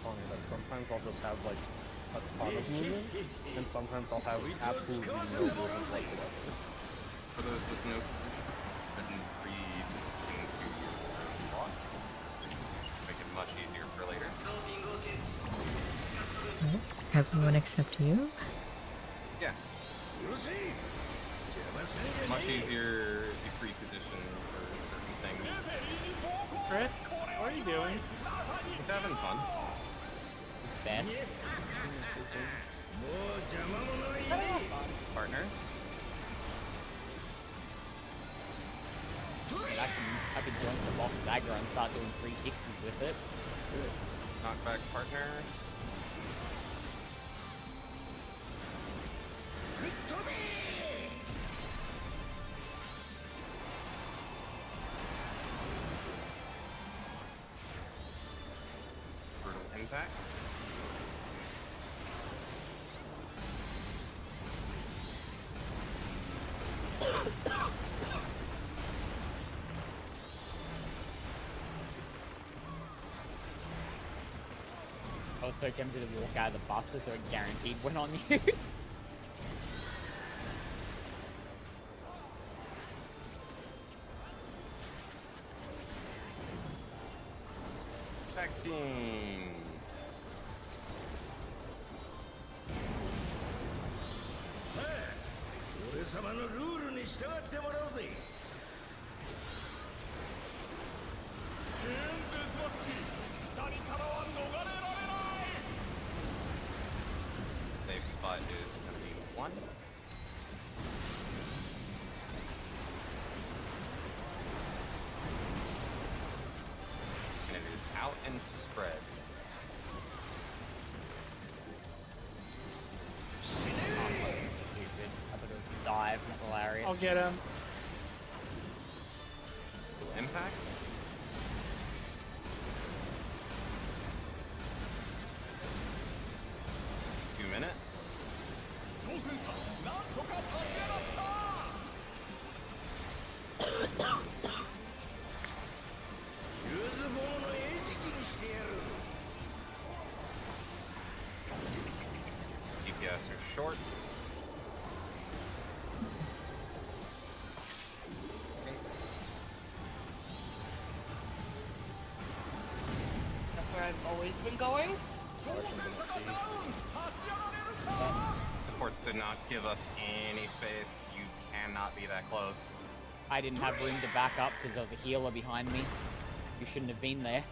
funny that sometimes I'll just have like a ton of movement, and sometimes I'll have absolutely no movement whatsoever. For those with no couldn't read into your block, make it much easier for later. Everyone except you? Yes. Much easier to free position for certain things. Chris, what are you doing? He's having fun. It's best. Partners. I mean, I could join the boss dagger and start doing 360s with it. Knockback partners. Brutal impact. I was so tempted to walk out of the bus so it guaranteed went on you. Tag team. Safe spot is going to be 1. And it is out and spread. Oh, fucking stupid. I thought it was the dive, not the lariat. I'll get him. Impact. Minute. DPS are short. That's where I've always been going. Supports did not give us any space. You cannot be that close. I didn't have room to back up because there was a healer behind me. You shouldn't have been there.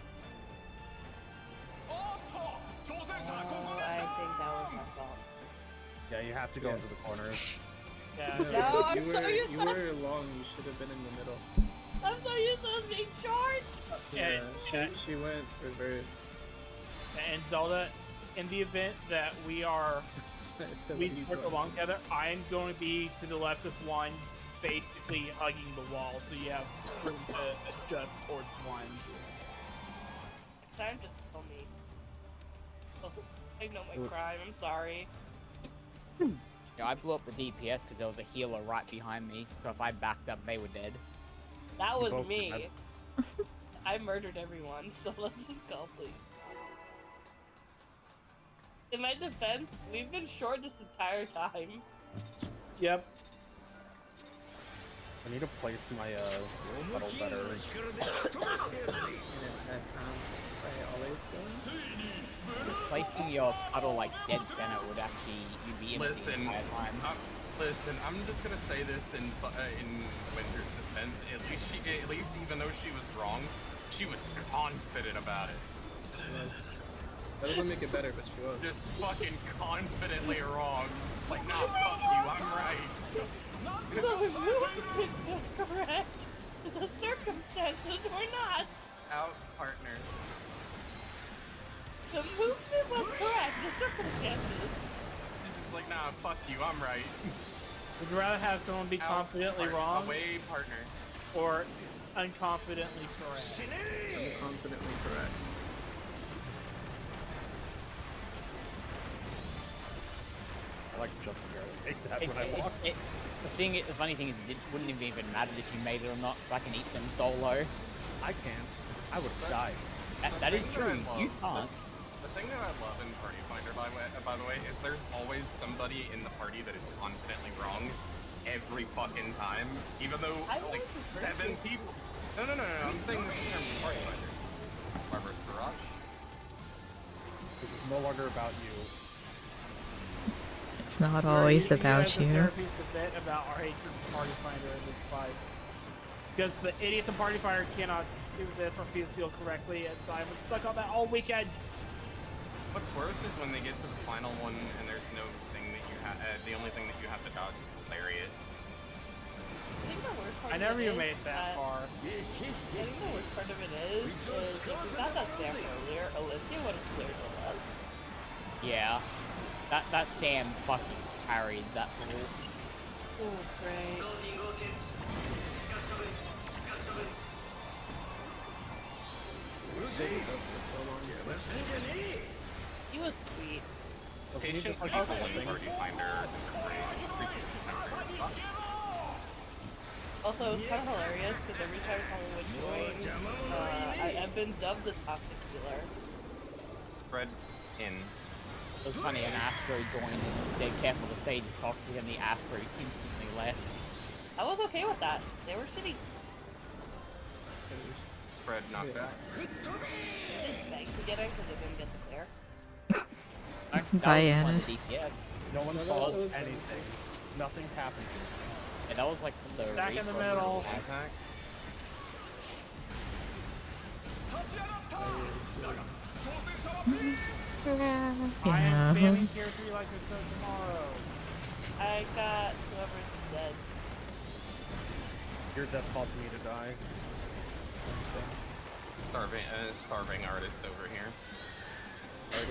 I think that was my fault. Yeah, you have to go into the corners. Yeah. No, I'm so used you to were long. You should have been in the middle. I'm so used to us being short. Yeah, yeah. She went reverse. And Zelda, in the event that we are So we when you work go- along together, I'm going to be to the left of one, basically hugging the wall, so you have room to adjust towards one. Next time, just tell me. Oh, I know my crime. I'm sorry. Yeah, I blew up the DPS because there was a healer right behind me, so if I backed up, they were dead. That You was both me. did I murdered everyone, so let's just go, please. In my defense, we've been short this entire time. Yep. I need to place my pedal better. Yes, I found where I always go. Placing your puddle like dead center would actually you'd be in it the Listen, entire time. listen. I'm just gonna say this in Winter's defense. At least even though she was wrong, she was confident about it. That doesn't make it better, but she was. Just fucking confidently wrong. Like, nah, fuck you. I'm right. So the movement was correct. The circumstances were not. Out, partner. The movement was correct. The circumstances. She's just like, nah, fuck you. I'm right. Would you rather have someone be Out, confidently wrong Away, partner. or unconfidently correct? I'm confidently correct. I like jumping here. I hate that when I walk. The funny thing is, it wouldn't have even mattered if you made it or not, because I can eat them solo. I can't. I would have died. That is true. You can't. The thing that I love in Party Finder, by the way, is there's always somebody in the party that is confidently wrong every fucking time, even though like 7 people. No. I'm saying this in terms of Party Finder. Barbarous Garage. This is no longer about you. It's not always about you. you. Therapy's a bit about our hatred of Party Finder in this fight. Because the idiots in Party Finder cannot do this or feel correctly, and so I've been stuck on that all weekend. What's worse is when they get to the final one and there's no thing that you have. The only thing that you have to dodge is the lariat. I never even made it that far. I think the worst part of it is if we got that Sam earlier, Olympia would have cleared with us. Yeah. That Sam fucking carried that ball. It was great. He was sweet. Patient people in Party Finder. Also, it was kind of hilarious because every time someone would join, I've been dubbed the toxic healer. Fred in. It was funny, an Astro joined and said, careful, the Sage is toxic, and the Astro instantly left. I was okay with that. They were shitty. Spread knocked back. I didn't beg to get in because I didn't get the clear. Bye, Anna. DPS. No one solved anything. Nothing happened. Yeah, that was like the Back in the Reaper middle. attack. I am spamming tier 3 like there's no tomorrow. I got whoever's dead. Your death caused me to die. Starving artist over here.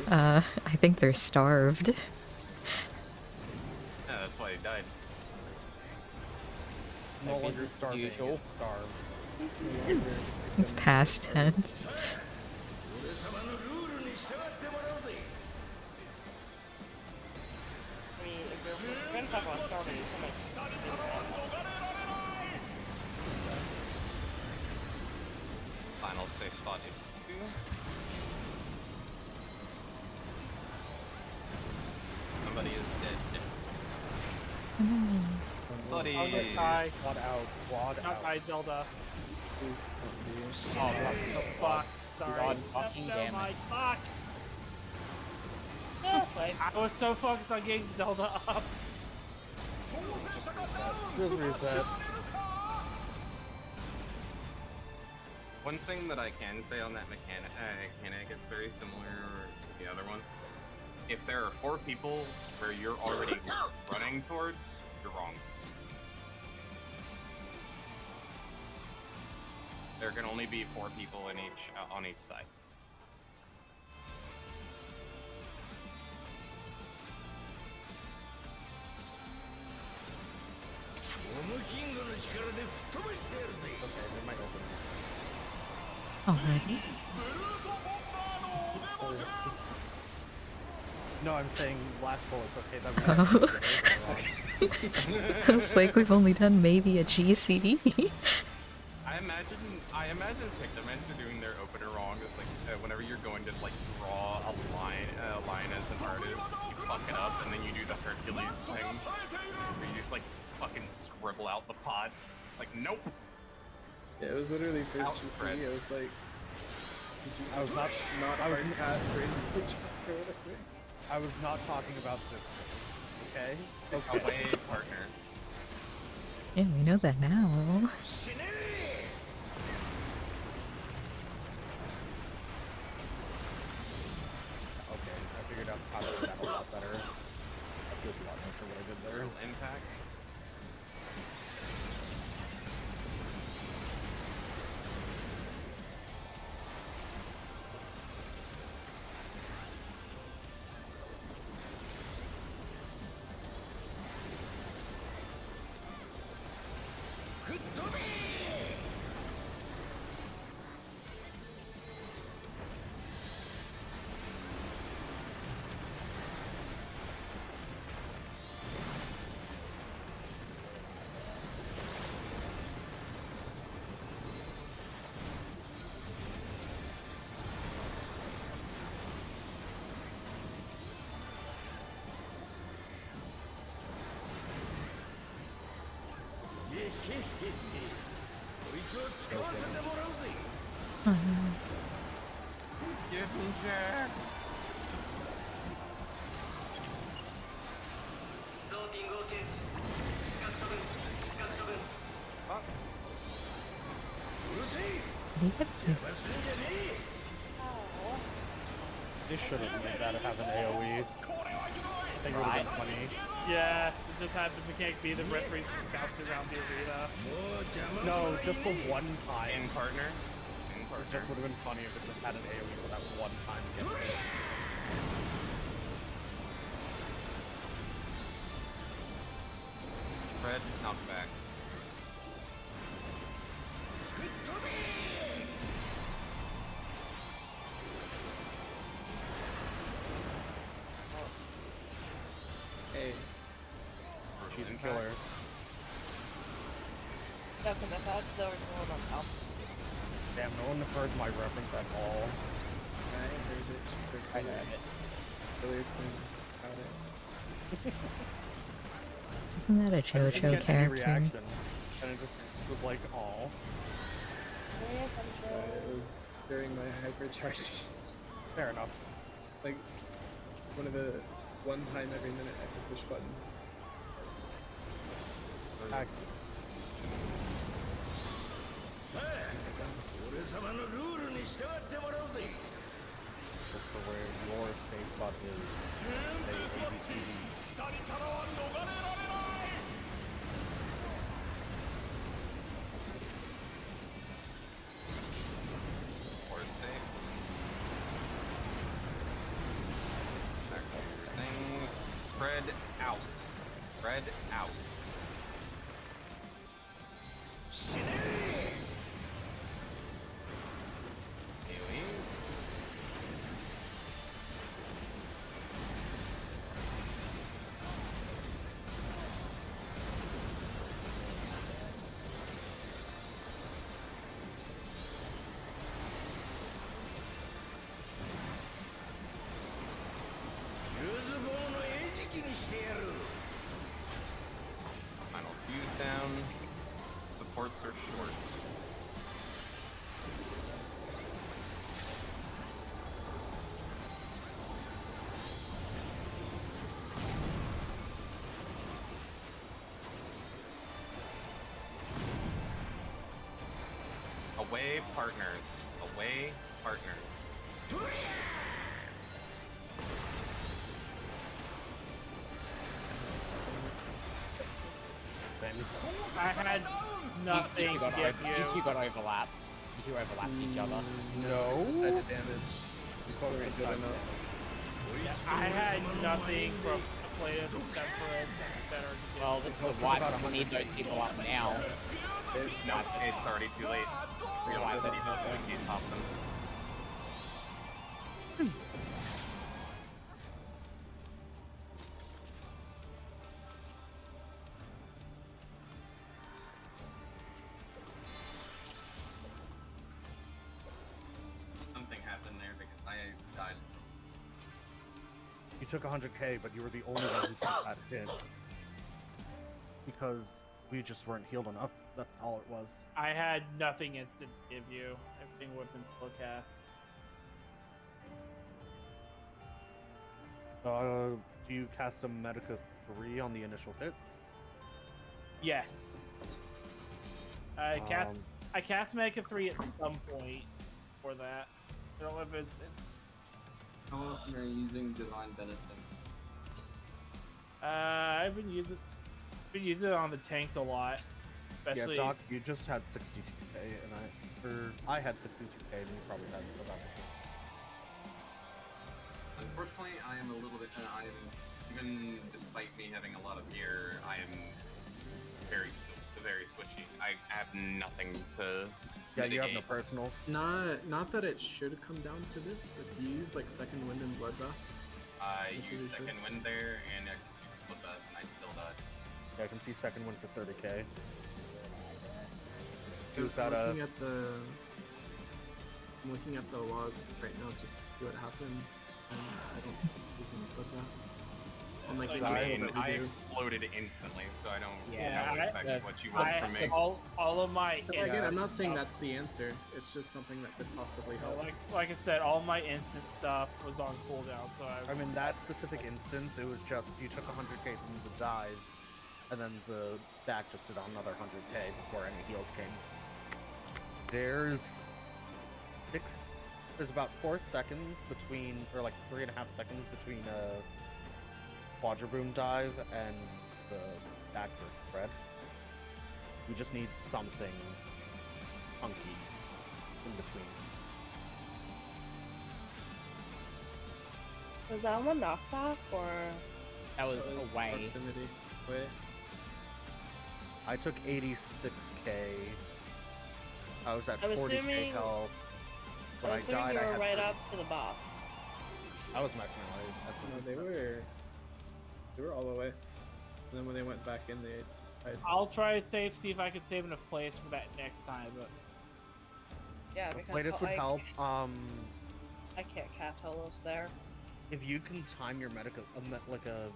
I think they're starved. Yeah, that's why he died. No longer business as starving, usual. it's starved. It's past tense. I mean, if we're gonna talk about starving, so much. Final safe spot is 2. Somebody is dead. Buddy. I'll get die. Quad out. Quad Not out. die, Zelda. Oh, The fuck. Sorry. God fucking So damn it. much. Fuck. Yeah, that's fine. I was so focused on getting Zelda up. Good reset. One thing that I can say on that mechanic, it's very similar to the other one. If there are 4 people where you're already running towards, you're wrong. There can only be 4 people in on each side. Okay, they might open. Alrighty. No, I'm saying last bullets. Okay, that was I was like, we've only done maybe a GCD. I imagine Pictoments are doing their opener wrong. It's like whenever you're going to like draw a line as an artist, you fuck it up, and then you do the Hercules thing, where you just like fucking scribble out the pod. Like, nope. Yeah, it was literally first Outspread. GC. I was like, I was not. not I was. hard pass or anything. Or whatever. I was not talking about this. Okay. Away partners. Yeah, we know that now. Okay, I figured out how to do that a lot better. That feels a lot nicer what I did there. Little impact. Skipping Jack. Did he get They should have made that have an AoE. I think it would have been funny. Yes, it just had the mechanic be the referees bouncing around the arena. No, just the one time. In partner. In It partner. just would have been funny if it just had an AoE for that one time to get hit. Red, knock back. Hey, She's a killer. Yeah, because I thought there was one on top. Damn, no one heard my reference at all. I heard it. I heard it. Really about it. Isn't that a I didn't JoJo get any character? reaction, and it just was like, "Aw." It was during my hypercharge. Fair enough. Like, one time every minute I could push buttons. Heck, just for where your safe spot is. Say ABCD. Or safe. Things. Spread out. Spread out. AoEs. Final fuse down. Supports are short. Away partners. Away partners. Same. I had nothing You to got give you two you. got overlapped. You two overlapped each other. No. Just had the damage. Before we good enough. I had nothing from the players except for better. Well, this is a wipe. We need those people up now. No, it's already too late. We don't have any votes, we can't top them. Something happened there because I died. You took 100k, but you were the only one who took that hit. Because we just weren't healed enough. That's all it was. I had nothing instant to give you. Everything would have been slow cast. Do you cast a Medica 3 on the initial hit? Yes. I cast Mega 3 at some point for that. I don't know if it's. How often are you using Divine Venison? I've been using it on the tanks a lot. Especially. Yeah, Doc, you just had 62k, and I had 62k, and you probably had about the same. Unfortunately, I am a little bit. I am, even despite me having a lot of gear, I am very squishy. I have nothing to. Yeah, you have no mitigate. personals. Not that it should come down to this, but do you use like Second Wind and Bloodbath? I That's use really second wind there and execute with that, and I still died. Yeah, I can see second one for 30k. I'm Who's that, looking at the log right now, just see what happens. And I don't see using Bloodbath. And like, Like, the I middle mean, that we I do. exploded instantly, so I don't Yeah, know exactly what you want from me. all of my But again, I'm not saying stuff- that's the answer. It's just something that could possibly help. like I said, all my instant stuff was on cooldown, so I mean, that specific instance, it was just you took 100k from the dive, and then the stack just did another 100k before any heals came. There's about 4 seconds between, or like 3.5 seconds between Quadra-Boom dive and the stack for spread. We just need something funky in between. Was that one knockback or? That was away. Proximity. Way. I took 86k. I was at I'm 40k assuming- health. When I'm I assuming died, you I were had right 30. up to the boss. I was maxing my life. No, they were all the way. And then when they went back in, they just died. I'll try to see if I can save in a place for that next time. But Yeah, because Latest would help. I can't cast Holos there. If you can time your Medica, like a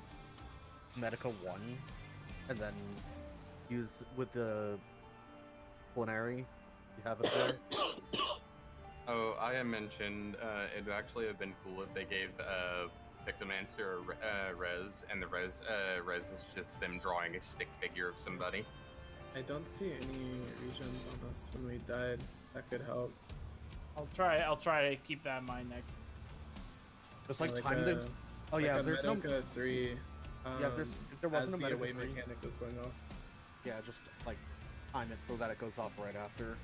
Medica 1, and then use with the culinary, you have it there. Oh, I had mentioned it'd actually have been cool if they gave Victimancer a res, and the res is just them drawing a stick figure of somebody. I don't see any regions on us when we died. That could help. I'll try to keep that in mind next. Just like, Like time a- the. Oh yeah, a there's no. Medica 3. Yeah, if there wasn't as a the Medica away 3. mechanic was going off. Yeah, just like time it so that it goes off right after.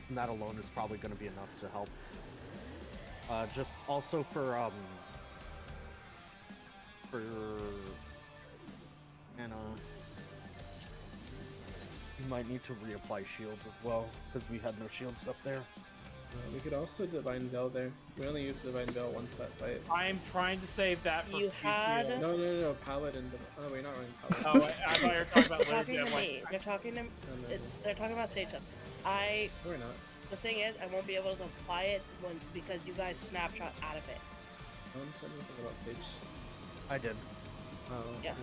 And that alone is probably going to be enough to help. Just also for Anna, you might need to reapply shields as well because we had no shields up there. We could also Divine Veil there. We only used Divine Veil once that fight. I am trying to save that for You future had- real. No, Paladin. Oh, wait, not running Paladin. Oh, I thought you were talking about They're talking Liz, to like, me. They're talking to. No, They're talking about stage stuff. no, we're not. The thing is, I won't be able to apply it because you guys snapshot out of it. No one said anything about Sage. I did. Oh, Yeah.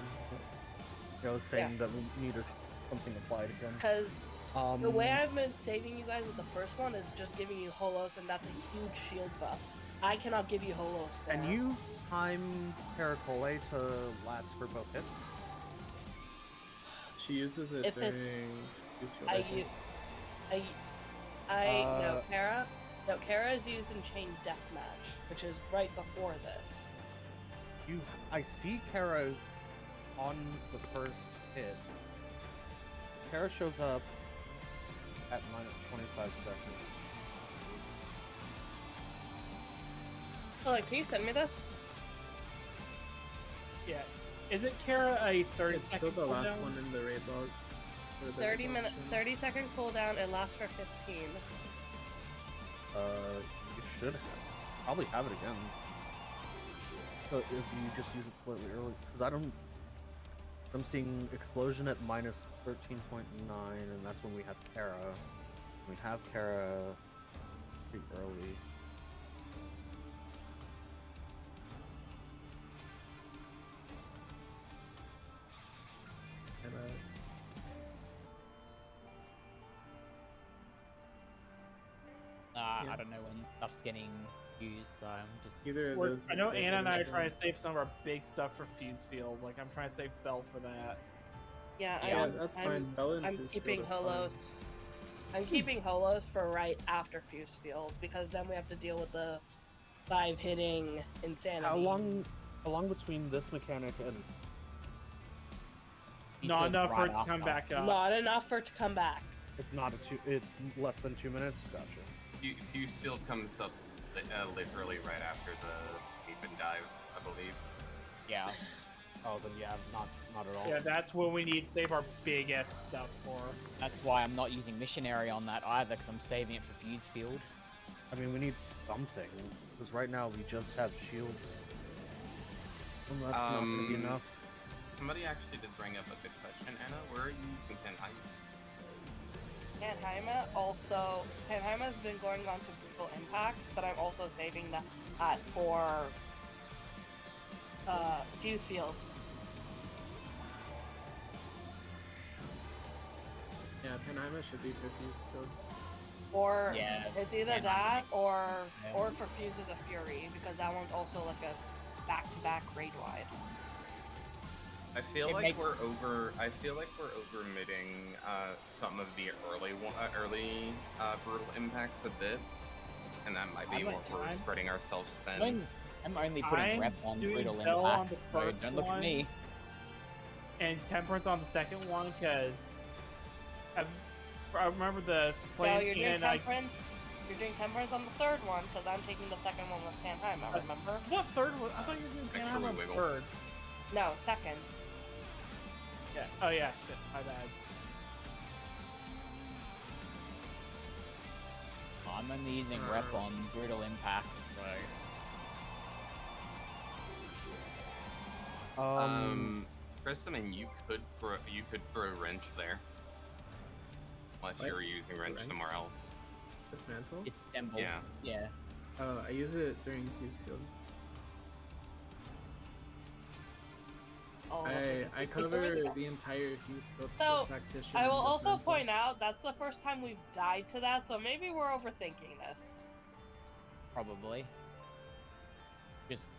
I was saying that we needed something applied again. Because the way I've been saving you guys with the first one is just giving you Holos, and that's a huge shield buff. I cannot give you Holos there. Can you time Caracole to last for both hits? She uses it If it's- during useful. No, Kara. No, Kara is used in Chain Deathmatch, which is right before this. I see Kara on the first hit. Kara shows up at minus 25 seconds. Oh, like, can you send me this? yeah. Isn't Kara a 30 It's still the last cooldown? one in the raid logs. Or the 30-second cooldown. It lasts for 15. You should probably have it again. So if you just use it slightly early, because I'm seeing explosion at minus 13.9, and that's when we have Kara. We have Kara pretty early. And, I don't know when stuff's getting used, so I'm just. either of We're- those. I know would save Anna and I are us trying to one. save some of our big stuff for Fuse Field. Like, I'm trying to save Bell for that. Yeah, Yeah, I'm, that's I'm, fine. Bell and I'm Fuse keeping Field is fine. Holos. I'm keeping Holos for right after Fuse Field because then we have to deal with the 5 hitting insanity. How long between this mechanic and Not enough for it to come back up. Not enough for it to come back. it's not it's less than 2 minutes? Gotcha. Fuse Field comes up literally right after the cape and dive, I believe. Yeah. Oh, then yeah, not at all. Yeah, that's what we need to save our big ass stuff for. That's why I'm not using Missionary on that either, because I'm saving it for Fuse Field. I mean, we need something, because right now we just have shields. And that's not gonna be enough. Somebody actually did bring up a good question, Anna. Where are you using Sanheim? Sanheima's been going on to brutal impacts, but I'm also saving that for fuse field. Yeah, Panama should be fuse field. Or Yeah, it's either and that or Yeah. for Fuses of Fury, because that one's also like a back-to-back raid wide. I feel It like makes- we're over-miding some of the early brutal impacts a bit, and that might be I'm what like, we're I'm- spreading ourselves thin. I'm only putting I'm rep on doing brutal Bell on impacts, the so first don't look at me. and Temperance on the second one, because I remember the So playing you're doing and I Temperance. You're doing Temperance on the third one, because I'm taking the second one with Panheim. Remember? thought third was, I thought you were doing Extra Panama on wiggle. third. No, second. Yeah. Oh yeah. Shit. My bad. I'm only using rep on brutal impacts, so Chris, I mean, you could throw a wrench there, unless What? you're using wrench Wrench? somewhere else. Dismantle? disassemble. Yeah. Yeah. I use it during fuse field. Oh, I cover the entire fuse field. So, tactician I and will also dismantle. point out that's the first time we've died to that, so maybe we're overthinking this. Probably. Just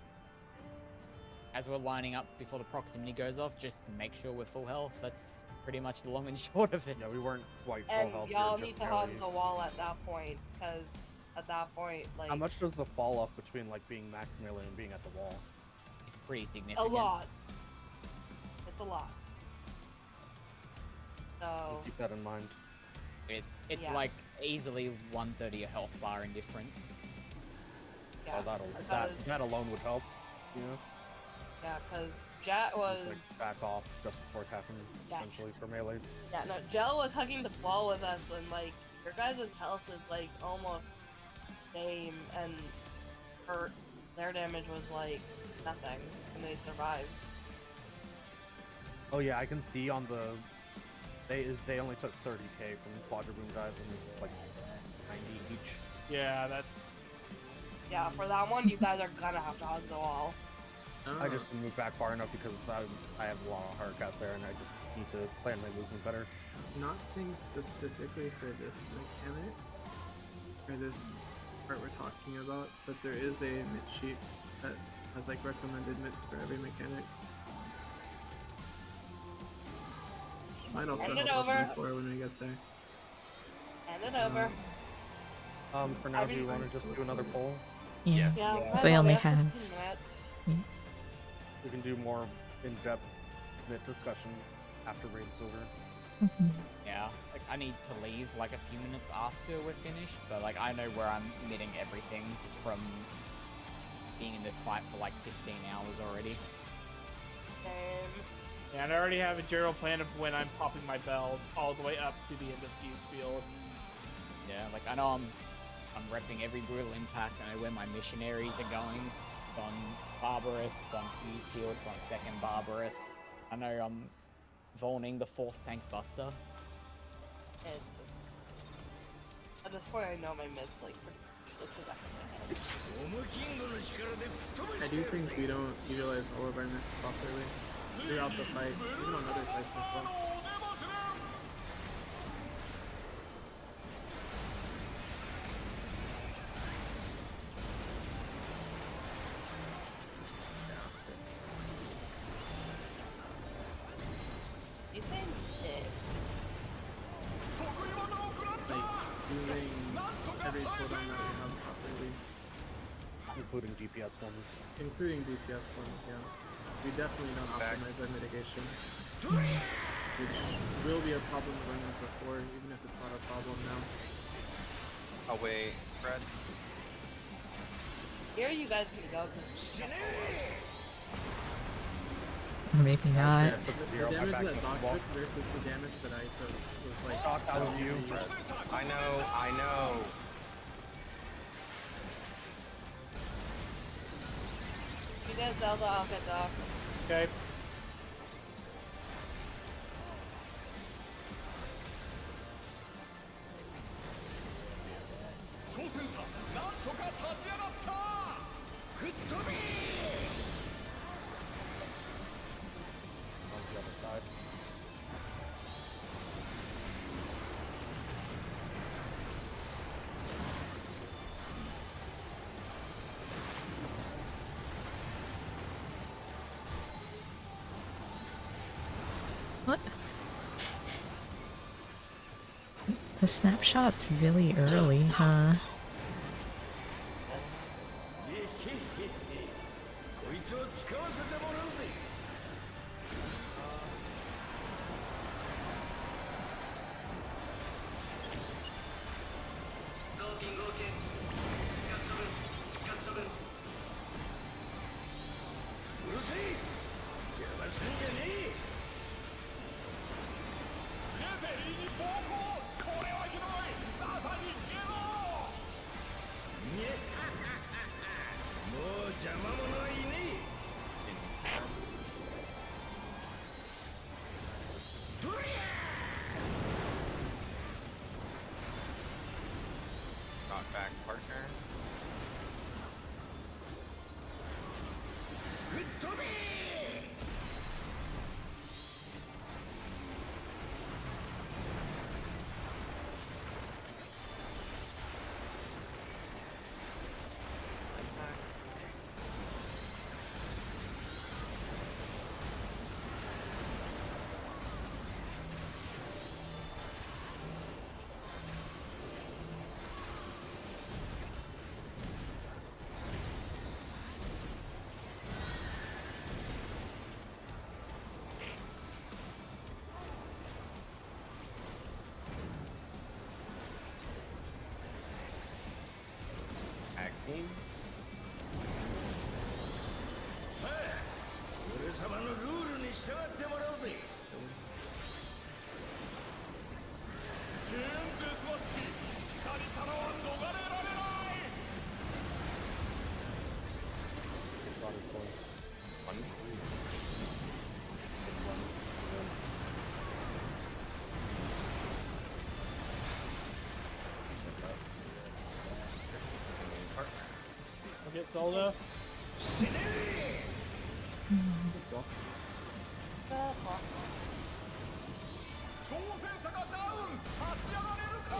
as we're lining up before the proximity goes off, just make sure we're full health. That's pretty much the long and short of it. Yeah, we weren't quite full And health. we y'all were need just to hug barely- the wall at that point, because at that point, like, How much does the fall off between like being max melee and being at the wall? It's pretty a significant. lot. It's a lot. So, Just keep that in mind. It's Yeah. like easily 130 a health bar in difference. yeah. Oh, that because- that alone would help. You know, Yeah, because Jet was... just, like back off just before attacking, Yes. essentially for melees. Yeah, no, Jell was hugging the ball with us, and, like, your guys' health is, like, almost same, and their damage was, like, nothing, and they survived. Oh yeah, I can see on the they only took 30k from Quadra Boom dives and like 90 each. Yeah, that's. Yeah, for that one, you guys are gonna have to hug the wall. I just didn't move back far enough because I have a lot of heart out there and I just need to plan my movement better. Not saying specifically for this mechanic, or this part we're talking about, but there is a mit sheet that has like recommended mits for every mechanic. Might also Hand it help us over. before when we get there. Hand it over. For now, I do you mean- want to just do another poll? Yes. Yeah, Yeah. So we only have have. 15 minutes. We can do more in-depth mid discussion after raid's over. Mhm. Yeah, like I need to leave like a few minutes after we're finished, but like I know where I'm mitting everything just from being in this fight for like 15 hours already. Same. Yeah, and I already have a general plan of when I'm popping my bells all the way up to the end of fuse field. Yeah, like I know I'm repping every brutal impact. I know where my missionaries are going. It's on Barbarous, it's on Fuse Field, it's on second Barbarous. I know I'm Volning the 4th tank buster. It's, at this point, I know my mids, like, pretty much look back in my head. I do think we don't utilize all of our mits properly throughout the fight, even on other fights as well. You say mid? Like using every cooldown that we have properly, Including DPS ones. including DPS ones, yeah. We definitely don't optimize our mitigation. Which will be a problem going into 4, even if it's not a problem now. Away spread. Here you guys can go, because Or maybe not. Yeah, took The zero, my damage back that took Doc wall. took versus the damage that I took was like... Doc, that was you. I know. you guys Zelda, I'll get Doc. Okay. The snapshot's really early, huh? Knock back partner. Tag team. 俺様のルールに従ってもらうぜ。チェーンデスマッチ、鎖からは逃れられない。We'll get Zelda. Just walk. That's fine. 挑戦者がダウン、立ち上がれるか。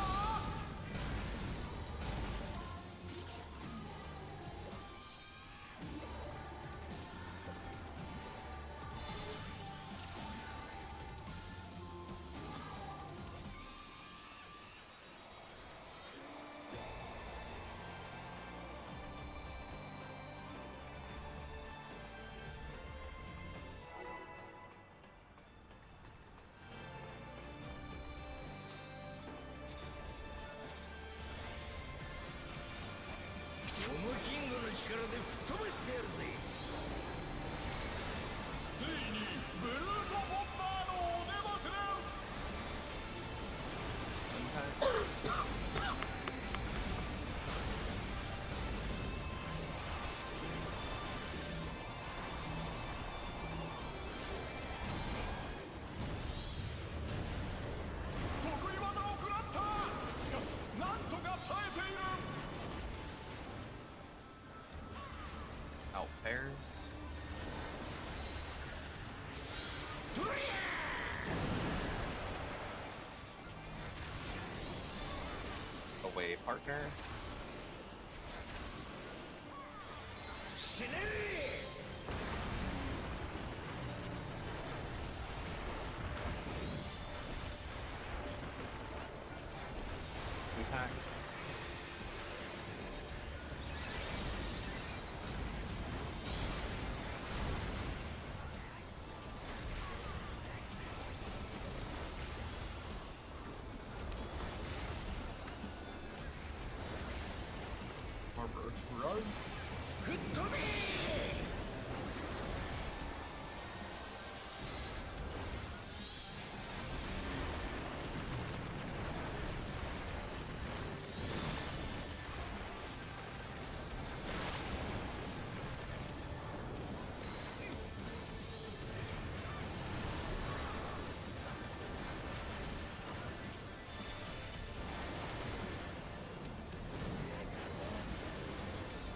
モモキングの力で吹っ飛ばしてやるぜ。ついにブルートボンバーのお出ましです。得意技を食らった。しかしなんとか耐えている。 Out pairs. Away partner. Impact. Run. 吹っ飛べ。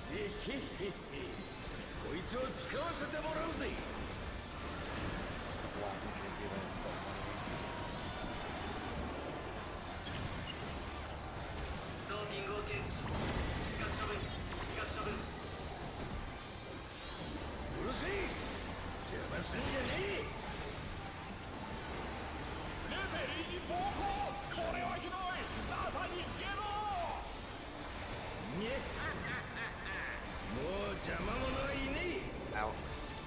へへへ、こいつを使わせてもらうぜ。スターティングを検知。視覚処分、視覚処分。うるせえ、邪魔すんじゃねえ。レフェリーに暴行、これはひどい。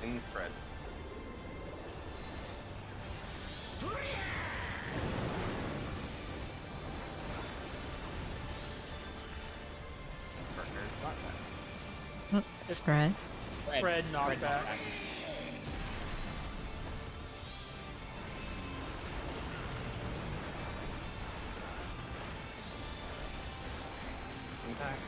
In spread. Partners knockback. Spread. Spread knockback. Impact.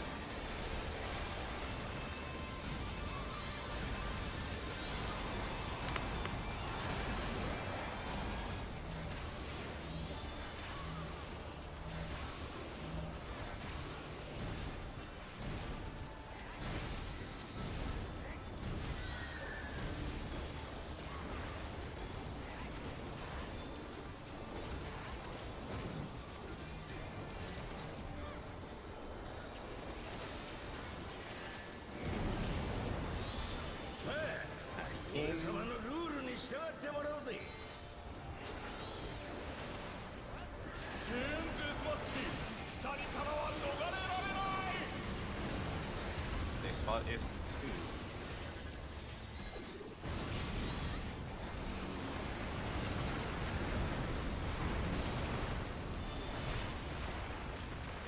Their spot is 2.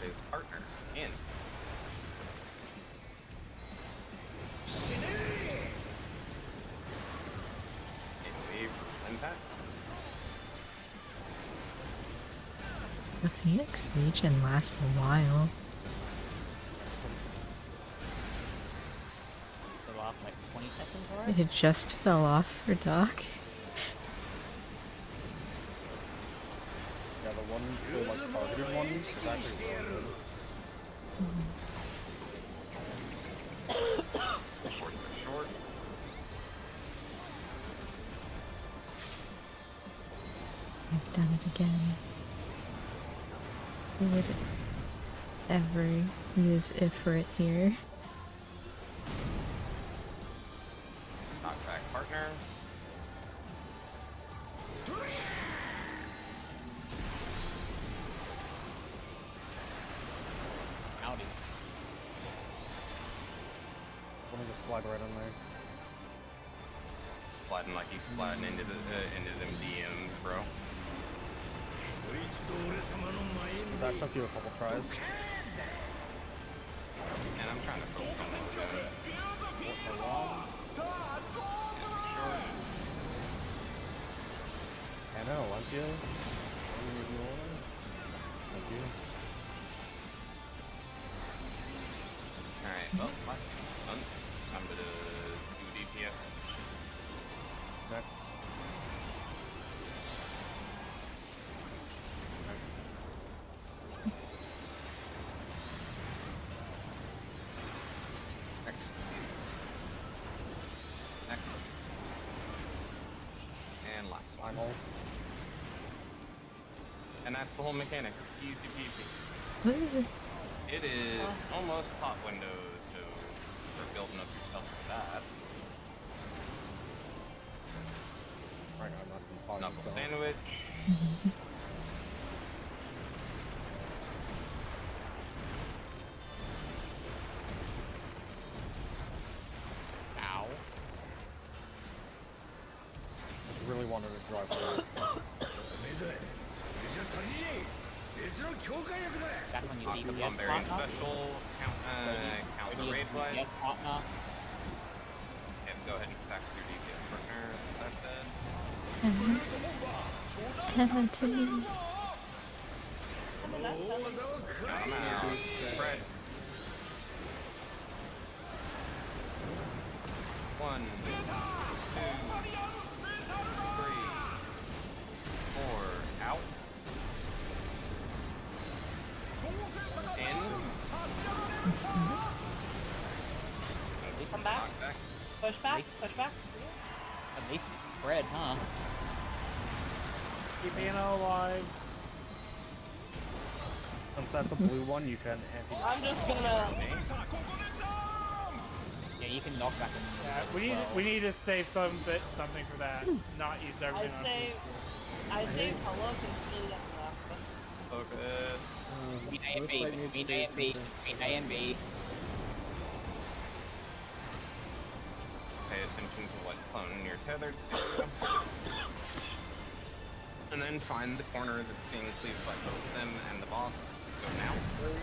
His partners in. A wave impact. The Phoenix region lasts a while. The last like 20 seconds, alright? It just fell off for Doc. Yeah, the one, the like targeted one is actually really good. Supports are short. I've done it again. Who would ever use Ifrit here? Knockback partners. Howdy. Let me just slide right in there. Sliding like he's sliding into them DMs, bro. That took you a couple tries. And I'm trying to focus on what we're doing. What's a long? Anna, Olympia. Thank you. Alright, well, done. Time to do DPS. Next. Next. Next. And last one. Final. And that's the whole mechanic. Easy peasy. What is it? It is almost hot windows, so start building up yourself for that. Right now, I'm not even fine. Knuckle sandwich. Ow. I really wanted to drive away. Back on your Aqua DPS Variant partner. Special. Count the raid blade. Yes, partner. And go ahead and stack your DPS partner, as I said. To me. I'm out. Spread. 1, 2, 3, 4, out. In. Come back. Knockback. Push back. Nice. Push back. At least it's spread, huh? Keep Anna alive. Since that's a blue one, you can anti. I'm just gonna. Yeah, you can knock back and Yeah, we need to save something for that. Not use everything on I save Carlos and really that's enough. Focus. Between A and B, between A and B, between A and B. Okay, attention to what clone you're tethered to. And then find the corner that's being cleaved by both them and the boss to go now through.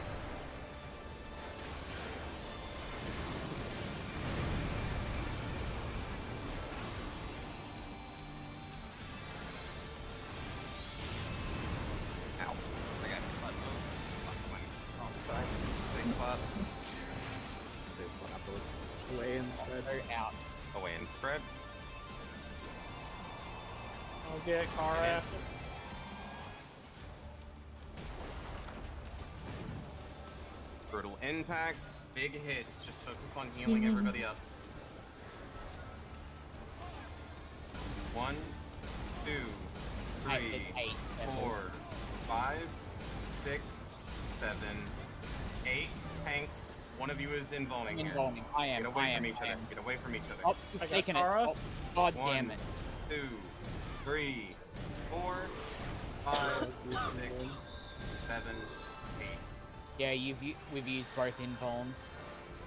Ow. I got hit by both. Went wrong side. Safe spot. Safe spot afterwards. Away and spread. Out. Away and spread. I'll get Kara after. Brutal impact. Big hits. Just focus on healing everybody up. 1, 2, 3, There's 8. 4, 5, 6, 7, 8 tanks. One of you is involving here. Involving. I am. Get away I from am. each other. Get away from each other. Oh, he's I got taking it. Kara. Oh, God 1, damn it. 2, 3, 4, 5, 6, 7, 8. Yeah, we've used both invulns.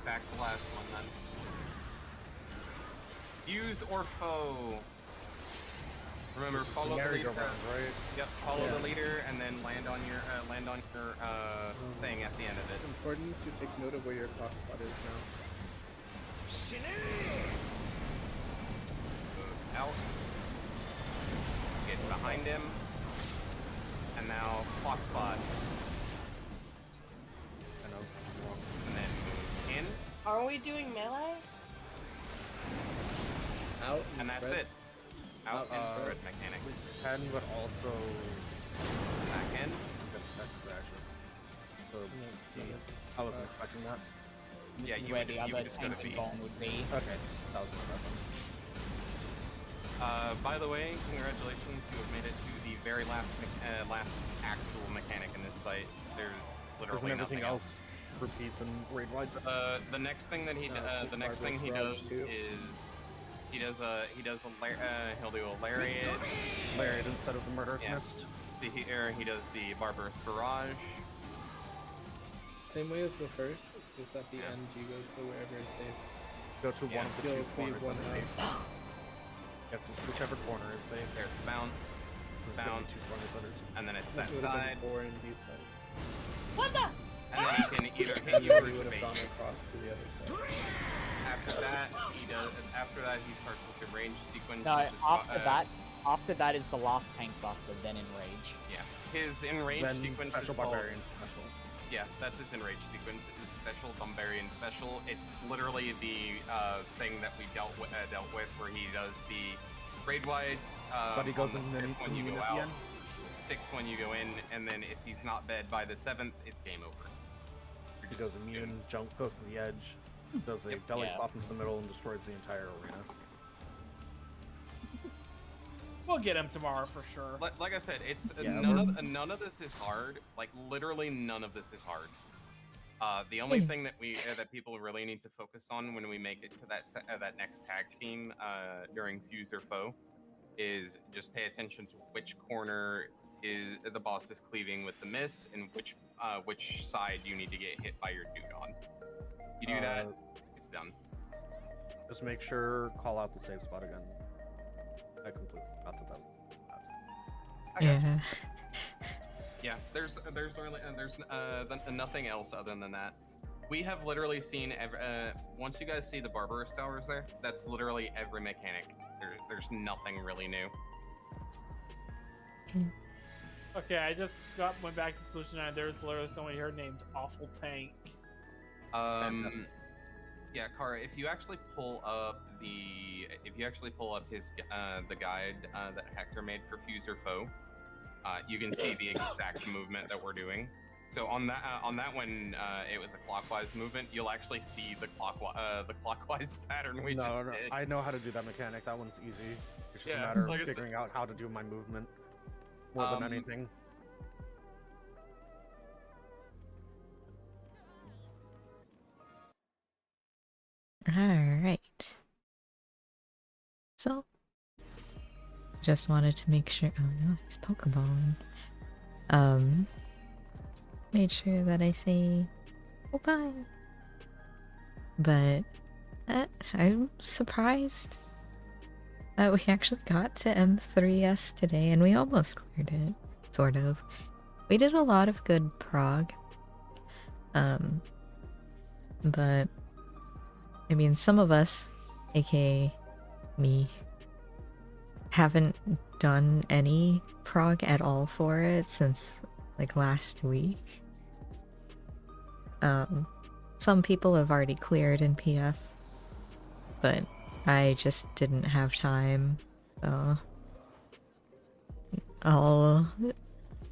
Back to last one then. Use or foe. Remember, follow the leader. Right? Yep, follow the leader and then land on your thing at the end of it. Important to take note of where your clock spot is now. Move out. Get behind him. And now clock spot. I know. And then move in. Are we doing melee? Out And that's spread. it. Out and spread mechanic. Can, but also Back in. that's actually. So I wasn't expecting that. This Yeah, is you where would- the you would other just go to tank B. invuln would be. Okay, that was my bad one. By the way, congratulations, you have made it to the very last actual mechanic in this fight. There's literally Doesn't nothing everything else repeats in raid wide? The next thing that he No, it's just the next thing he Barbarous does Barrage too. is he'll do a lariat. Lariat instead of the murderous Yeah. mist. He does the barbarous barrage. Same way as the first, just at the Yeah. end you go to wherever is safe. Go to Yeah. one of the You'll two cleave corners one of the out. safe. Yep, just whichever corner is safe. There's the bounce, There's gonna be bounce, two corners that are- and then it's It that would have side, been 4 and B side. What the? and then he can either hit you or You would have gone bait. across to the other side. After that, he starts his range sequence. No, which is, after that is the last tank buster, then enrage. Yeah, his enrage Then sequence special is called. barbarian special. Yeah, that's his enrage sequence. His special Barbarian special. It's literally the thing that we dealt with where he does the raid wides. But he goes on the in fifth when you go at the out, end. 6 when you go in, and then if he's not dead by the 7th, it's game over. You're He just goes immune, jump goes to the edge, does a Yep. belly Yeah. flop into the middle, and destroys the entire arena. We'll get him tomorrow for sure. Like I said, it's Yeah, none of this is hard. Like literally none of this is hard. The only thing that that people really need to focus on when we make it to that next tag team during Fuse or Foe is just pay attention to which corner is the boss is cleaving with the miss and which side you need to get hit by your dude on. You do that, it's done. Just make sure call out the save spot again. I completely forgot that. Yeah. Yeah, there's nothing else other than that. We have literally seen once you guys see the Barbarous Towers there, that's literally every mechanic. There's nothing really new. Okay, I just went back to Solution 9. There was literally someone here named Awful Tank. Yeah, Kara, if you actually pull up his the guide that Hector made for Fuse or Foe, you can see the exact movement that we're doing. So on that one, it was a clockwise movement. You'll actually see the clockwise pattern we just did. I know how to do that mechanic. That one's easy. It's just Yeah, a matter like I of said- figuring out how to do my movement more than anything. Alright. So, just wanted to make sure. Oh no, he's Pokeballing. Made sure that I say goodbye. But I'm surprised that we actually got to M3S today, and we almost cleared it, sort of. We did a lot of good prog, but I mean, some of us, aka me, haven't done any prog at all for it since like last week. Some people have already cleared in PF, but I just didn't have time, so all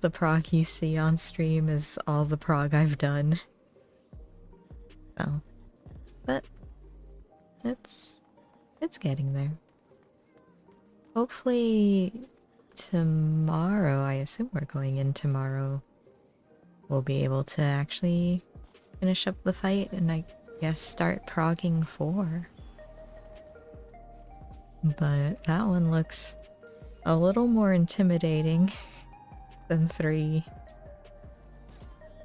the prog you see on stream is all the prog I've done. So, but it's getting there. Hopefully tomorrow, I assume we're going in tomorrow, we'll be able to actually finish up the fight and I guess start progging 4. But that one looks a little more intimidating than 3.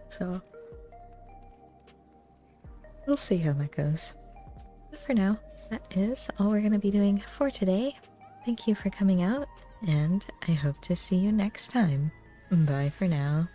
So we'll see how that goes. But for now, that is all we're going to be doing for today. Thank you for coming out, and I hope to see you next time. Bye for now.